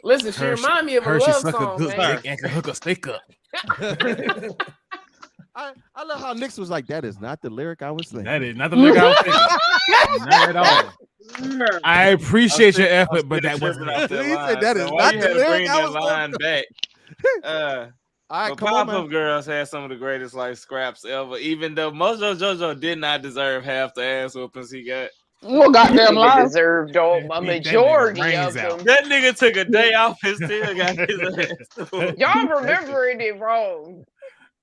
Listen, she remind me of a Hershey love suck song, a good man. dick and can hook a steak up. I love how Nix was like, that is not the lyric I was thinking. That is not the lyric I was thinking. Not at all. I appreciate your effort, but that wasn't out He that said that is not the lyric I was line back. All right, but come on, Powerpuff man. Girls had some of the greatest like scraps ever. Even though Mojo Jojo did not deserve half the ass whoopings he got. Well, goddamn Nigga lies. deserved a majority of them. That nigga took a day off and still got his ass. Y'all remembering it wrong.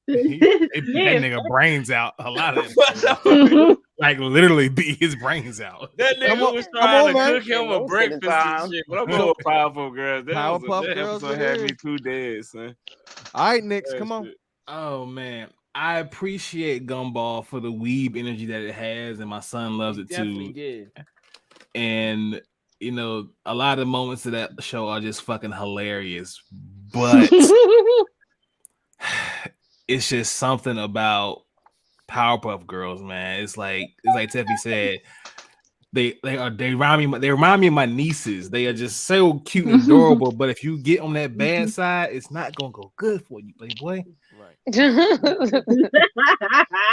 They beat that nigga brains out a lot of it. Like literally beat his brains out. That nigga was trying to cook him a breakfast and shit. But I'm going with Powerpuff Girls. Powerpuff Girls episode had me 2 days, son. All right, Nix, come on. Oh man, I appreciate Gumball for the weeb energy that it has, and my son loves it Definitely too. did. And you know, a lot of moments of that show are just fucking hilarious, but it's just something about Powerpuff Girls, man. It's like Teffy said, they remind me of my nieces. They are just so cute and adorable. But if you get on that bad side, it's not gonna go good for you, Playboy. Right.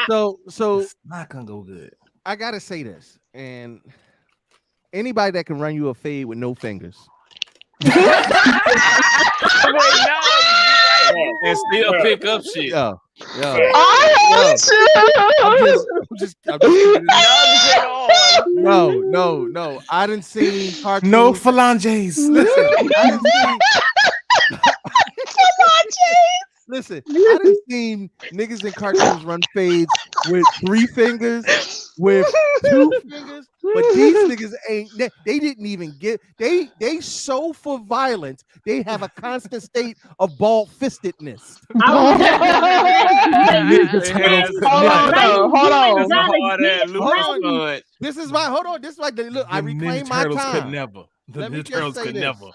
So it's not gonna go good. I gotta say this, and anybody that can run you a fade with no fingers. And still pick up shit. Yo. I hate you. No. I didn't see cartoons. No phalanges. Listen, I done seen niggas in cartoons run fades with 3 fingers, with 2 fingers, but these niggas ain't. They didn't even get. They so for violence. They have a constant state of ball fistedness. Hold on. This is my hold on. This is like the look. I reclaim my time. Could never. The Let me Ninja just Turtles say could this. never.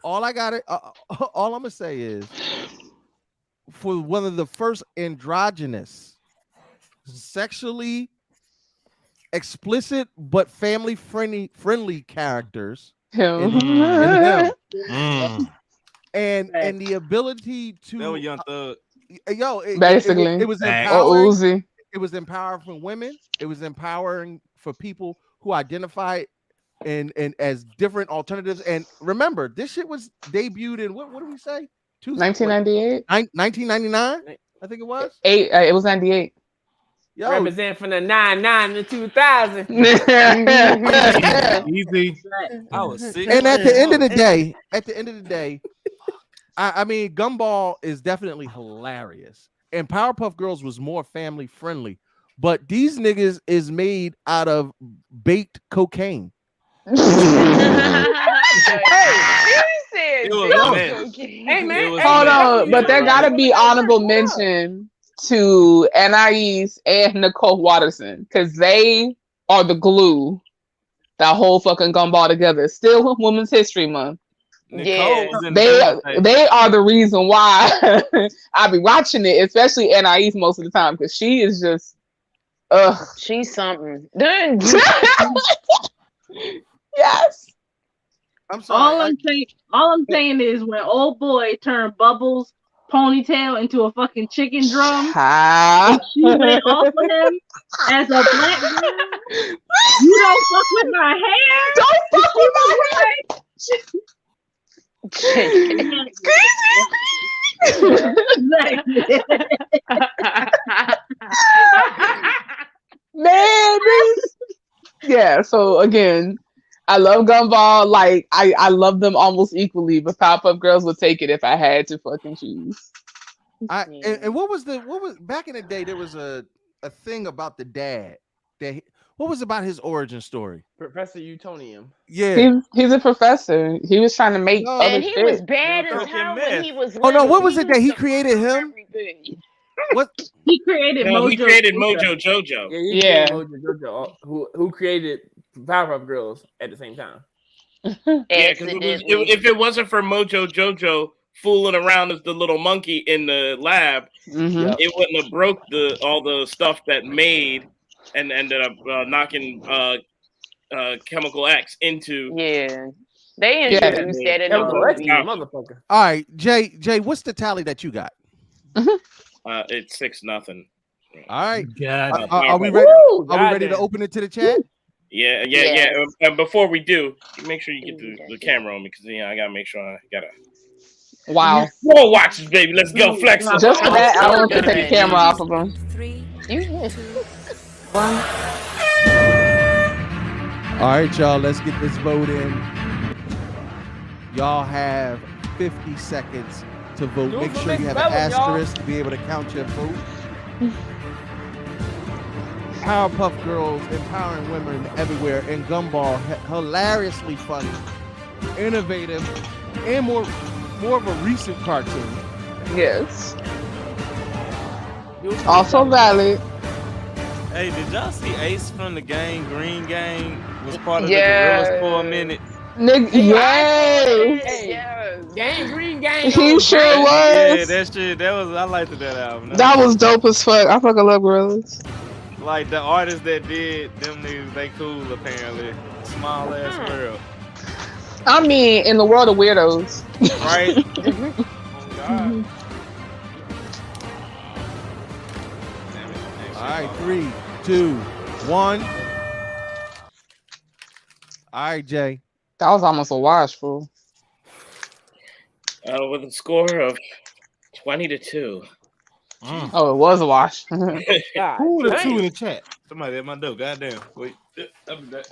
All I got it. All I'm gonna say is, for one of the first androgynous, sexually explicit but family friendly characters, in him. And the ability to That was Young Thug. Basically, it was empowering. It was empowering for women. It was empowering for people who identify and as different alternatives. And remember, this shit was debuted in what did we say? 1998, 1999. I think it was. It was 98. Yo. Represent from the 99 to 2000. Easy. I was sick. And at the end of the day, I mean, Gumball is definitely hilarious, and Powerpuff Girls was more family friendly. But these niggas is made out of baked cocaine. Hey man, hold on, but there gotta be honorable mention to Anais and Nicole Watterson, because they are the glue that whole fucking Gumball together. Still Women's History Month. Yeah, they are the reason why I be watching it, especially Anais most of the time, because she is just she's something. Yes. I'm sorry. All I'm saying is when old boy turned Bubbles' ponytail into a fucking chicken drum, she went off of him as a black girl. You don't fuck with my hair. Don't fuck with my hair. Man, yeah. So again, I love Gumball. Like I love them almost equally, but Powerpuff Girls would take it if I had to fucking choose. And what was back in the day? There was a thing about the dad. What was about his origin story? Professor Utonium. Yeah, he's a professor. He was trying to make. And he was bad as hell when he was. Oh no! What was it that he created him? What he created? No, he created Mojo Jojo. Yeah, Mojo Jojo, who created Powerpuff Girls at the same time. Yeah, because if it wasn't for Mojo Jojo fooling around as the little monkey in the lab, it wouldn't have broke all the stuff that made and ended up knocking Chemical X into. Yeah, they introduced that in the movie. Motherfucker. All right, Jay, what's the tally that you got? It's 6-0. All right. God. Are we ready? Woo, Are we ready to goddamn. open it to the chat? Yeah. Yes. And before we do, make sure you get the camera on me because I gotta make sure I gotta. Wow. More watches, baby. Let's go flex. Just for that, I want to take the Alright. camera off of him. 3, You 2, 1. All right, y'all. Let's get this vote in. Y'all have 50 seconds to vote. Do it Make for sure you Miss have an Bella, y'all. asterisk to be able to count your vote. Powerpuff Girls, empowering women everywhere, and Gumball, hilariously funny, innovative, and more of a recent cartoon. Yes. Also valid. Hey, did y'all see Ace from the gang, Green Gang, was part of Yes. the Gorillas for a minute? Nigga, yes. Yes. Gang, green gang. He sure Yeah, was. that shit, I liked that album. That was dope as fuck. I fucking love gorillas. Like the artists that did them niggas, they cool apparently. Small ass world, I mean, in the world of weirdos. right? Oh, God. All right, 3, 2, 1. All right, Jay. That was almost a wash, fool. With a score of 20-2. Oh, it was a wash. God, Who the dang. two in the chat? Somebody at my door. Goddamn. Wait. I'll be back.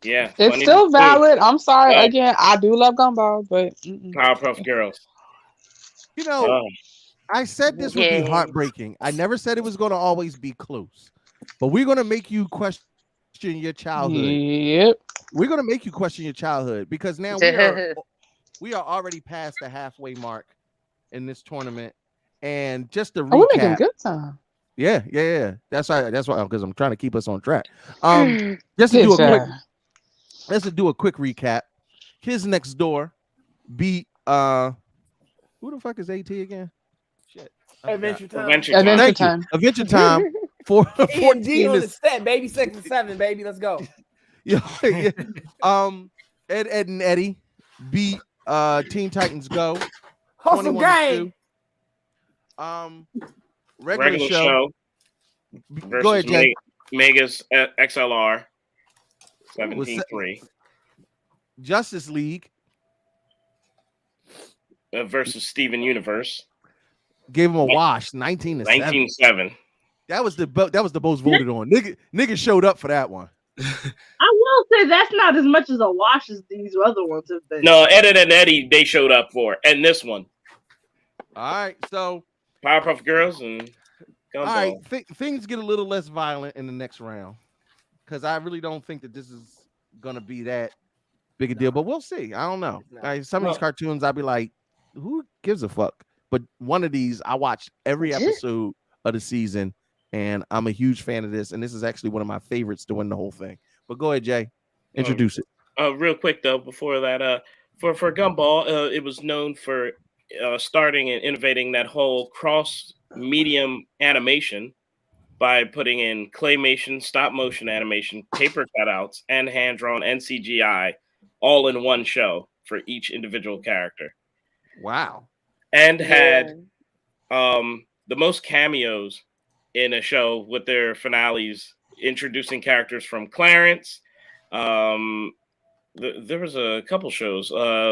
Yeah. It's still 20-2. valid. I'm sorry. Again, I do love Gumball, but Powerpuff Girls. You know, I said this would be Yeah. heartbreaking. I never said it was going to always be close, but we're going to make you question your childhood. Yep. We're going to make you question your childhood because now we are already past the halfway mark in this tournament. And just to we're making recap, good time. yeah. That's why because I'm trying to keep us on track. Just to Good let's do a quick recap. Kids Next Door beat who the fuck is AT again? Shit. Adventure Time. Adventure Time. Adventure Time for E&D 14 on to the set, baby. 6 and 7, baby. Let's go. yeah. Edd and Eddie beat Teen Titans Go. Hustle 21-2. gang. Regular show. Versus Go ahead, Jay. Mega's XLR. 17-3. Justice League Versus Steven Universe. gave him a wash, 19-7. 19-7. That was the most voted on. Nigga showed up for that one. I will say that's not as much as a wash as these other ones have been. No, Edd and Eddie, they showed up for. And this one. All right, so Powerpuff Girls and Gumball. all right, things get a little less violent in the next round because I really don't think that this is gonna be that big a deal, but we'll see. I don't know. Like, some of these cartoons, I'll be like, who gives a fuck? But one of these, I watched every episode of the season, and I'm a huge fan of this. And this is actually one of my favorites to win the whole thing. But go ahead, Jay, introduce it. Real quick though, before that, for Gumball, it was known for starting and innovating that whole cross-medium animation by putting in claymation, stop-motion animation, paper cutouts, and hand-drawn and CGI all in one show for each individual character. Wow. And had the most cameos in a show with their finales, introducing characters from Clarence. There was a couple shows,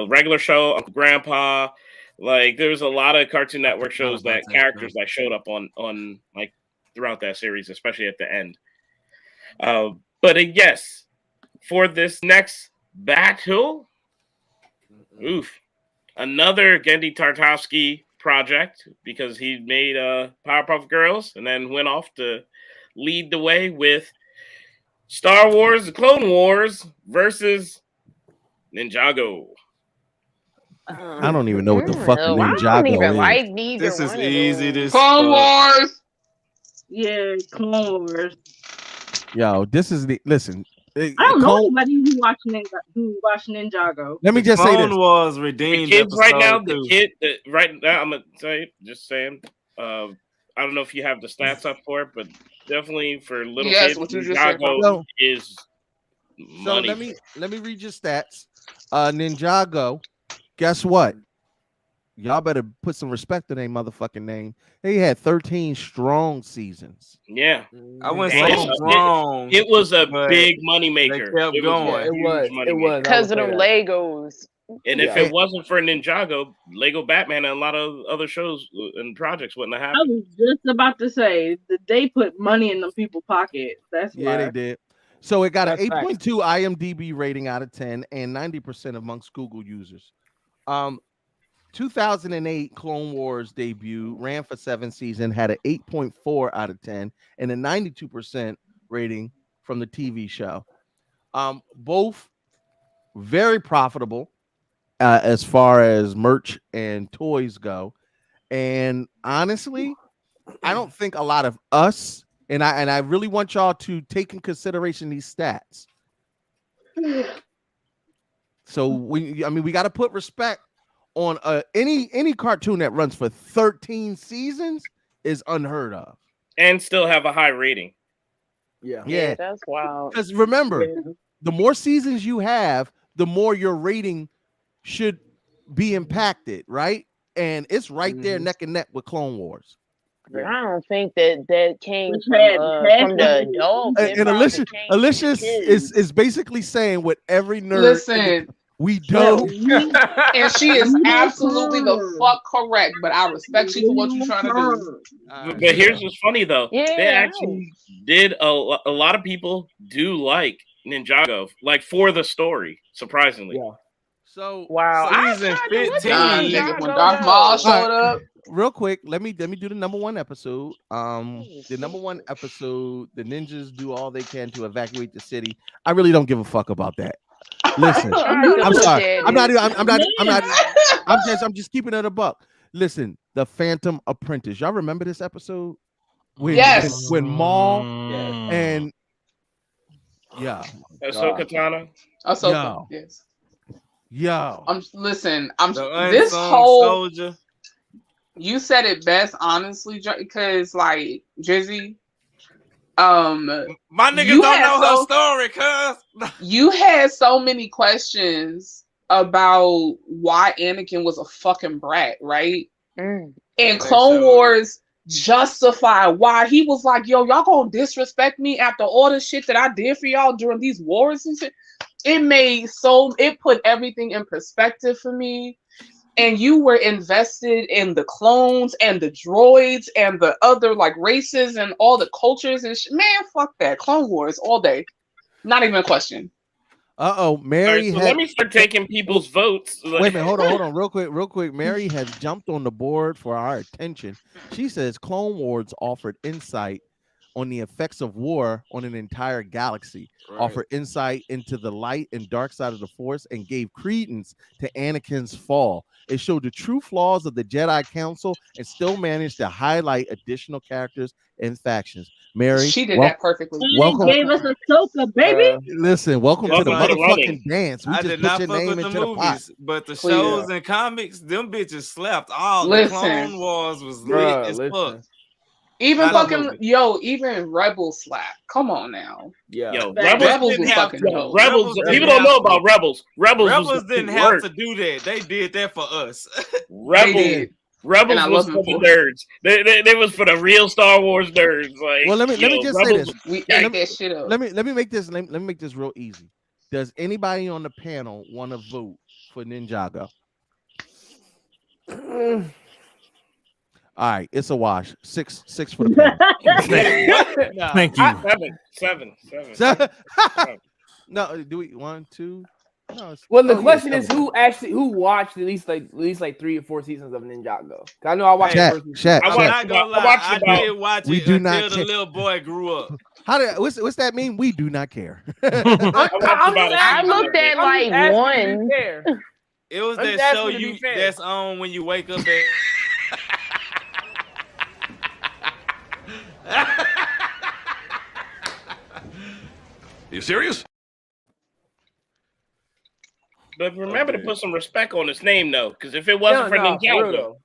regular show, Uncle Grandpa. Like there was a lot of Cartoon Network shows that characters that showed up on like throughout that series, especially at the end. But yes, for this next battle, another Genndy Tartakovsky project because he made Powerpuff Girls and then went off to lead the way with Star Wars: The Clone Wars versus Ninjago. I don't even know what the fuck I don't Ninjago even is. like neither This is one of easy. those. This Clone Wars. Yeah, Clone Wars. Yo, this is the listen. I don't know anybody who watched Ninjago. Let me just say this. Clone Wars redeemed The kids right now, episode 2. right now, I'm gonna say, just saying. I don't know if you have the stats up for it, but definitely for little kids, Ninjago is money. So let me read your stats. Ninjago, guess what? Y'all better put some respect to their motherfucking name. They had 13 strong seasons. Yeah, I wouldn't Damn. say strong. It was a but big money maker. They kept going. It was Because of them Legos. And if it wasn't for Ninjago, Lego Batman and a lot of other shows and projects wouldn't have I happened. was just about to say that they put money in them people's pocket. That's Yeah, why. they did. So it got an That's facts. 8.2 IMDb rating out of 10 and 90% amongst Google users. 2008 Clone Wars debut ran for 7 seasons, had an 8.4 out of 10 and a 92% rating from the TV show. Both very profitable as far as merch and toys go. And honestly, I don't think a lot of us, and I really want y'all to take in consideration these stats. So we got to put respect on any cartoon that runs for 13 seasons is unheard of, And still have a high rating. Yeah, That's wild. because remember, the more seasons you have, the more your rating should be impacted, right? And it's right there neck and neck with Clone Wars. But I don't think that came Which from had the adults. It And probably Alicia, came from Alicia the kids. is basically saying what every nerd Listen, we don't. and she is absolutely the fuck correct. But I respect you for what you're trying to do. But here's what's funny though. Yeah, They I actually did a lot of people do like Ninjago, like for the story, surprisingly. Yeah. So Wow. Season 15. Nigga, when Darth Maul showed up, real quick, let me do the number 1 episode. The number 1 episode, the ninjas do all they can to evacuate the city. I really don't give a fuck about that. Listen, I'm sorry. I'm just keeping it a buck. Listen, the Phantom Apprentice. Y'all remember this episode? Yes. When Maul Mm. and Ahsoka Tano. Ahsoka, yes. Yo. The This unsung whole soldier. you said it best, honestly, because like Drizzy, My niggas you don't had know her story, cuz. you had so many questions about why Anakin was a fucking brat, right? Mm. And Clone Wars justify why he was like, yo, y'all gonna disrespect me after all the shit that I did for y'all during these wars and shit. It put everything in perspective for me. And you were invested in the clones and the droids and the other like races and all the cultures and shit. Man, fuck that. Clone Wars all day. Not even a question. Mary. So let me start taking people's votes. Wait a minute, hold on, real quick. Mary has jumped on the board for our attention. She says Clone Wars offered insight on the effects of war on an entire galaxy, offered insight into the light and dark side of the Force, and gave credence to Anakin's fall. It showed the true flaws of the Jedi Council and still managed to highlight additional characters and factions. Mary, She did that perfectly. Welcome. Gave us Ahsoka, baby. Listen, welcome to the motherfucking dance. We I just did put not your fuck name with the into the pot. movies, but the Please. shows and comics, them bitches slapped. The Listen. Clone Wars was lit Bruh, as listen. fuck. Even Not a fucking movie. even Rebel slap. Come on now. Yeah. Yo, Rebels didn't was have fucking to- dope. Rebels. Rebels People didn't don't know have to. about Rebels. Rebels Rebels didn't have work. to do that. They did that for us. Rebels. They did. Rebels And I was love for them the for nerds. They was for the real Star Wars nerds. Like, Well, let me just say Rebels, this. We Let ate me- that shit up. Let me make this real easy. Does anybody on the panel want to vote for Ninjago? All right, it's a wash. Six for the panel. Nah. Thank you. Seven. No, do we 1, 2? No. Well, the yeah, question is seven. who watched at least 3 or 4 seasons of Ninjago? 'Cause I know I watched Shaq, the first Shaq, season. I'm Shaq. not gonna lie. I did watch We it do until not the care. little boy grew up. What's that mean? We do not care. I looked at like one. It was I'm that just show asking to be fair. that's on when you wake up. You serious? But remember to put some respect on his name, though, because if it wasn't for Ninjago,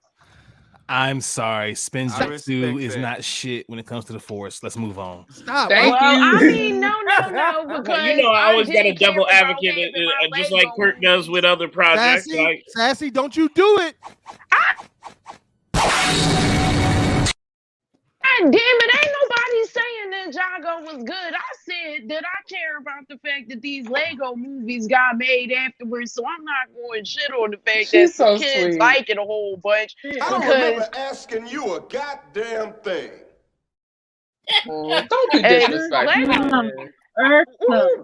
I'm sorry, Spinjitzu is that. not shit when it comes to the Force. Let's move on. Stop. Thank Well, you. I mean, no, because you know I always got a didn't care devil about advocate, Legends in my just like Lego Kurt does with other projects. Sassy, Like, Sassy, don't you do it. I God damn it, ain't nobody saying that Jago was good. I said that I care about the fact that these Lego movies got made afterwards, so I'm not going shit on the fact She's that so the kids sweet. like it a whole bunch. I don't remember asking you a goddamn thing. Don't be disrespectful.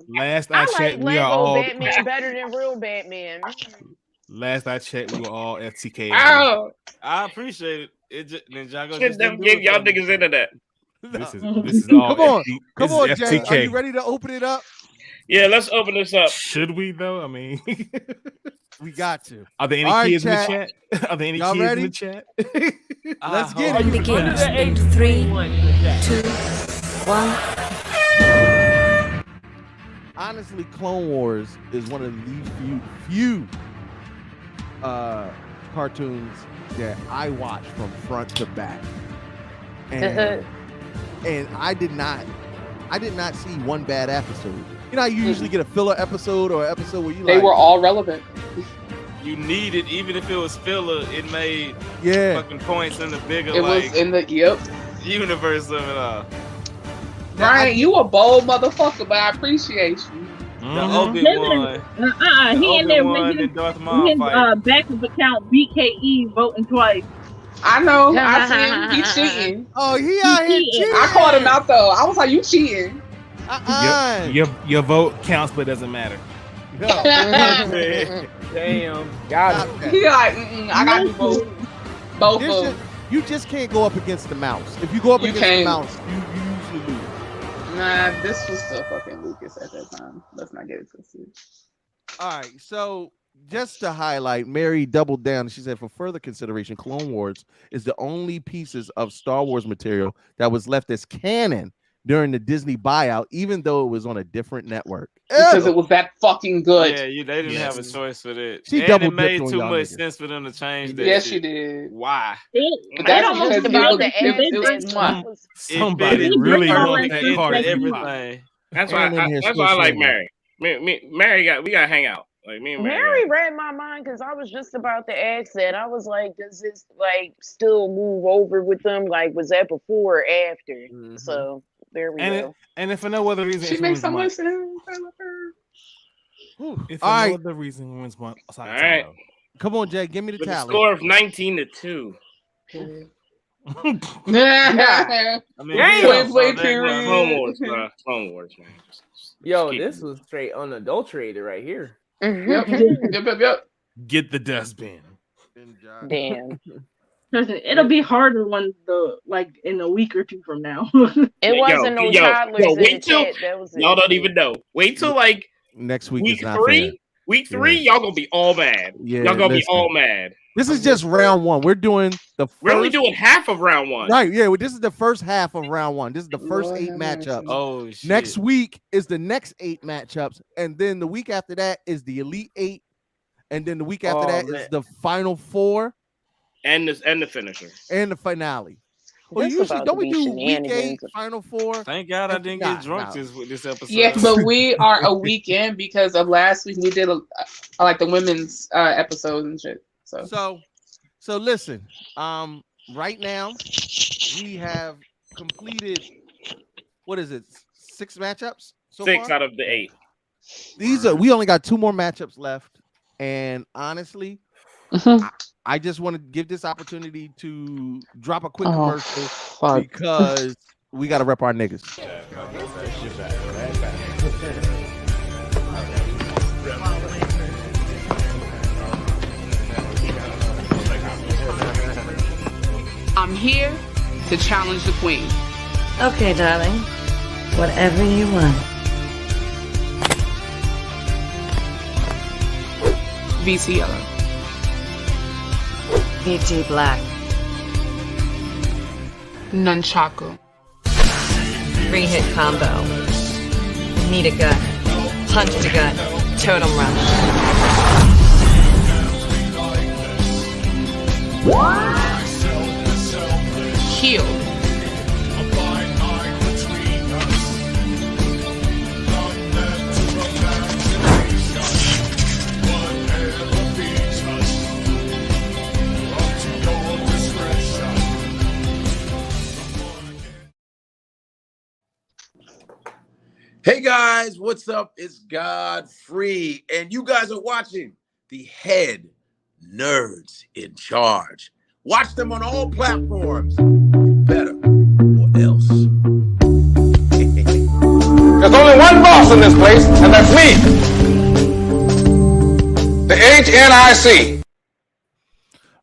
Last I I checked, like we are Lego all. Batman better than real Batman. Last I checked, we were all FTK. Oh, I appreciate it. It just, then Jago should just never didn't do give it y'all for me. niggas into that. This is all. Come on, FT come this on, is Jay. Are FTK. you ready to open it up? Yeah, let's open this up. Should we though? I mean, We got to. are there any All right, kids chat. in the chat? Are there any Y'all kids ready? in the chat? Let's get It it. begins in 3, 2, 1. Honestly, Clone Wars is one of the few cartoons that I watch from front to back, and I did not see one bad episode. You know, how you usually get a filler episode or an episode where They were all relevant. You need it, even if it was filler. It made Yeah. fucking points in the bigger It was in the universe of it all. Brian, you a bold motherfucker, but I appreciate you. The Obi-Wan, He in there Obi-Wan with and Darth Maul his fight. backup account BKE voting twice. I know. I see him. He's cheating. Oh, he out here cheating. I called him out though. I was like, "You cheating?" Your vote counts, but it doesn't matter. Damn. Got it. He like, I got to vote. Both of them. You just can't go up against the mouse. If you go up You against can't. the mouse, you usually lose. Nah, this was still fucking Lucas at that time. Let's not get it twisted. All right, so just to highlight, Mary doubled down. She said, for further consideration, Clone Wars is the only pieces of Star Wars material that was left as canon during the Disney buyout, even though it was on a different network. Because it was that fucking good. Yeah, they didn't have a choice for that. She And double it made dipped on too y'all much niggas. sense for them to change that. Yes, shit. she did. Why? But that's almost because about it was one. Somebody It really fit wants that card. everything. That's why. That's why I like Mary. Mary we gotta hang out. Like me and Mary. Mary read my mind because I was just about to ask that. I was like, does this like still move over with them? Like, was that before or after? So there we go. And if for no other reason, She makes so much sense. If for All right. no other reason, women's month. All right. Come on, Jay, give me the With a tally. score of 19-2. Yeah. I mean, Wait, we period. Clone Wars, bro. Clone Wars, man. Yo, this was straight unadulterated right here. Yep. Get the dustbin. Damn. It'll be harder when in a week or two from now. It wasn't no toddlers in the chat. That was y'all don't even know. Wait till like next week. week is not three. fair. Week 3, y'all gonna be all mad. Yeah, y'all gonna be listen. all mad. This is just round one. We're doing the first. We're only doing half of round 1. Right, yeah. Well, this is the first half of round 1. This is the first 8 matchups. Oh shit. Next week is the next 8 matchups, and then the week after that is the Elite 8, and then the week after that is the Final 4 and the finisher and the finale. Well, This usually about don't to we be do week 8, shenanigans. Final 4? Thank God I didn't get drunk No. with this episode. Yeah, but we are a weekend because of last week. We did like the women's episodes and shit. So listen. Right now we have completed. What is it? 6 matchups. So 6 far? out of the 8. We only got 2 more matchups left, and honestly, I just want to give this opportunity to drop a quick commercial because we got to rep our niggas. I'm here to challenge the queen. Okay, darling. Whatever you want. VC Yellow. BT Black. Nunchaku. 3-hit combo. Need a gut. Punch to gut. Totem rush. Heal. guys? What's up? It's Godfrey, and you guys are watching the Head Nerds in Charge. Watch them on all platforms. Better or else. There's only one boss in this place, and that's me. The HNIC.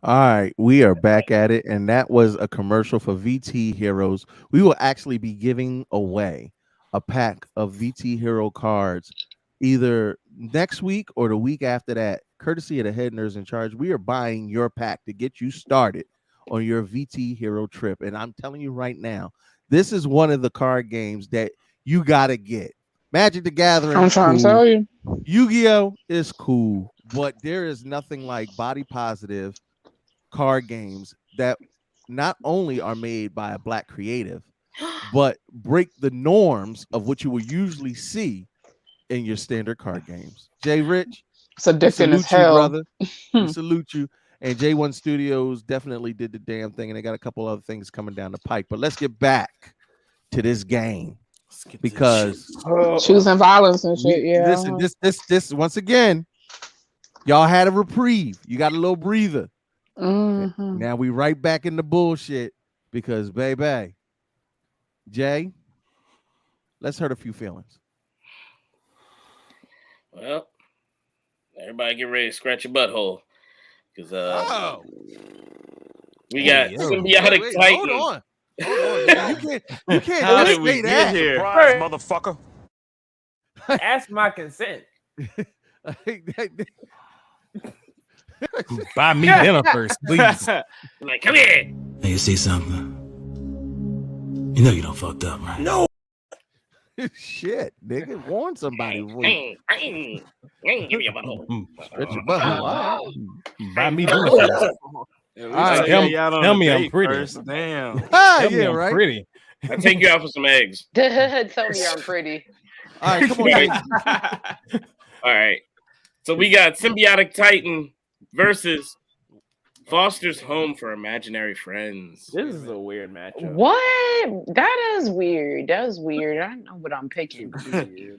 All right, we are back at it, and that was a commercial for VT Heroes. We will actually be giving away a pack of VT Hero cards either next week or the week after that, courtesy of the Head Nerds in Charge. We are buying your pack to get you started on your VT Hero trip, and I'm telling you right now, this is one of the card games that you gotta get. Magic the Gathering, I'm trying to tell you. Yu-Gi-Oh is cool, but there is nothing like body positive card games that not only are made by a Black creative, but break the norms of what you will usually see in your standard card games. Jay Rich, it's addicting as hell, brother. We salute you. And J1 Studios definitely did the damn thing, and they got a couple other things coming down the pike. But let's get back to this game because choosing violence and shit. Yeah. Listen, this once again, y'all had a reprieve. You got a little breather. Mm-hmm. Now we right back in the bullshit because, baby, Jay, let's hurt a few feelings. Well, everybody get ready to scratch your butthole because we got symbiotic Titan. Hold on. You can't How just did we say get that. here? Surprise, motherfucker. Ask my consent. Buy me dinner first, please. Like, come here. Now you see something. You know you done fucked up, right? No. Shit, nigga, warn somebody. I ain't give you a butthole. Stretch your butthole. Buy me dinner first. All right, tell me I'm pretty. First. Damn. Tell me I'm pretty. I'll take you out for some eggs. Tell me I'm pretty. All right, come on. All right. So we got Symbiotic Titan versus Foster's Home for Imaginary Friends. This is a weird matchup. What? That is weird. That is weird. I know what I'm picking. Okay.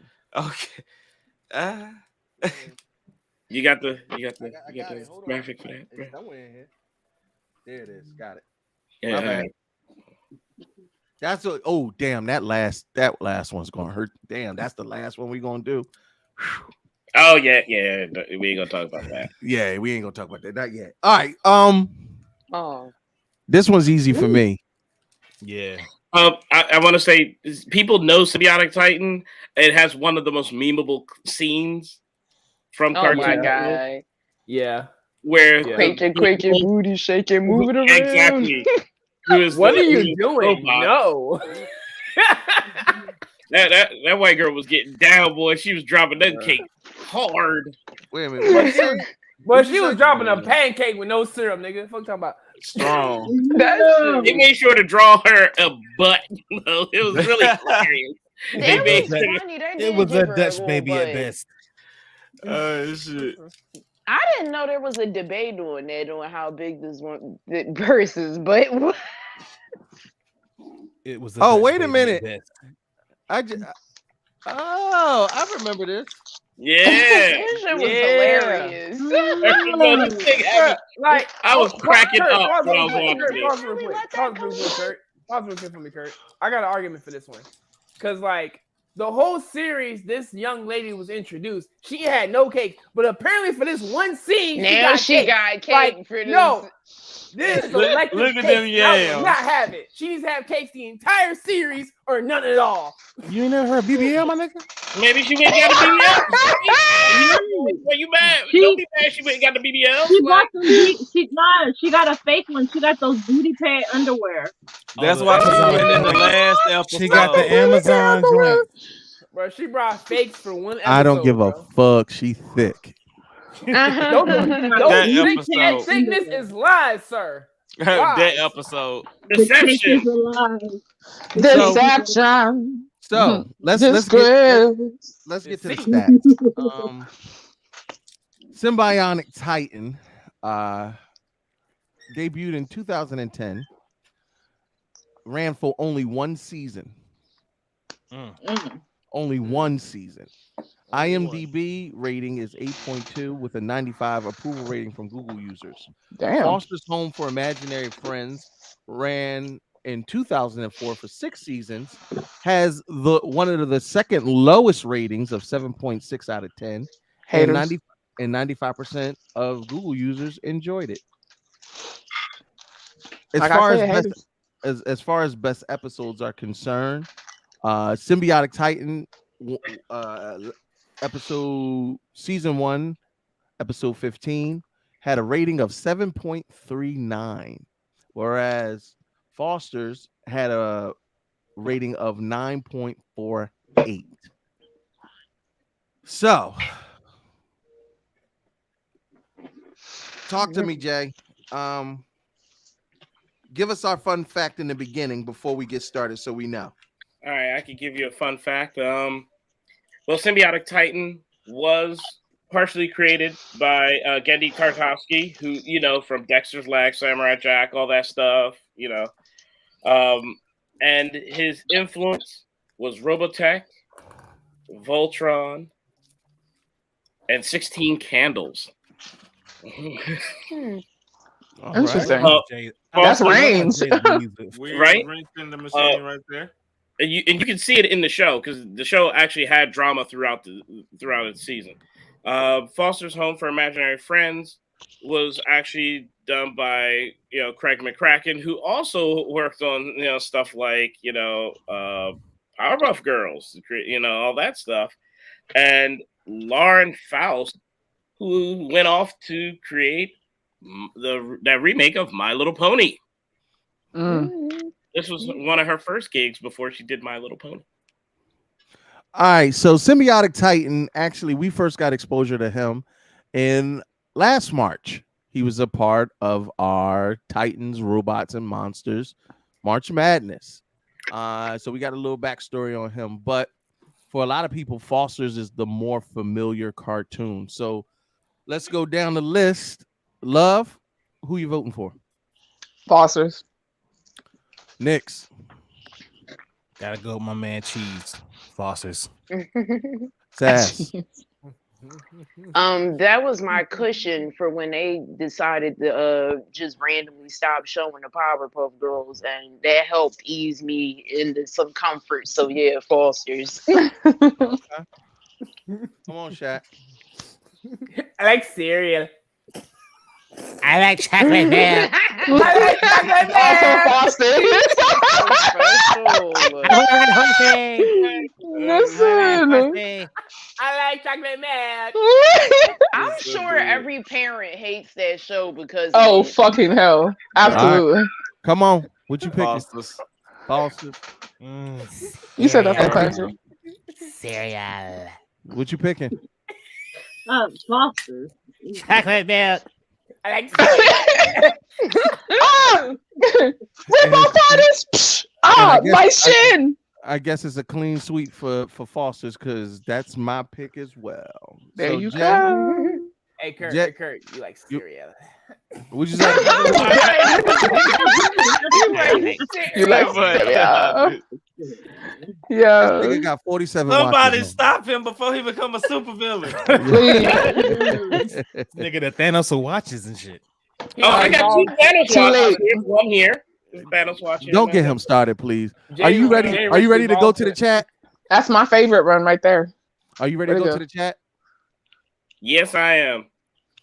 You got the graphic for that. It's somewhere in here. There it is. Got it. Yeah. My bad. That's a, oh damn, that last one's gonna hurt. Damn, that's the last one we're gonna do. Oh yeah. We ain't gonna talk about that. Yeah, we ain't gonna talk about that. Not yet. All right. Oh. This one's easy for me. Yeah. I want to say people know Symbiotic Titan. It has one of the most memeable scenes from Cartoon my Network. God. Yeah. Where Quake your booty, shake it, move it around. Exactly. What are you doing? No. That white girl was getting down, boy. She was dropping that cake hard. Wait a minute. But she was dropping a pancake with no syrup, nigga. Fuck talking about Strong. They made sure to draw her a butt. It was really hilarious. It was a Dutch baby at best. Shit. I didn't know there was a debate on that on how big this one versus, but it was. Oh, wait a minute. I remember this. Yeah, this shit was hilarious. Like I was cracking up when I was watching watching it. Pause real quick for me, Kurt. I got an argument for this one, because like the whole series, this young lady was introduced. She had no cake, but apparently for this one scene, she got cake like, for this. No, this selective Look at cake. them yams. I will not have it. She needs to have cakes the entire series or none at all. You ain't never heard BBL, my nigga? Maybe she went and got a BBL. Are you mad? Don't be mad. She went and got the BBL. She got a fake one. She got those booty pad underwear. That's why she went in the last episode. She got the Amazon joint. Bro, she brought fakes for one episode. I don't give a fuck. She thick. That sickness is lies, sir. That episode. Deception. Deception. So let's get to the stats. Symbiotic Titan debuted in 2010, ran for only one season. only one season. IMDb rating is 8.2 with a 95 approval rating from Google users. Damn. Foster's Home for Imaginary Friends ran in 2004 for 6 seasons, has one of the second lowest ratings of 7.6 out of 10. Haters. And 95% of Google users enjoyed it. As far as best episodes are concerned, Symbiotic Titan season 1, episode 15 had a rating of 7.39, whereas Foster's had a rating of 9.48. So, talk to me, Jay. Give us our fun fact in the beginning before we get started, so we know. All right, I could give you a fun fact. Well, Symbiotic Titan was partially created by Genndy Tartakovsky, who, you know, from Dexter's Lab, Samurai Jack, all that stuff, you know. And his influence was Robotech, Voltron, and 16 Candles. Interesting. Right. That's range. Right? In the machine right there. And you can see it in the show because the show actually had drama throughout its season. Foster's Home for Imaginary Friends was actually done by Craig McCracken, who also worked on stuff like Powerpuff Girls, all that stuff, and Lauren Faust, who went off to create that remake of My Little Pony. This was one of her first gigs before she did My Little Pony. All right, so Symbiotic Titan, actually, we first got exposure to him in last March. He was a part of our Titans, Robots, and Monsters March Madness. So we got a little backstory on him. But for a lot of people, Foster's is the more familiar cartoon. So let's go down the list. Love, who you voting for? Foster's. Nix. Gotta go with my man Cheese. Foster's. Sass. That was my cushion for when they decided to just randomly stop showing the Powerpuff Girls, and that helped ease me into some comfort. So yeah, Foster's. Come on, Shaq. I like cereal. I like chocolate milk. I like chocolate Listen. I like chocolate milk. I'm sure every parent hates that show because fucking hell. Absolutely. Right. Come on. What you picking? Foster's. You said that for country. Cereal. What you picking? Foster's. Chocolate milk. I like Rainbow parties. My shin. I guess it's a clean sweep for Foster's because that's my pick as well. There so you Jay, go. Hey Kurt, Jay, you like cereal? Would you say? You like cereal? Yeah. This nigga got 47. Somebody watches stop him before he become a supervillain. Nigga, the Thanos of watches and shit. Oh, I got two Thanos watches. Here's one here. Thanos watching. Don't get him started, please. Jay, Are you ready? Jay Are you ready to go to the Walter. chat? That's my favorite run right there. Are you ready to go to the chat? Yes, I am.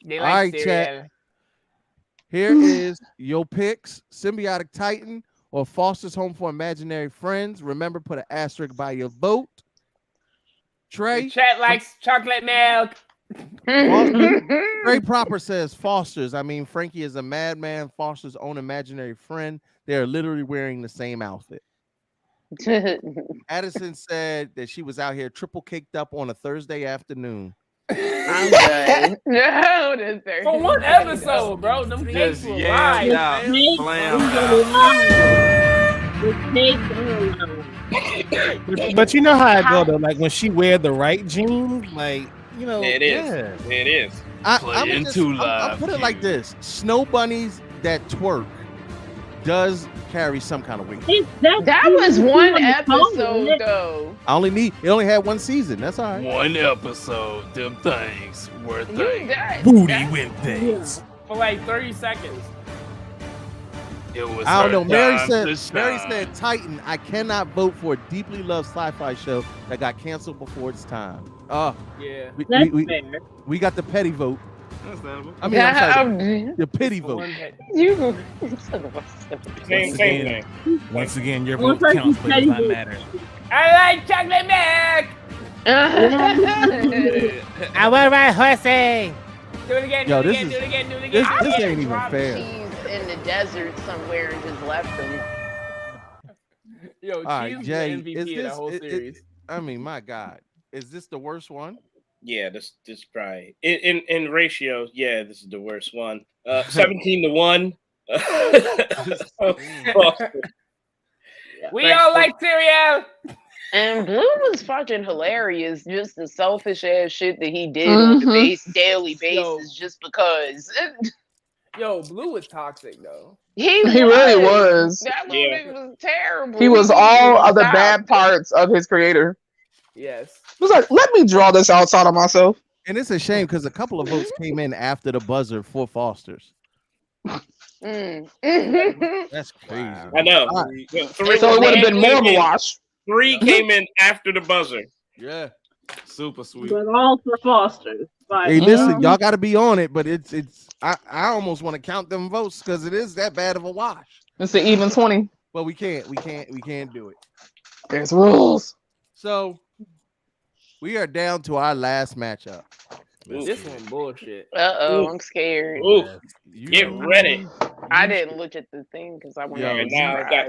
They All like right, cereal. chat. Here is your picks: Symbiotic Titan or Foster's Home for Imaginary Friends. Remember, put an asterisk by your vote. Trey. The chat likes chocolate milk. Trey Proper says Foster's. I mean, Frankie is a madman. Foster's own imaginary friend. They are literally wearing the same outfit. Addison said that she was out here triple caked up on a Thursday afternoon. I'm done. No, that's very For one episode, bro. Them cakes were live. But you know how I go though. Like when she wear the right jeans, like It is. Yeah. It is. I'll put it like this: snow bunnies that twerk does carry some kind of weight. That was one episode though. It only had one season. That's all right. One episode. Them things were things. Booty win things. For like 30 seconds. It was. I don't know. Mary her said Titan. I cannot vote for a deeply loved sci-fi show that got canceled before its time. Yeah. We got the petty vote. I mean, I'm sorry, the pity vote. You Same thing. Once again, your vote counts, but it does not matter. I like chocolate milk. I want my horsey. Do it again. Yo, do it this again. is- Do it again. Do it again. This do it ain't even dropped fair. cheese in the desert somewhere and just left them. Yo, All right, Cheese Jay, is the MVP is of this? that whole series. I mean, my God, is this the worst one? Yeah, this probably in ratio. Yeah, this is the worst one. 17-1. We all like cereal. And Blue was fucking hilarious. Just the selfish ass shit that he did on the daily basis, just because. Yo, Blue was toxic though. He really was. That little nigga was terrible. He was all of the bad parts of his creator. Yes. He was like, let me draw this outside of myself. And it's a shame because a couple of votes came in after the buzzer for Fosters. That's crazy. I know. All Yeah, So it would have been more of a wash. 3 came in after the buzzer. Yeah. Super sweet. But all for Foster's. But, Hey, listen, y'all got to be on it, but it's. I almost want to count them votes because it is that bad of a wash. It's an even 20. But we can't do it. There's rules. So we are down to our last matchup. This one bullshit. I'm scared. Ooh, get ready. I didn't look at the thing because I went. Now I got.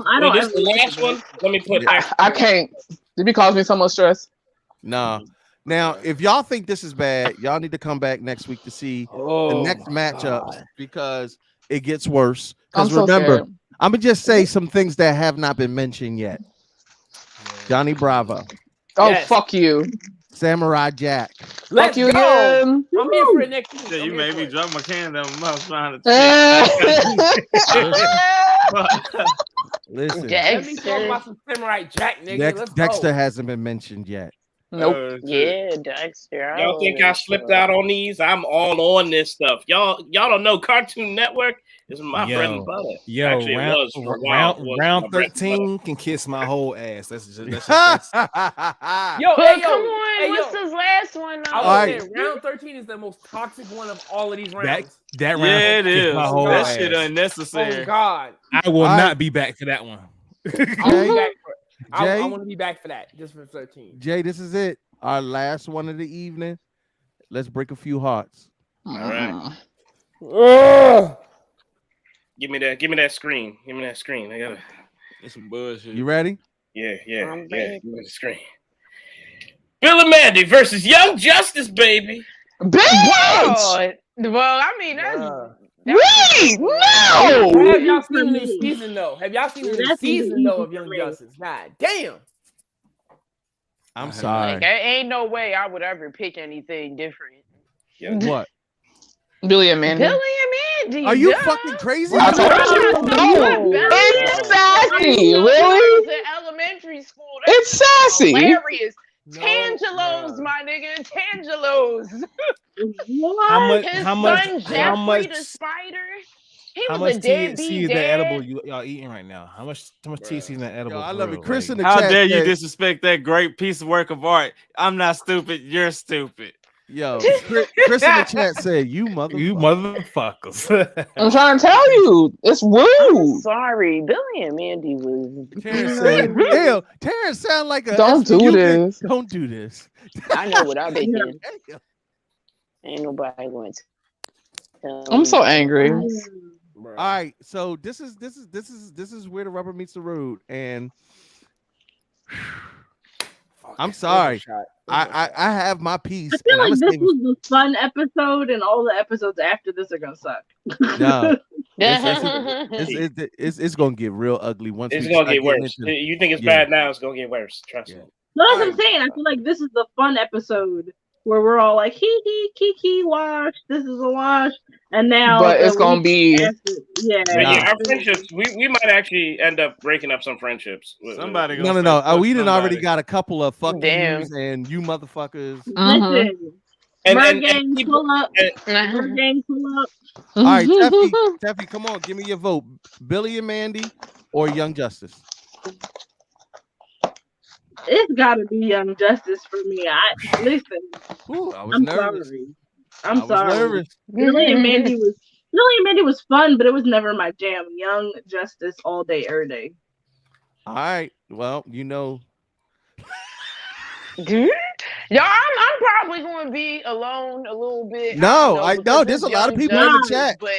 I don't This is the last one. Let me put. I can't. It be causing me so much stress. No. Now, if y'all think this is bad, y'all need to come back next week to see the next matchup because it gets worse. Because remember, scared. I'm gonna just say some things that have not been mentioned yet. Johnny Bravo. Oh, fuck you. Samurai Jack. Let's you go. again. I'm here for it next week. Yeah, you I'm made here me for drop my can down my mouth trying to. Listen, Let me talk about some Samurai Jack, nigga. Let's Dexter go. hasn't been mentioned yet. Nope. Yeah, Dexter. Y'all think I slipped out on these? I'm all on this stuff. Y'all don't know Cartoon Network is my bread and butter. Yo, Actually, it was for a while. It was round my bread and 13 can kiss my whole ass. That's just Yo, But hey, come yo, on, hey, what's yo. this last one? Though? I was saying, round 13 is the most toxic one of all of these rounds. that round. Yeah, it can kiss is. My whole That ass. shit unnecessary. Oh God, I will not be back for that one. I'll be back for it. I Jay? want to be back for that, just for 13. Jay, this is it. Our last one of the evening. Let's break a few hearts. All right. Give me that screen. Give me that screen. I gotta. It's some bullshit. You ready? Yeah. Give me the screen. Bill and Mandy versus Young Justice, baby. Bitch! Well, I mean, that's Wait! No! Have y'all seen the new season though? Have y'all seen the new season though of Young Justice? God damn. I'm sorry. like, ain't no way I would ever pick anything different. What? Billy and Mandy. Billy and Mandy. Are you duh. fucking crazy? I told you no. It's sassy. Really? In elementary school. It's sassy. Hilarious. Tangelos, my nigga. Tangelos. His How much? son, How Jeffrey much? the Spider. He How was much a deadbeat THC is that dad. edible y'all eating right now? How much THC is that edible? Yo, I love it. bro? Chris in the How chat dare you said- disrespect that great piece of work of art? I'm not stupid. You're stupid. Yo, Chris in the chat said, "You motherfuckers." I'm trying to tell you, it's I'm rude. sorry, Billy and Mandy was. Terrence said, "Damn, Terrence sound like a Don't do you this. Don't do this." I know what I've been doing. Ain't nobody going to. Tell I'm me. so angry. All right, so this is where the rubber meets the road, and I'm sorry. I have my piece. I feel and like I'ma this save- was the fun episode, and all the episodes after this are gonna suck. No. It's gonna get real ugly once It's we gonna start get getting worse. into- You think it's Yeah. bad now? It's gonna get worse. Trust me. So that's what I'm saying. I feel like this is the fun episode where we're all like, hee hee, kiki, wash. This is a wash. And now, But it's gonna be Our friendships. We might actually end up breaking up some friendships. Somebody No. We didn't already got a couple of fuck Damn. yous and you motherfuckers. Listen, And pull up. Gang, pull up. All right, Teffy, come on, give me your vote. Billy and Mandy or Young Justice? It's gotta be Young Justice for me. Listen. Ooh, I was I'm nervous. sorry. I was nervous. Billy and Mandy was fun, but it was never my jam. Young Justice all day, every day. All right. Well, you know. Dude, y'all, I'm probably going to be alone a little bit. No, I know. There's a lot of people in the chat. But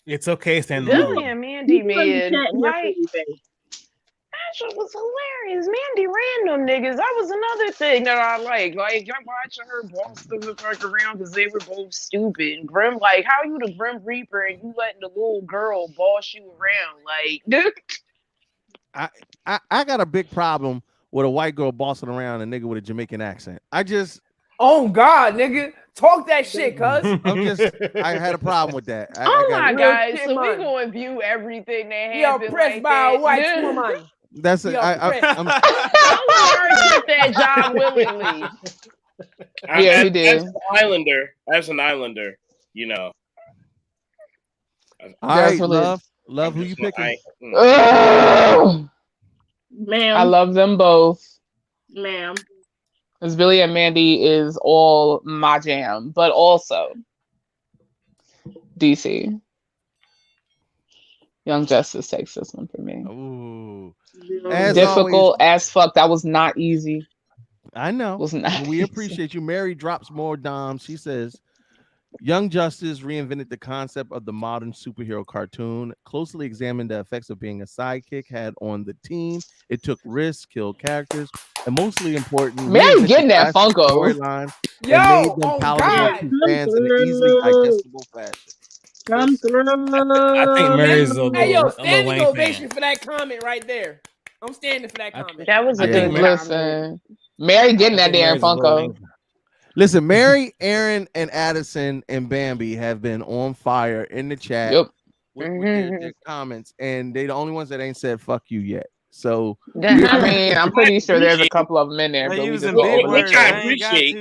it's okay, stand Billy and Mandy, man, like, that shit was hilarious. Mandy random niggas. That was another thing that I like. Like, I'm watching her boss the fuck around because they were both stupid. And Grim, like, how you the Grim Reaper and you letting the little girl boss you around? Like, dude. I got a big problem with a white girl bossing around a nigga with a Jamaican accent. Oh God, nigga, talk that shit, cuz. I had a problem with that. Oh my God! shit, So we man. gonna view everything that You're happened. oppressed like by that. a white woman. That's it. I'm I took that job willingly. Yeah, he did. As an Islander, you know. all right, love. Who you picking? Ma'am. I love them both. Ma'am. Because Billy and Mandy is all my jam, but also DC. Young Justice takes this one for me. Ooh. Difficult as fuck. That was not easy. I know. Was not we easy. appreciate you. Mary drops more dimes. She says, Young Justice reinvented the concept of the modern superhero cartoon, closely examined the effects of being a sidekick had on the team. It took risks, killed characters, and mostly important, Mary getting that Funko storyline and Yo, made them oh palatable God. to fans in an easily digestible fashion. Come through. I think Mary's a Hey, yo, little standing Wayne ovation fan. for that comment right there. I'm standing for that comment. That was a good Listen, Mary getting that damn Mary's a little Funko. Wayne fan. Listen, Mary, Aaron, and Addison and Bambi have been on fire in the chat with their comments, and they the only ones that ain't said "fuck you" yet. So I mean, I'm pretty sure there's a couple of them in there. But we just Which I appreciate.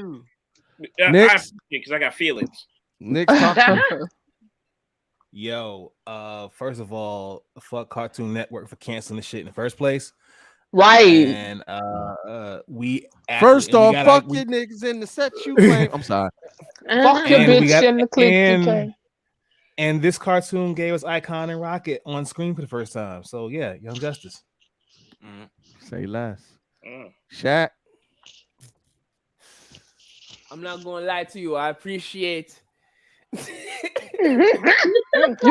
Because I got feelings. Nick, Yo, first of all, fuck Cartoon Network for canceling the shit in the first place. Right. And we first and we off, got fuck your niggas in the set you claim. I'm sorry. Fuck your bitch in the clip you play. And this cartoon gave us Icon and Rocket on screen for the first time. So yeah, Young Justice. Say less. Shaq. I'm not gonna lie to you. I appreciate. You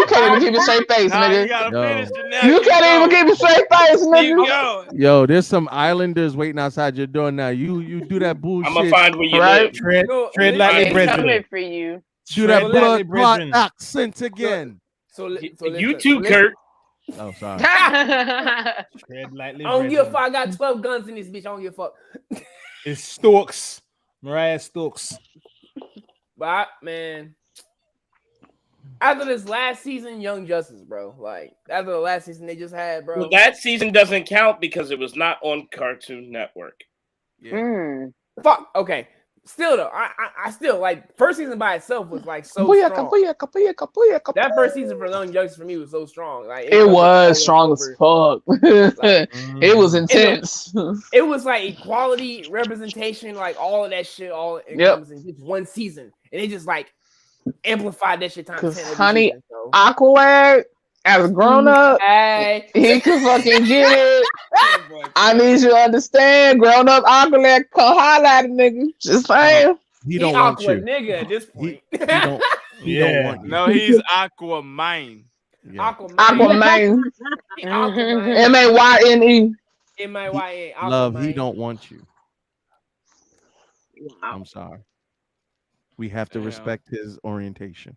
can't even keep a straight face, nigga. You gotta finish it now. You can't even keep a straight face, nigga. Yo, there's some islanders waiting outside your door now. You do that bullshit. I'm gonna find where you right? live. Tread lightly, Brethren. Coming for you. Do that Tread blood lightly, clot brethren. accent again. You too, Kurt. Oh, sorry. Tread lightly, I don't give a brethren. fuck. I got 12 guns in this bitch. I don't give a fuck. It's Stokes. Mariah Stokes. But man, after this last season, Young Justice, bro. Like after the last season they just had, bro. Well, that season doesn't count because it was not on Cartoon Network. Fuck. Okay. Still though, I still like first season by itself was like so strong. That first season for Young Justice for me was so strong. Like It was strong as fuck. It was intense. It was like equality, representation, like all of that shit, all comes in just one season, and they just like amplified that shit times 10 every Honey, season, so. Aqualad, as a grown up, Hey. he can fucking get it. I need you to understand, grown up Aqualad come holler at a nigga. Just saying. He don't want you. Nigga at this point. He don't want you. No, he's Aquaman. Aquaman. M-A-Y-N-E. M-A-Y-N. Love, he don't want you. I'm sorry. We have to respect his orientation.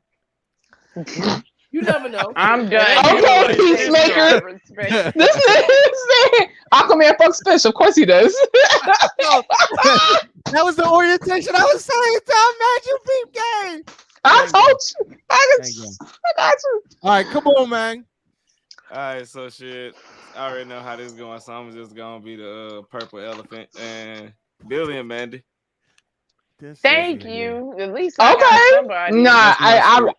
You never know. I'm done. Okay, Peacemaker. This is Aquaman fucks fish. Of course he does. That was the orientation I was saying. Imagine Peep Game. I told you. I got you. All right, come on, man. All right, so shit. I already know how this is going, so I'm just gonna be the purple elephant and Billy and Mandy. Thank you. At least I got somebody. Nah,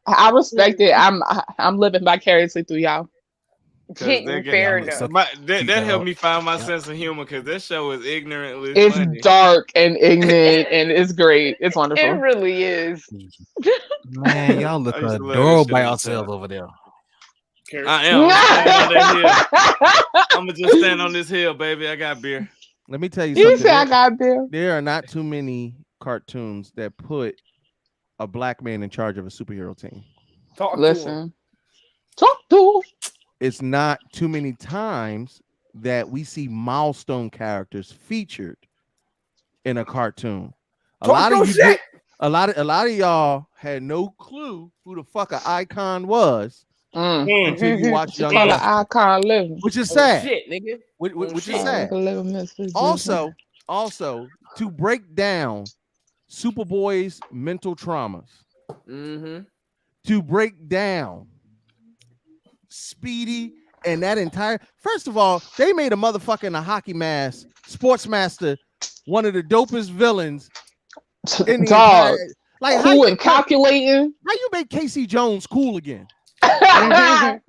I respect it. I'm living vicariously through y'all. Fair enough. That helped me find my sense of humor because this show is ignorantly It's funny. dark and ignorant, and it's great. It's wonderful. It really is. Man, y'all look I used to love adorable this by shit. yourselves over there. I am. I'm gonna just stand on this hill, baby. I got beer. Let me tell you You something. say I got Bill. There are not too many cartoons that put a black man in charge of a superhero team. Listen. Talk to. It's not too many times that we see milestone characters featured in a cartoon. A lot of y'all had no clue who the fuck an icon was until you watch Young Call an Justice, icon living. which is sad. Shit, nigga. Which is sad. Also, to break down Superboy's mental traumas, to break down Speedy and that entire. First of all, they made a motherfucking a hockey mask, Sportsmaster, one of the dopest villains in the Dog. entire. Like Cool and calculating. How you make Casey Jones cool again? Not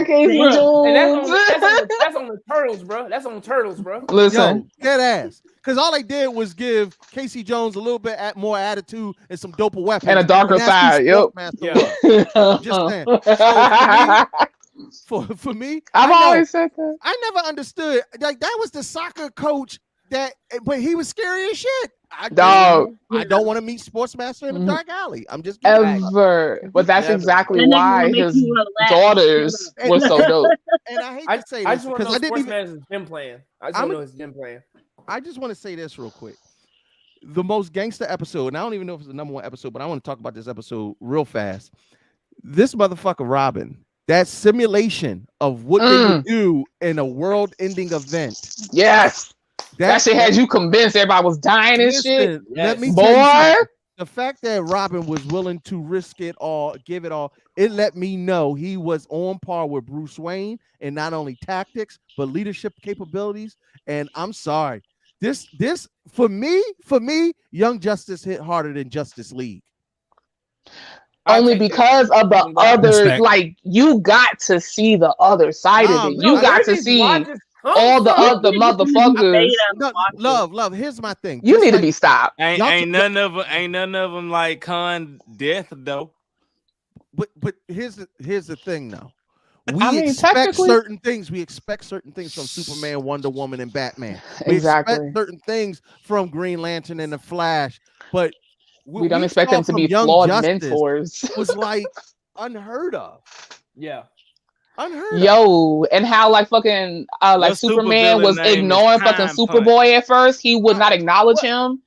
Casey Jones. And that's on the Turtles, bro. That's on Turtles, bro. Listen, dead ass. Because all they did was give Casey Jones a little bit more attitude and some doper weapons and a darker side. Yep. Just saying. So for me, I've always said that. I never understood. Like that was the soccer coach but he was scary as shit. I don't want to meet Sportsmaster in a dark alley. I'm just ever. But that's exactly why his daughters were so dope. And I hate to say this because I didn't even gym plan. I just want to know his gym plan. I just want to say this real quick. The most gangster episode, and I don't even know if it's the #1 episode, but I want to talk about this episode real fast. This motherfucker Robin, that simulation of what they would do in a world-ending event. Yes. That shit had you convinced everybody was dying and shit. Let me tell you something. The fact that Robin was willing to risk it all, give it all, it let me know he was on par with Bruce Wayne in not only tactics but leadership capabilities. And I'm sorry, this for me, Young Justice hit harder than Justice League. Only because of the other, like you got to see the other side of it. You got to see all the other motherfuckers. Love. Here's my thing. You need to be stopped. Ain't none of them like Con Death though. But here's the thing though. We expect certain things. We expect certain things from Superman, Wonder Woman, and Batman. We expect certain things from Green Lantern and the Flash, but we don't expect them to be flawed mentors. Was like unheard of. Yeah. Yo, and how like fucking like Superman was ignoring fucking Superboy at first. He would not acknowledge him.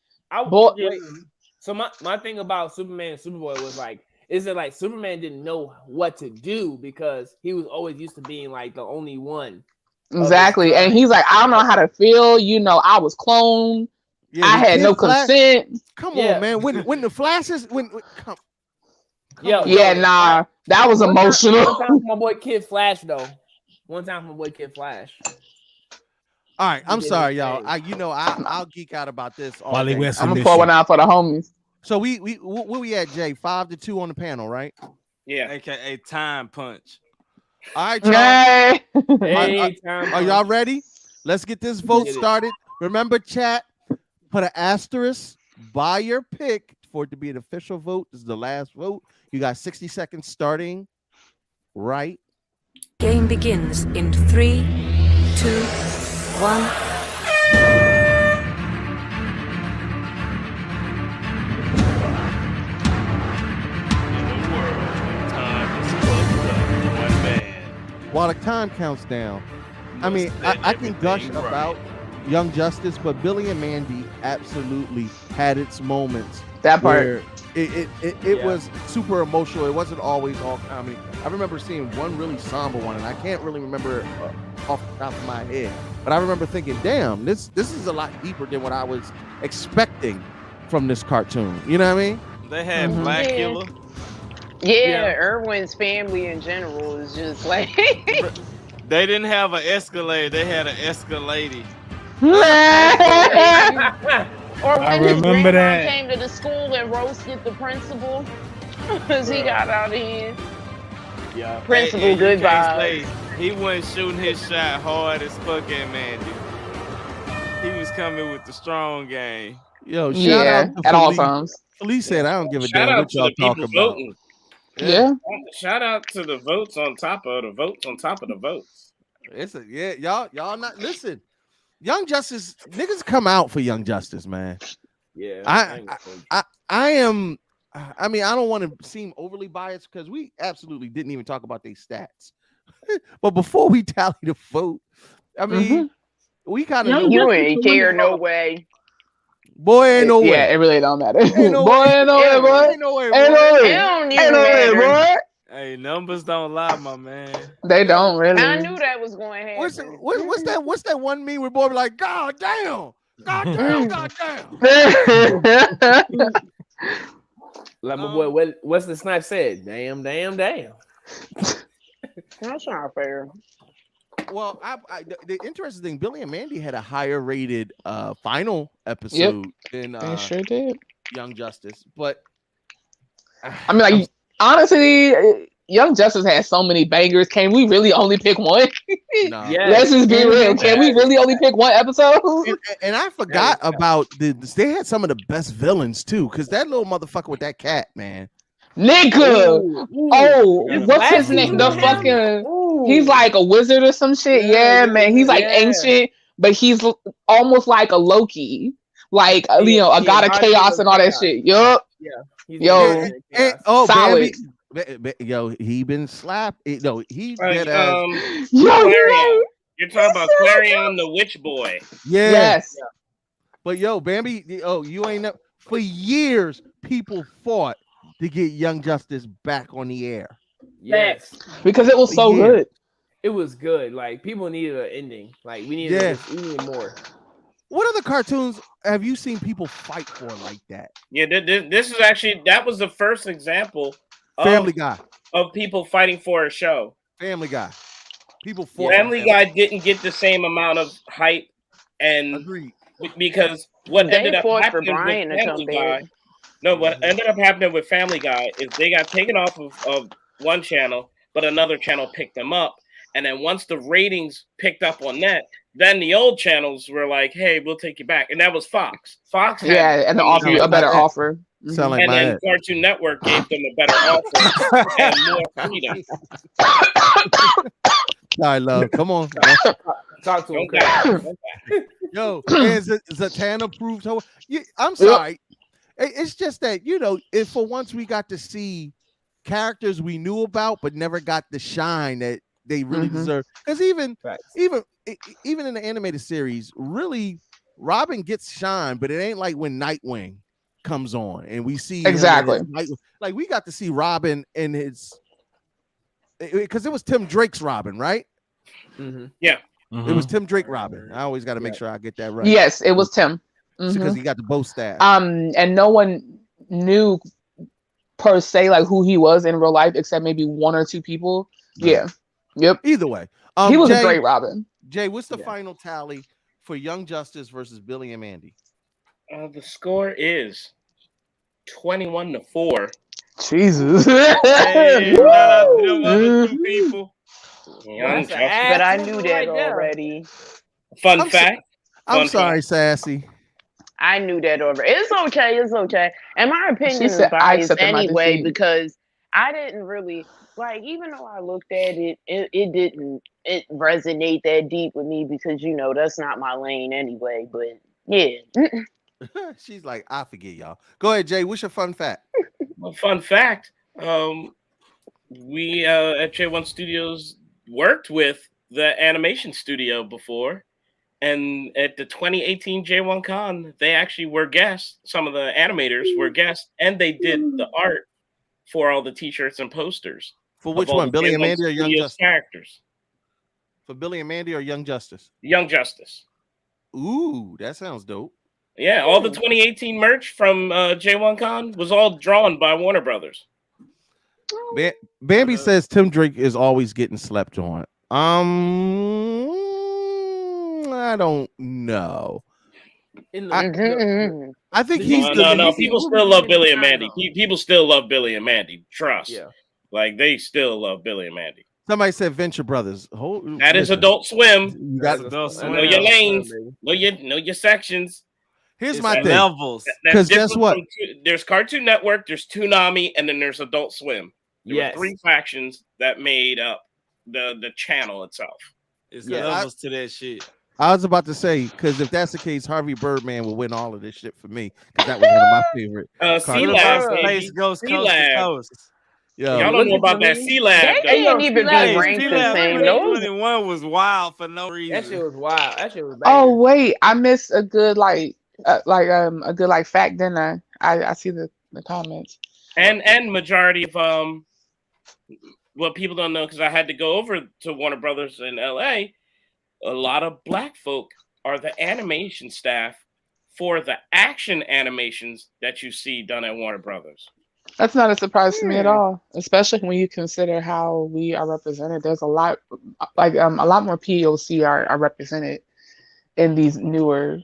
So my thing about Superman and Superboy was like, is that like Superman didn't know what to do because he was always used to being like the only one. Exactly. And he's like, I don't know how to feel. You know, I was cloned. Yeah, I had no consent. Come on, man. When the flashes that was emotional. One time for my boy Kid Flash though. All right, I'm sorry, y'all. I'll geek out about this. I'm gonna pour one out for the homies. So we where we at, Jay? 5-2 on the panel, right? Yeah, aka time punch. All right, y'all. Are y'all ready? Let's get this vote started. Remember, chat. Put an asterisk by your pick for it to be an official vote. This is the last vote. You got 60 seconds starting right. Game begins in 3, 2, 1. While the time counts down, I mean, I can gush about Young Justice, but Billy and Mandy absolutely had its moments. That part. It was super emotional. It wasn't always all comedy. I remember seeing one really somber one, and I can't really remember off the top of my head. But I remember thinking, damn, this is a lot deeper than what I was expecting from this cartoon. You know what I mean? They had Black Killer. Yeah, Irwin's family in general is just like. They didn't have an Escalade. They had an Escalade. Or I when his remember grandma that. came to the school and roasted the principal because he got out of hand. Yeah. Principal, you good can't vibes. say he wasn't shooting his shot hard as fuck at Mandy. He was coming with the strong game. Yo, shout out to at all Felice. times. Felice said, "I don't give a Shout damn out what to y'all the talk people about." voting. Yeah. Shout out to the votes on top of the votes on top of the votes. It's a, y'all not listen. Young Justice niggas come out for Young Justice, man. Yeah. I am. I mean, I don't want to seem overly biased because we absolutely didn't even talk about these stats. But before we tally the vote, I mean, we kind of You ain't care no way. Boy, ain't no way. Yeah, it really don't matter. Ain't no boy, way. ain't no way, boy. Ain't no way, Ain't boy. no way. It don't Ain't even no way, matter. boy. Hey, numbers don't lie, my man. They don't really. I knew that was going to happen. What's that one meme where boy be like, God damn, God damn, God damn. Like my boy, what's the snipe said? Damn, damn, damn. That's not fair. Well, the interesting thing, Billy and Mandy had a higher rated final episode than They sure did. Young Justice, but I mean, like honestly, Young Justice has so many bangers. Can we really only pick one? No. Let's just be real. Can we really only pick one episode? And I forgot about they had some of the best villains too, because that little motherfucker with that cat, man. Nigga. Ooh. What's his name? The fucking he's like a wizard or some shit. Yeah, man. He's like ancient, but he's almost like a Loki. Like a god of chaos and all that shit. Yup. Yeah. Yo. Solid. Baby. Yo, he been slapped. No, he did Clarion. You're talking about Clarion the Witch Boy. Yeah. Yes. But yo, Bambi, you ain't know for years people fought to get Young Justice back on the air. Yes. Because it was so good. It was good. Like people needed an ending. Like we needed more. What other cartoons have you seen people fight for like that? Yeah, this is actually that was the first example Family Guy of people fighting for a show. Family Guy. People fought. Family Guy didn't get the same amount of hype, and agreed because what They ended up fought for happening Brian with to Family come Guy. back. No, what ended up happening with Family Guy is they got taken off of one channel, but another channel picked them up. And then once the ratings picked up on that, then the old channels were like, "Hey, we'll take you back," and that was Fox. Fox, and offer you a better offer. Sound like and my then head. Cartoon Network gave them a better offer and more freedom. Sorry, love. Come on. Talk to him. Yo, is Zatanna proved her? I'm sorry. It's just that if for once we got to see characters we knew about but never got the shine that they really deserve. Because even in the animated series, really, Robin gets shine, but it ain't like when Nightwing comes on and we see exactly like we got to see Robin in his because it was Tim Drake's Robin, right? Yeah, it was Tim Drake Robin. I always got to make sure I get that right. Yes, it was Tim. Because he got the bow staff. And no one knew per se like who he was in real life except maybe one or two people. Right. Yeah. Yep. Either way, he was Jay, a great Robin. Jay, what's the final tally for Young Justice versus Billy and Mandy? The score is 21-4. Jesus. Hey, shout out to them other two people. But I knew that already. Fun fact. I'm sorry, Sassy. I knew that already. It's okay. It's okay. And my opinion is said, "I biased accepted my anyway defeat." because I didn't really like. Even though I looked at it, it didn't resonate that deep with me because that's not my lane anyway. But yeah. She's like, I forget y'all. Go ahead, Jay. What's your fun fact? Well, fun fact. We at J1 Studios worked with the animation studio before. And at the 2018 J1 Con, they actually were guests. Some of the animators were guests, and they did the art for all the T-shirts and posters. For which one, Billy and Mandy or Young Justice? Characters. For Billy and Mandy or Young Justice? Young Justice. Ooh, that sounds dope. Yeah, all the 2018 merch from J1 Con was all drawn by Warner Brothers. Bambi says Tim Drake is always getting slept on. I don't know. I think he's no. People still love Billy and Mandy. People still love Billy and Mandy. Trust. Yeah. Like they still love Billy and Mandy. Somebody said Venture Brothers. That is Adult Swim. You got Adult Swim. Know your lanes. Know your sections. Here's It's my like thing. levels. Because guess what? There's Cartoon Network, there's Toonami, and then there's Adult Swim. There were 3 factions that made up the channel itself. It's levels to that shit. I was about to say, because if that's the case, Harvey Birdman will win all of this shit for me. Because that was one of my favorite. C-Lab, Space goes coast to coast. Yo, y'all don't know about that C-Lab. They can't even be ranked the same. 2021 was wild for no reason. That shit was wild. That shit was bad. Oh wait, I missed a good a good fact, didn't I? I see the comments. And majority of what people don't know, because I had to go over to Warner Brothers in LA. A lot of black folk are the animation staff for the action animations that you see done at Warner Brothers. That's not a surprise to me at all, especially when you consider how we are represented. There's a lot, a lot more POC are represented in these newer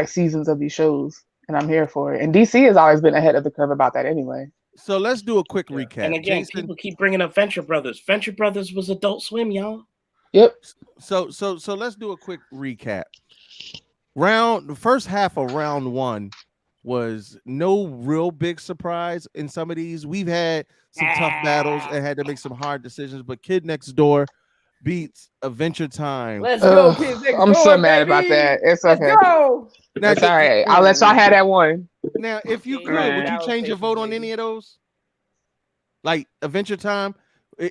seasons of these shows, and I'm here for it. And DC has always been ahead of the curve about that anyway. So let's do a quick recap. And again, people keep bringing up Venture Brothers. Venture Brothers was Adult Swim, y'all. Yep. So let's do a quick recap. The first half of round 1 was no real big surprise in some of these. We've had some tough battles and had to make some hard decisions, but Kid Next Door beats Adventure Time. Let's go, Kid Next Door. I'm so mad about that. It's okay. Let's go. It's all right. I'll let y'all have that one. Now, if you could, would you change your vote on any of those? Like Adventure Time?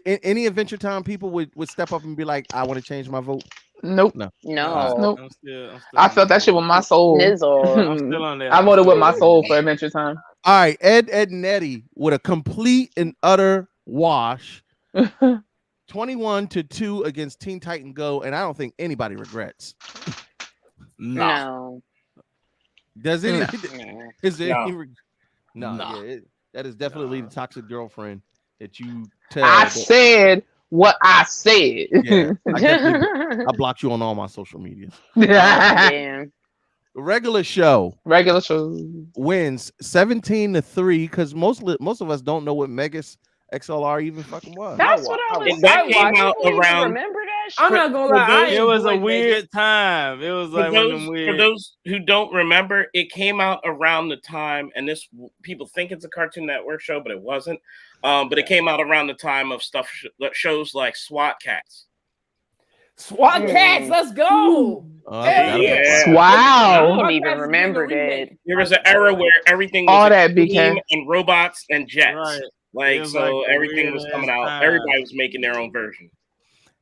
Any Adventure Time people would step up and be like, I want to change my vote? Nope. No. Nope. I'm still I felt that shit with my soul. I'm still on there. I voted with my soul for Adventure Time. All right, Edd and Eddie with a complete and utter wash. 21-2 against Teen Titan Go, and I don't think anybody regrets. No. Does any? Is there No. any? No. Yeah, that is definitely the toxic girlfriend that you tell. I said what I said. Yeah, I blocked you on all my social media. Damn. Regular show wins 17-3 because most of us don't know what Megas XLR even fucking was. That's what I was That saying. came out around. Remember that shit? I'm not gonna lie. It was a weird time. It was like one of them For weird. those who don't remember, it came out around the time, and this people think it's a Cartoon Network show, but it wasn't. But it came out around the time of shows like SWAT Cats. SWAT Cats, let's go. Yeah. Wow. I don't even remember that. There was an era where everything was All that a team became and robots and jets. Right. It Like was so, like a everything was coming out. weird-ass Everybody was making their own version.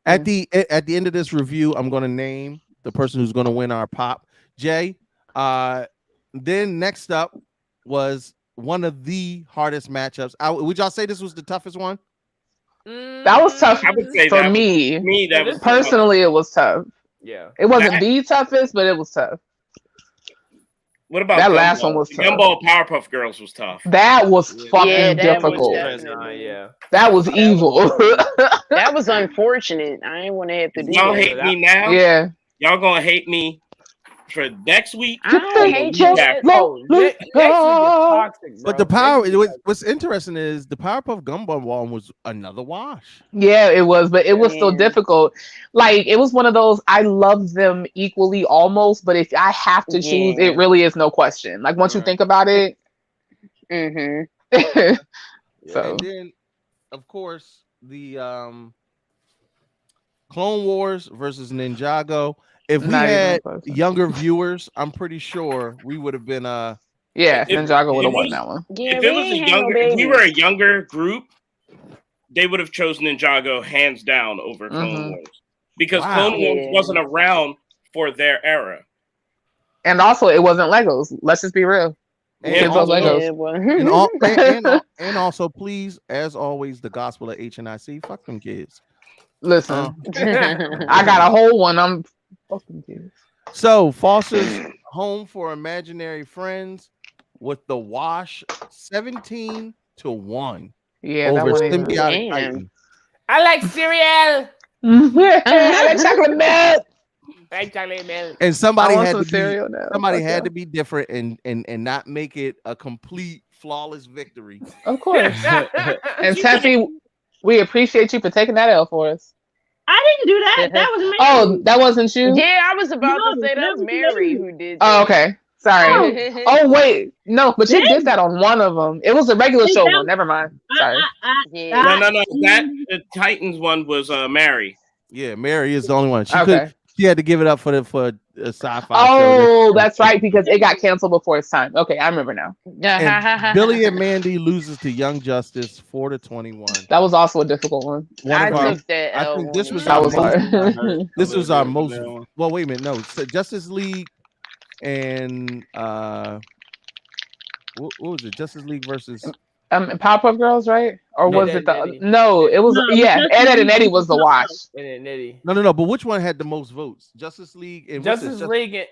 At the end of this review, I'm going to name the person who's going to win our pop. Jay. Then next up was one of the hardest matchups. Would y'all say this was the toughest one? That was tough I would say for that me. that was Personally, it was tough. Yeah. It wasn't the toughest, but it was tough. What about that Gumball? last one was The tough. Gumball Powerpuff Girls was tough. That was fucking that difficult. Yeah. That was evil. That was unfortunate. I didn't want to have to do Y'all that. hate me now. Yeah. Y'all gonna hate me for next week. I don't hate you. But the power. What's interesting is the Powerpuff Gumball one was another wash. Yeah, it was, but it was still difficult. Like it was one of those. I love them equally, almost. But if I have to choose, it really is no question. Like once you think about it. Mm-hmm. So And then, of course, the Clone Wars versus Ninjago. If we Not even had close. younger viewers, I'm pretty sure we would have been yeah, Ninjago would have won that one. Yeah, If it was if we were a younger group, they would have chosen Ninjago hands down over Clone Wars because Clone Wars wasn't around for their era. And also, it wasn't Legos. Let's just be real. And Kids love also, Legos. and also, please, as always, the gospel of HNIC. Fuck them kids. Listen, I got a whole one. I'm fucking kids. So, Foster's Home for Imaginary Friends with the wash 17-1. Yeah, over that one. Symbiotic Titan. I like cereal. I like chocolate milk. I like chocolate milk. And somebody I want had some to cereal be now. somebody Fuck had yeah. to be different and not make it a complete flawless victory. Of course. And Taffy, we appreciate you for taking that L for us. I didn't do that. That was me. Oh, that wasn't you? Yeah, I was about to say that was Mary who did that. Oh, okay. Sorry. Oh, wait. No, but you did that on one of them. It was a regular show one. Never mind. Sorry. No. That the Titans one was Mary. Yeah, Mary is the only one. She Okay. she had to give it up for a sci-fi show. Oh, that's right, because it got canceled before its time. Okay, I remember now. And Billy and Mandy loses to Young Justice 4-21. That was also a difficult one. I think this was our most. This was our most. Well, wait a minute. No, so Justice League and what was it? Justice League versus Powerpuff Girls, right? Or No, was Edd it the? and Eddie. No, it was Edd and Eddie was the wash. Edd and Eddie. No. But which one had the most votes? Justice League and League and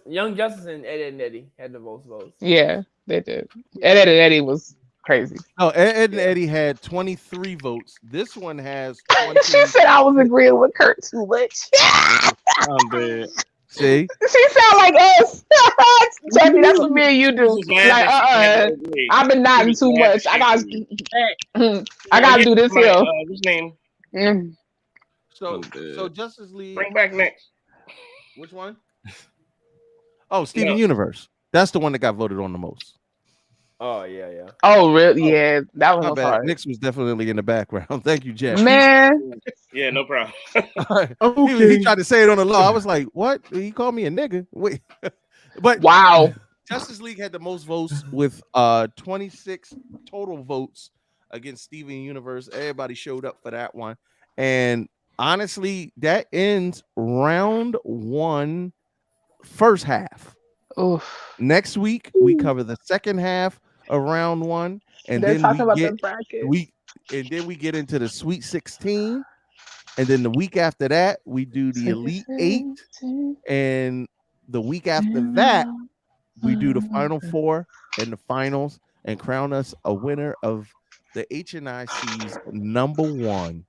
Young Justice and Edd and Eddie had the most votes. Yeah, they did. Edd and Eddie was crazy. No, Edd and Eddie had 23 votes. This one has 20. She said I was agreeing with Kurt too much. I'm dead. See? She sound like us. Jeffy, that's what me and you do. Like, I've been nodding too much. I gotta do this here. What's name? So Justice League. Bring back next. Which one? Oh, Steven Universe. That's the one that got voted on the most. Oh yeah. Oh really? Yeah, that My was bad. hard. Nix was definitely in the background. Thank you, Jeff. Man. Yeah, no problem. He tried to say it on the low. I was like, what? He called me a nigga. Wait. But wow. Justice League had the most votes with 26 total votes against Steven Universe. Everybody showed up for that one. And honestly, that ends round 1, first half. Oof. Next week, we cover the second half of round 1. And They're then talking about get, the bracket. we get into the Sweet 16. And then the week after that, we do the Elite 8. And the week after that, we do the Final 4 and the finals and crown us a winner of the HNIC's #1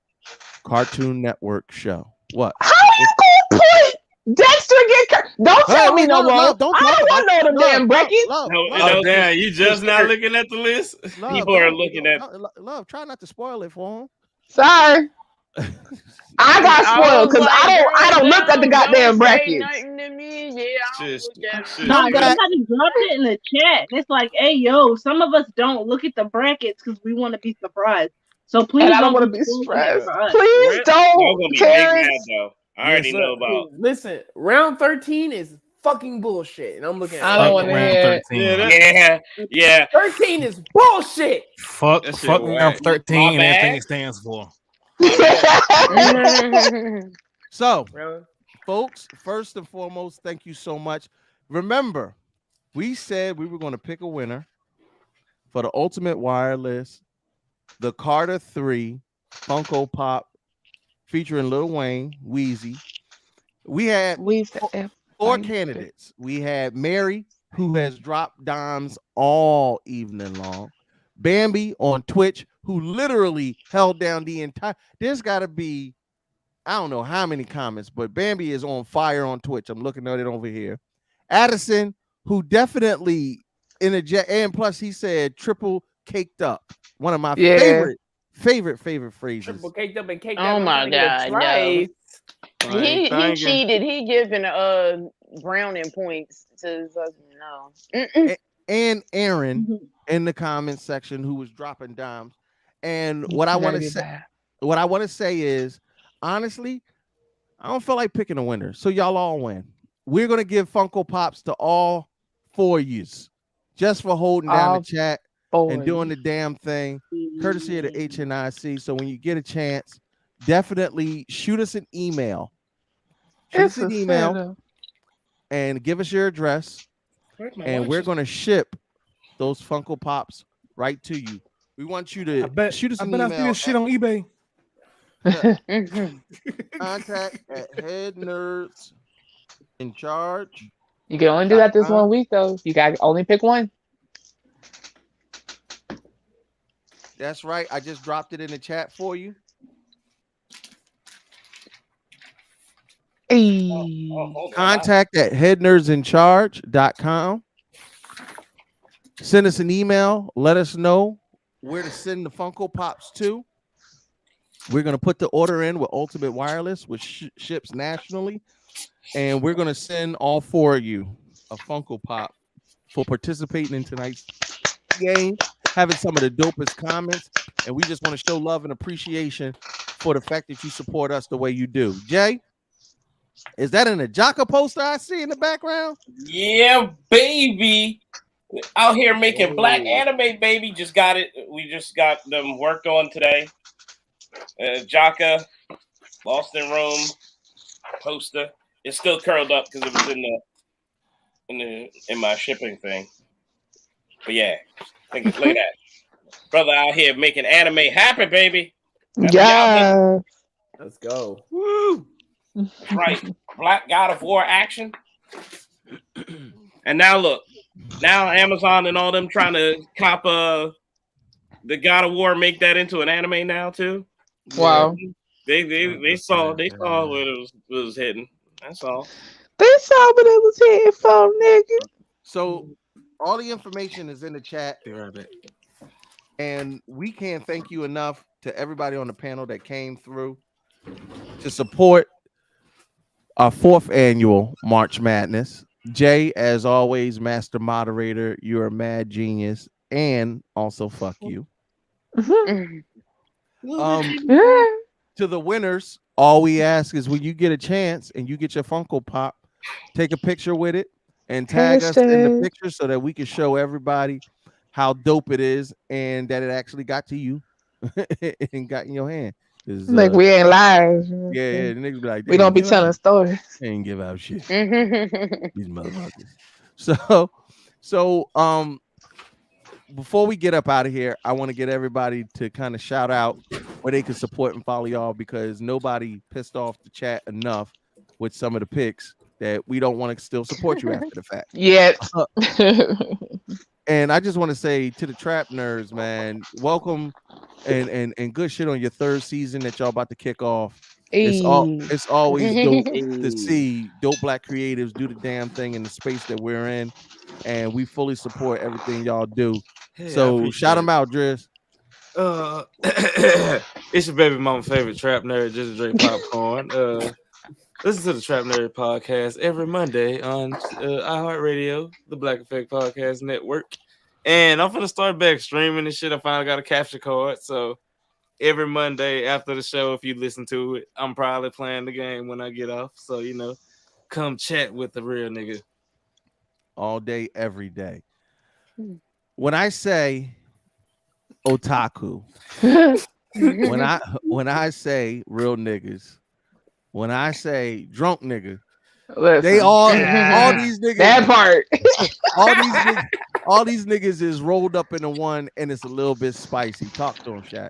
Cartoon Network show. What? How you gonna put Dexter get? Don't tell me no more. I don't want no them damn brackets. Oh, damn, you just not looking at the list? People are looking at. Love, try not to spoil it for him. Sorry. I got spoiled because I don't look at the goddamn brackets. Somebody dropped it in the chat. It's like, hey, yo, some of us don't look at the brackets because we want to be surprised. So please, and I don't want to be stressed. Please don't, Terrence. I already know about. Listen, round 13 is fucking bullshit, and I'm looking at. I don't want to hear. Yeah. 13 is bullshit. Fuck round 13 and everything it stands for. So, folks, first and foremost, thank you so much. Remember, we said we were going to pick a winner for the Ultimate Wireless, the Carter 3 Funko Pop featuring Lil Wayne, Wheezy. We had four candidates. We had Mary, who has dropped dimes all evening long. Bambi on Twitch, who literally held down the entire. There's got to be, I don't know how many comments, but Bambi is on fire on Twitch. I'm looking at it over here. Addison, who definitely and plus he said triple caked up. One of my favorite phrases. Triple caked up and caked Oh up. my god, no. He thank you. cheated. He giving browning points to no. And Aaron in the comments section who was dropping dimes. And what I want to say is, honestly, I don't feel like picking a winner. So y'all all win. We're gonna give Funko Pops to all 4 yous just for holding down the chat and doing the damn thing, courtesy of the HNIC. So when you get a chance, definitely shoot us an email. Shoot us an email and give us your address. And we're going to ship those Funko Pops right to you. We want you to shoot us an email. I see this shit on eBay. Contact at Head Nerds in Charge. You can only do that this 1 week, though. You got to only pick one. That's right. I just dropped it in the chat for you. Contact at headnerdsincharge.com. Send us an email. Let us know where to send the Funko Pops to. We're going to put the order in with Ultimate Wireless, which ships nationally. And we're going to send all four of you a Funko Pop for participating in tonight's game, having some of the dopest comments. And we just want to show love and appreciation for the fact that you support us the way you do. Jay, is that an Ajaka poster I see in the background? Yeah, baby. Out here making black anime, baby. Just got it. We just got them worked on today. Jaka, Lost in Rome poster. It's still curled up because it was in my shipping thing. But yeah, look at that. Brother out here making anime happen, baby. Yeah. Let's go. Woo. Right. Black God of War action. And now look. Now Amazon and all them trying to cop the God of War, make that into an anime now too. Wow. They saw what it was hitting. That's all. They saw what it was hitting for, nigga. So all the information is in the chat. And we can't thank you enough to everybody on the panel that came through to support our 4th annual March Madness. Jay, as always, master moderator, you're a mad genius, and also fuck you. To the winners, all we ask is when you get a chance and you get your Funko Pop, take a picture with it and tag us in the picture so that we can show everybody how dope it is and that it actually got to you and got in your hand. Like we ain't live. Yeah, the niggas be like, we don't be telling stories. They ain't give out shit. These motherfuckers. So before we get up out of here, I want to get everybody to kind of shout out where they can support and follow y'all, because nobody pissed off the chat enough with some of the picks that we don't want to still support you after the fact. Yeah. And I just want to say to the trap nerds, man, welcome and good shit on your 3rd season that y'all about to kick off. It's always dope to see dope black creatives do the damn thing in the space that we're in, and we fully support everything y'all do. Hey, so shout them out, Driz. It's your baby mama favorite trap nerd, just drink popcorn. Listen to the Trap Nerd Podcast every Monday on iHeartRadio, the Black Effect Podcast Network. And I'm going to start back streaming and shit. I finally got a capture card. So every Monday after the show, if you listen to it, I'm probably playing the game when I get off. So, come chat with the real nigga. All day, every day. When I say otaku, when I say real niggas, when I say drunk nigga, listen, they all these niggas. That part. all these niggas is rolled up into one, and it's a little bit spicy. Talk to him, Shaq.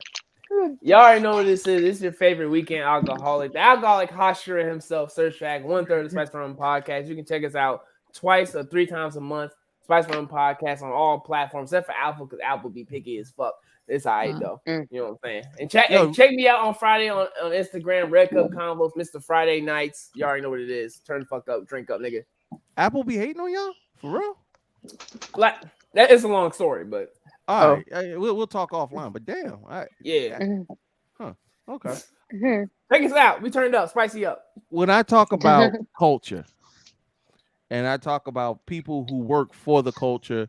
Y'all already know what this is. This is your favorite weekend alcoholic. The alcoholic Hashira himself, Sir Shaq, 1/3 of the Spice Rum Podcast. You can check us out twice or 3 times a month. Spice Rum Podcast on all platforms, except for Apple, because Apple be picky as fuck. It's all right, though. You know what I'm saying? And check me out on Friday on Instagram, Red Cup Combos, Mr. Friday Nights. You already know what it is. Turn the fuck up, drink up, nigga. Apple be hating on y'all? For real? Like, that is a long story, but... All right. We'll talk offline, but damn. All right. Yeah. Huh. Okay. Check us out. We turned up. Spicy up. When I talk about culture, and I talk about people who work for the culture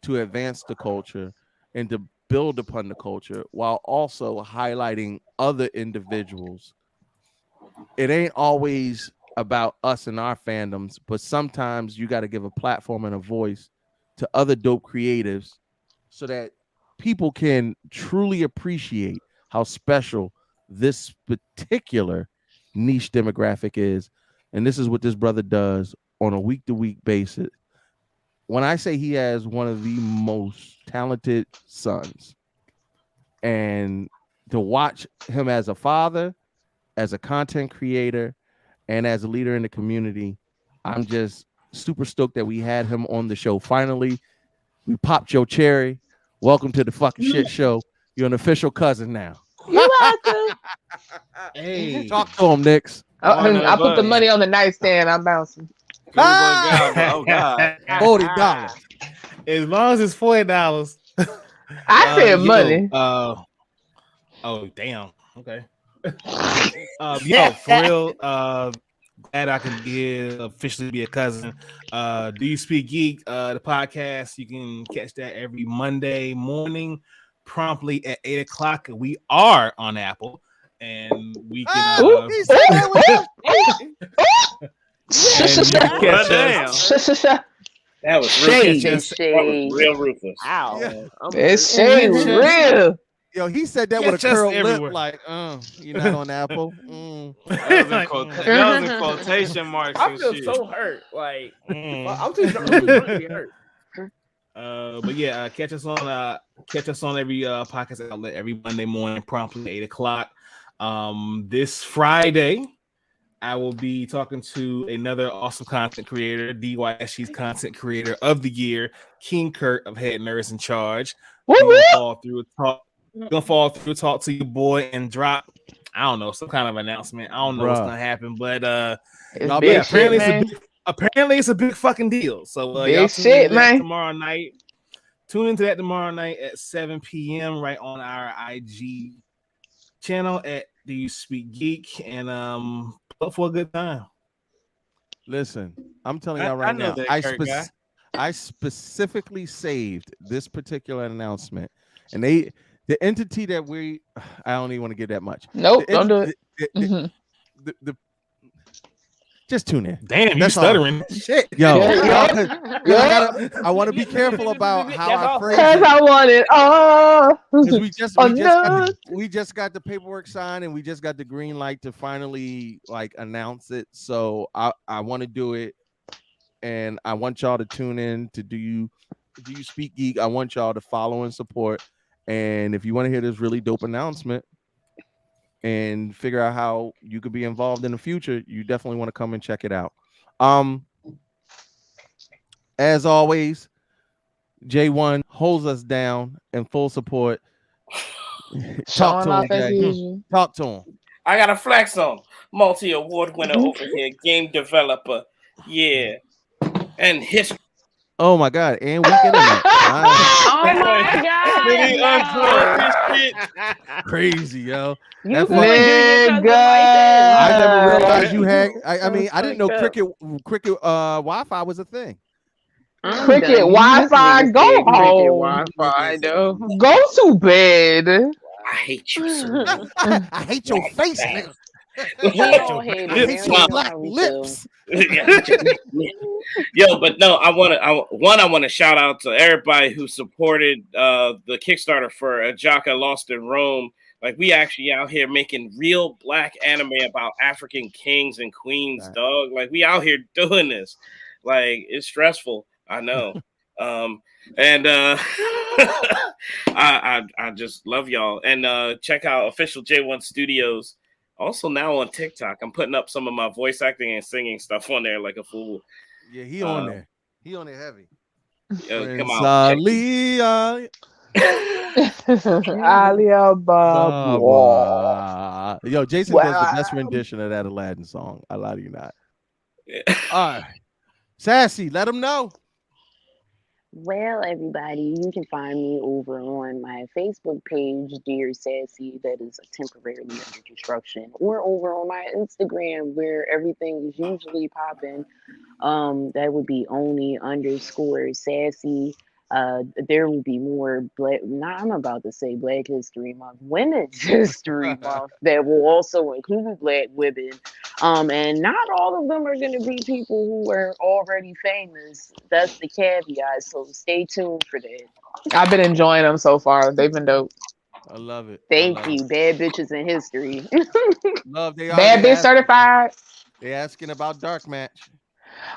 to advance the culture and to build upon the culture while also highlighting other individuals, it ain't always about us and our fandoms, but sometimes you got to give a platform and a voice to other dope creatives so that people can truly appreciate how special this particular niche demographic is. And this is what this brother does on a week-to-week basis. When I say he has one of the most talented sons, and to watch him as a father, as a content creator, and as a leader in the community, I'm just super stoked that we had him on the show. Finally, we popped your cherry. Welcome to the fucking shit show. You're an official cousin now. You welcome. Hey, Talk to him, Nix. I put the money on the nightstand. I'm bouncing. Oh God. $40. As long as it's $40. I said money. Oh damn. Okay. Yo, for real. Glad I can officially be a cousin. Do You Speak Geek? The podcast, you can catch that every Monday morning, promptly at 8:00. We are on Apple, and we can. That was real ruthless. Ow. It's shade real. Yo, he said that with a curled lip, like, you're not on Apple. That was in quotation marks. I feel so hurt. Like I'm too drunk to be hurt. But yeah, catch us on every podcast outlet every Monday morning, promptly at 8:00. This Friday, I will be talking to another awesome content creator, DYSG's Content Creator of the Year, King Kurt of Head Nerds in Charge. Gonna fall through, talk to your boy, and drop, I don't know, some kind of announcement. I don't know what's gonna happen, but apparently it's a big fucking deal. So y'all tune into that tomorrow night. Tune into that tomorrow night at 7 p.m. right on our IG channel at Do You Speak Geek, and up for a good time. Listen, I'm telling y'all right now, I specifically saved this particular announcement, and the entity that I don't even want to get that much. Nope, don't do it. Just tune in. Damn, you stuttering. Shit. Yo, I want to be careful about how I phrase it. Because I want it all. We just got the paperwork signed, and we just got the green light to finally announce it. So I want to do it, and I want y'all to tune in to Do You Speak Geek. I want y'all to follow and support. And if you want to hear this really dope announcement and figure out how you could be involved in the future, you definitely want to come and check it out. As always, J1 holds us down in full support. Talk to him. Talk to him. I got a flex on. Multi-award winner over here, game developer. Yeah. And history. Oh my God. And weekend night. Oh my God. Crazy, yo. Nigga. I never realized you had. I mean, I didn't know cricket Wi-Fi was a thing. Cricket Wi-Fi, go home. Wi-Fi, though. Go to bed. I hate you, sir. I hate your face, nigga. I hate your black lips. Yo, but no, I want to shout out to everybody who supported the Kickstarter for Ajaka Lost in Rome. Like, we actually out here making real black anime about African kings and queens, dog. Like, we out here doing this. Like, it's stressful, I know. And I just love y'all. And check out official J1 Studios. Also now on TikTok. I'm putting up some of my voice acting and singing stuff on there like a fool. Yeah, he on there. He on there heavy. Come on. Alibaba. Yo, Jason does the best rendition of that Aladdin song. I lie to you not. All right. Sassy, let him know. Well, everybody, you can find me over on my Facebook page, Dear Sassy, that is temporarily under construction, or over on my Instagram, where everything is usually popping. That would be only_sassy. There will be more I'm about to say Black History Month, Women's History Month, that will also include Black women. And not all of them are going to be people who are already famous. That's the caveat. So stay tuned for that. I've been enjoying them so far. They've been dope. I love it. Thank you. Bad bitches in history. Bad bitch certified. They asking about Dark Match.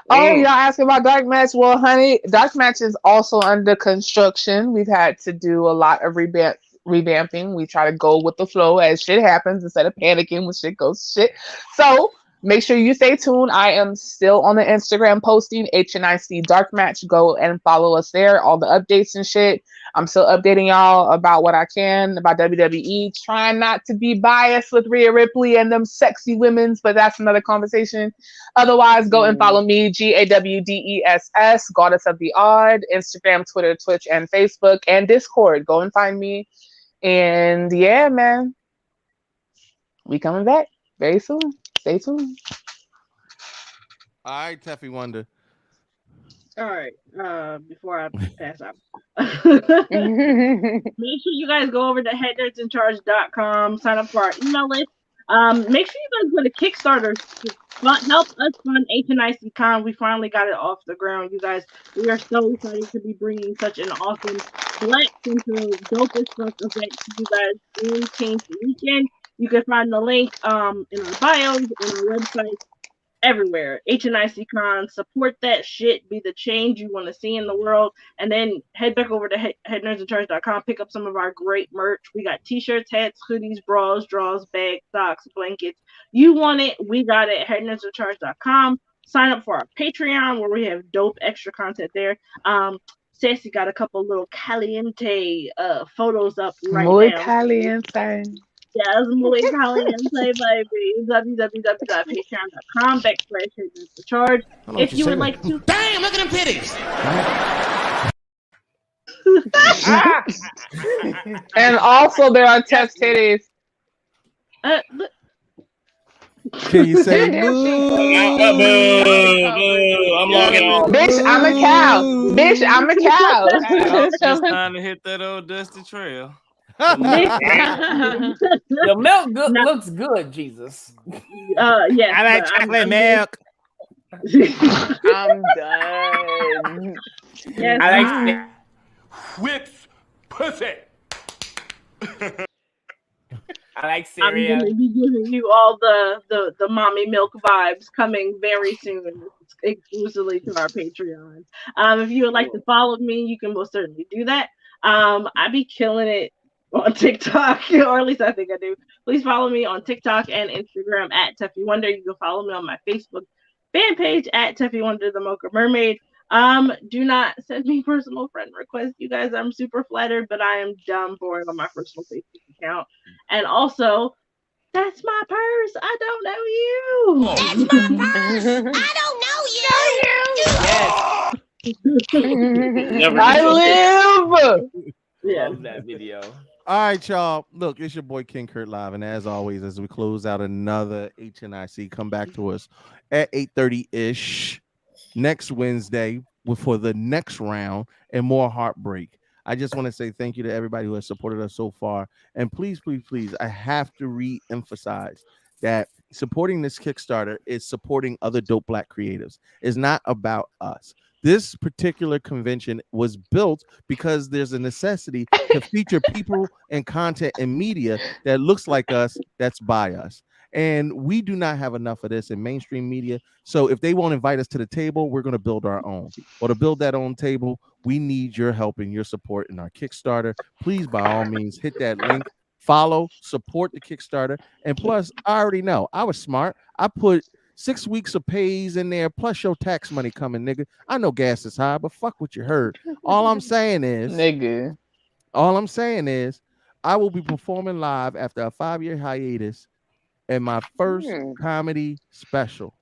Oh, y'all asking about Dark Match? Well, honey, Dark Match is also under construction. We've had to do a lot of revamping. We try to go with the flow as shit happens instead of panicking when shit goes shit. So Make sure you stay tuned. I am still on the Instagram posting HNIC Dark Match. Go and follow us there. All the updates and shit. I'm still updating y'all about what I can about WWE. Trying not to be biased with Rhea Ripley and them sexy women's, but that's another conversation. Otherwise, go and follow me, GAWDESS, Goddess of the Odd, Instagram, Twitter, Twitch, and Facebook, and Discord. Go and find me. And yeah, man, we coming back very soon. Stay tuned. All right, Teffy Wonder. All right. Before I pass out, make sure you guys go over to headnerdsincharge.com, sign up for our email list. Make sure you guys go to Kickstarter to help us fund HNIC Con. We finally got it off the ground, you guys. We are so excited to be bringing such an awesome Black Central dopest fuck event to you guys in Change the Weekend. You can find the link in our bios, in our website, everywhere. HNIC Con, support that shit, be the change you want to see in the world, and then head back over to headnerdsincharge.com, pick up some of our great merch. We got t-shirts, hats, hoodies, bras, draws, bags, socks, blankets. You want it, we got it. Headnerdsincharge.com. Sign up for our Patreon where we have dope extra content there. Sassy got a couple little caliente photos up right Muy now. caliente. Yes, muy caliente, baby. www.patreon.com/headnerdsincharge. If you would like to, Damn, look at them titties. And also there are test titties. Look. Can you say boo? I'm logging on. Bitch, I'm a cow. Bitch, I'm a cow. It's time to hit that old dusty trail. The milk looks good, Jesus. Yes. I like chocolate milk. I'm done. Yes. I like Whips pussy. I like I'm cereal. gonna be giving you all the mommy milk vibes coming very soon, exclusively to our Patreon. If you would like to follow me, you can most certainly do that. I be killing it on TikTok, or at least I think I do. Please follow me on TikTok and Instagram at Teffy Wonder. You can follow me on my Facebook fan page at Teffy Wonder the Mocha Mermaid. Do not send me personal friend requests, you guys. I'm super flattered, but I am dumb for it on my personal Facebook account. And also, that's my purse. I don't know you. That's my purse. I don't know you. Never I live. Love that video. All right, y'all. Look, it's your boy King Kurt live, and as always, as we close out another HNIC, come back to us at 8:30-ish next Wednesday for the next round and more heartbreak. I just want to say thank you to everybody who has supported us so far, and please, please, please, I have to re-emphasize that supporting this Kickstarter is supporting other dope Black creatives. It's not about us. This particular convention was built because there's a necessity to feature people and content and media that looks like us, that's by us. And we do not have enough of this in mainstream media. So if they won't invite us to the table, we're going to build our own. Or to build that own table, we need your help and your support in our Kickstarter. Please, by all means, hit that link, follow, support the Kickstarter. And plus, I already know, I was smart. I put 6 weeks of pays in there, plus your tax money coming, nigga. I know gas is high, but fuck what you heard. All I'm saying is, nigga. All I'm saying is, I will be performing live after a 5-year hiatus in my first comedy special.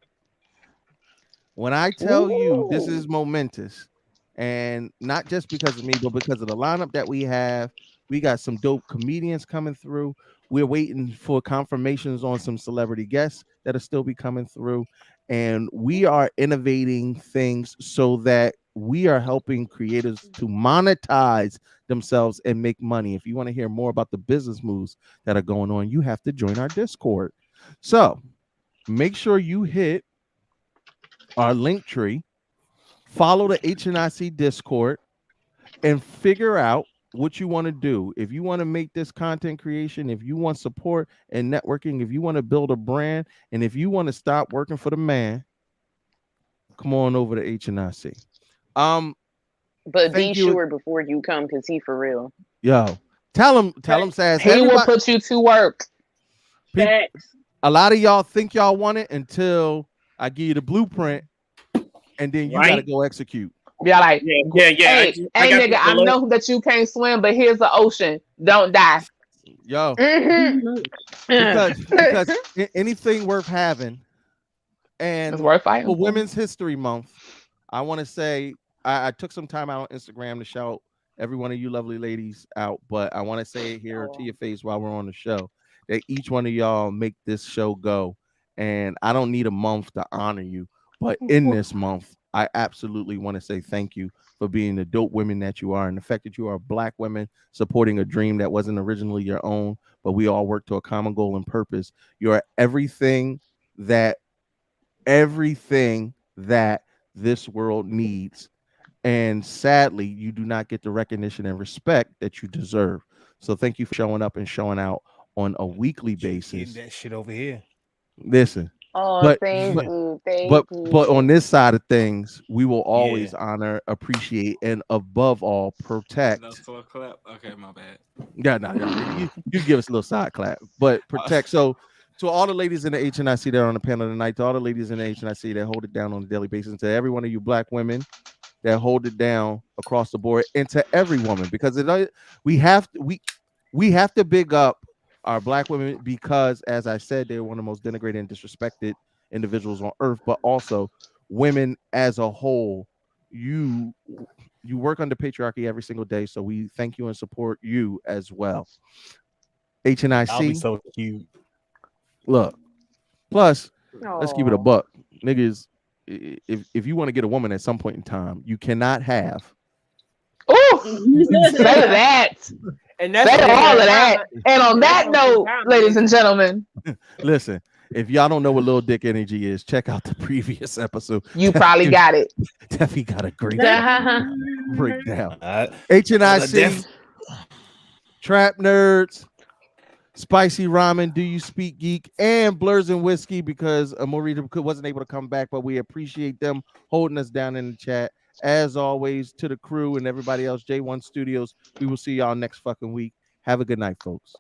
When I tell you this is momentous, and not just because of me, but because of the lineup that we have, we got some dope comedians coming through. We're waiting for confirmations on some celebrity guests that'll still be coming through. And we are innovating things so that we are helping creators to monetize themselves and make money. If you want to hear more about the business moves that are going on, you have to join our Discord. So make sure you hit our link tree, follow the HNIC Discord, and figure out what you want to do. If you want to make this content creation, if you want support and networking, if you want to build a brand, and if you want to stop working for the man, come on over to HNIC. But be sure before you come, because he for real. Yo, tell him, Sass. He will put you to work. A lot of y'all think y'all want it until I give you the blueprint, and then you gotta go execute. Yeah, like, yeah. Hey, nigga, I know that you can't swim, but here's the ocean. Don't die. Yo, Mhm. because anything worth having, and It's worth fighting for for. Women's History Month, I want to say I took some time out on Instagram to shout every one of you lovely ladies out, but I want to say it here to your face while we're on the show that each one of y'all make this show go. And I don't need a month to honor you, but in this month, I absolutely want to say thank you for being the dope women that you are, and the fact that you are Black women supporting a dream that wasn't originally your own, but we all work to a common goal and purpose. You're everything that this world needs. And sadly, you do not get the recognition and respect that you deserve. So thank you for showing up and showing out on a weekly basis. That shit over here. Listen. Oh, thank you. But on this side of things, we will always honor, appreciate, and above all, protect. Clap. Okay, my bad. Yeah, no. You give us a little side clap, but protect. So to all the ladies in the HNIC that are on the panel tonight, to all the ladies in the HNIC that hold it down on a daily basis, and to every one of you Black women that hold it down across the board, and to every woman, because we have to big up our Black women, because as I said, they're one of the most denigrated and disrespected individuals on earth, but also women as a whole. You work under patriarchy every single day, so we thank you and support you as well. HNIC, I'll be so cute. Look, plus let's keep it a buck, niggas. If you want to get a woman at some point in time, you cannot have. Oh, say that. And that's say all of that. And on that note, ladies and gentlemen, listen. If y'all don't know what little dick energy is, check out the previous episode. You probably got it. Teffy got a great breakdown. HNIC, Trap Nerds, Spicy Ramen, Do You Speak Geek, and Blurs and Whiskey, because Morita wasn't able to come back, but we appreciate them holding us down in the chat. As always, to the crew and everybody else, J1 Studios, we will see y'all next fucking week. Have a good night, folks.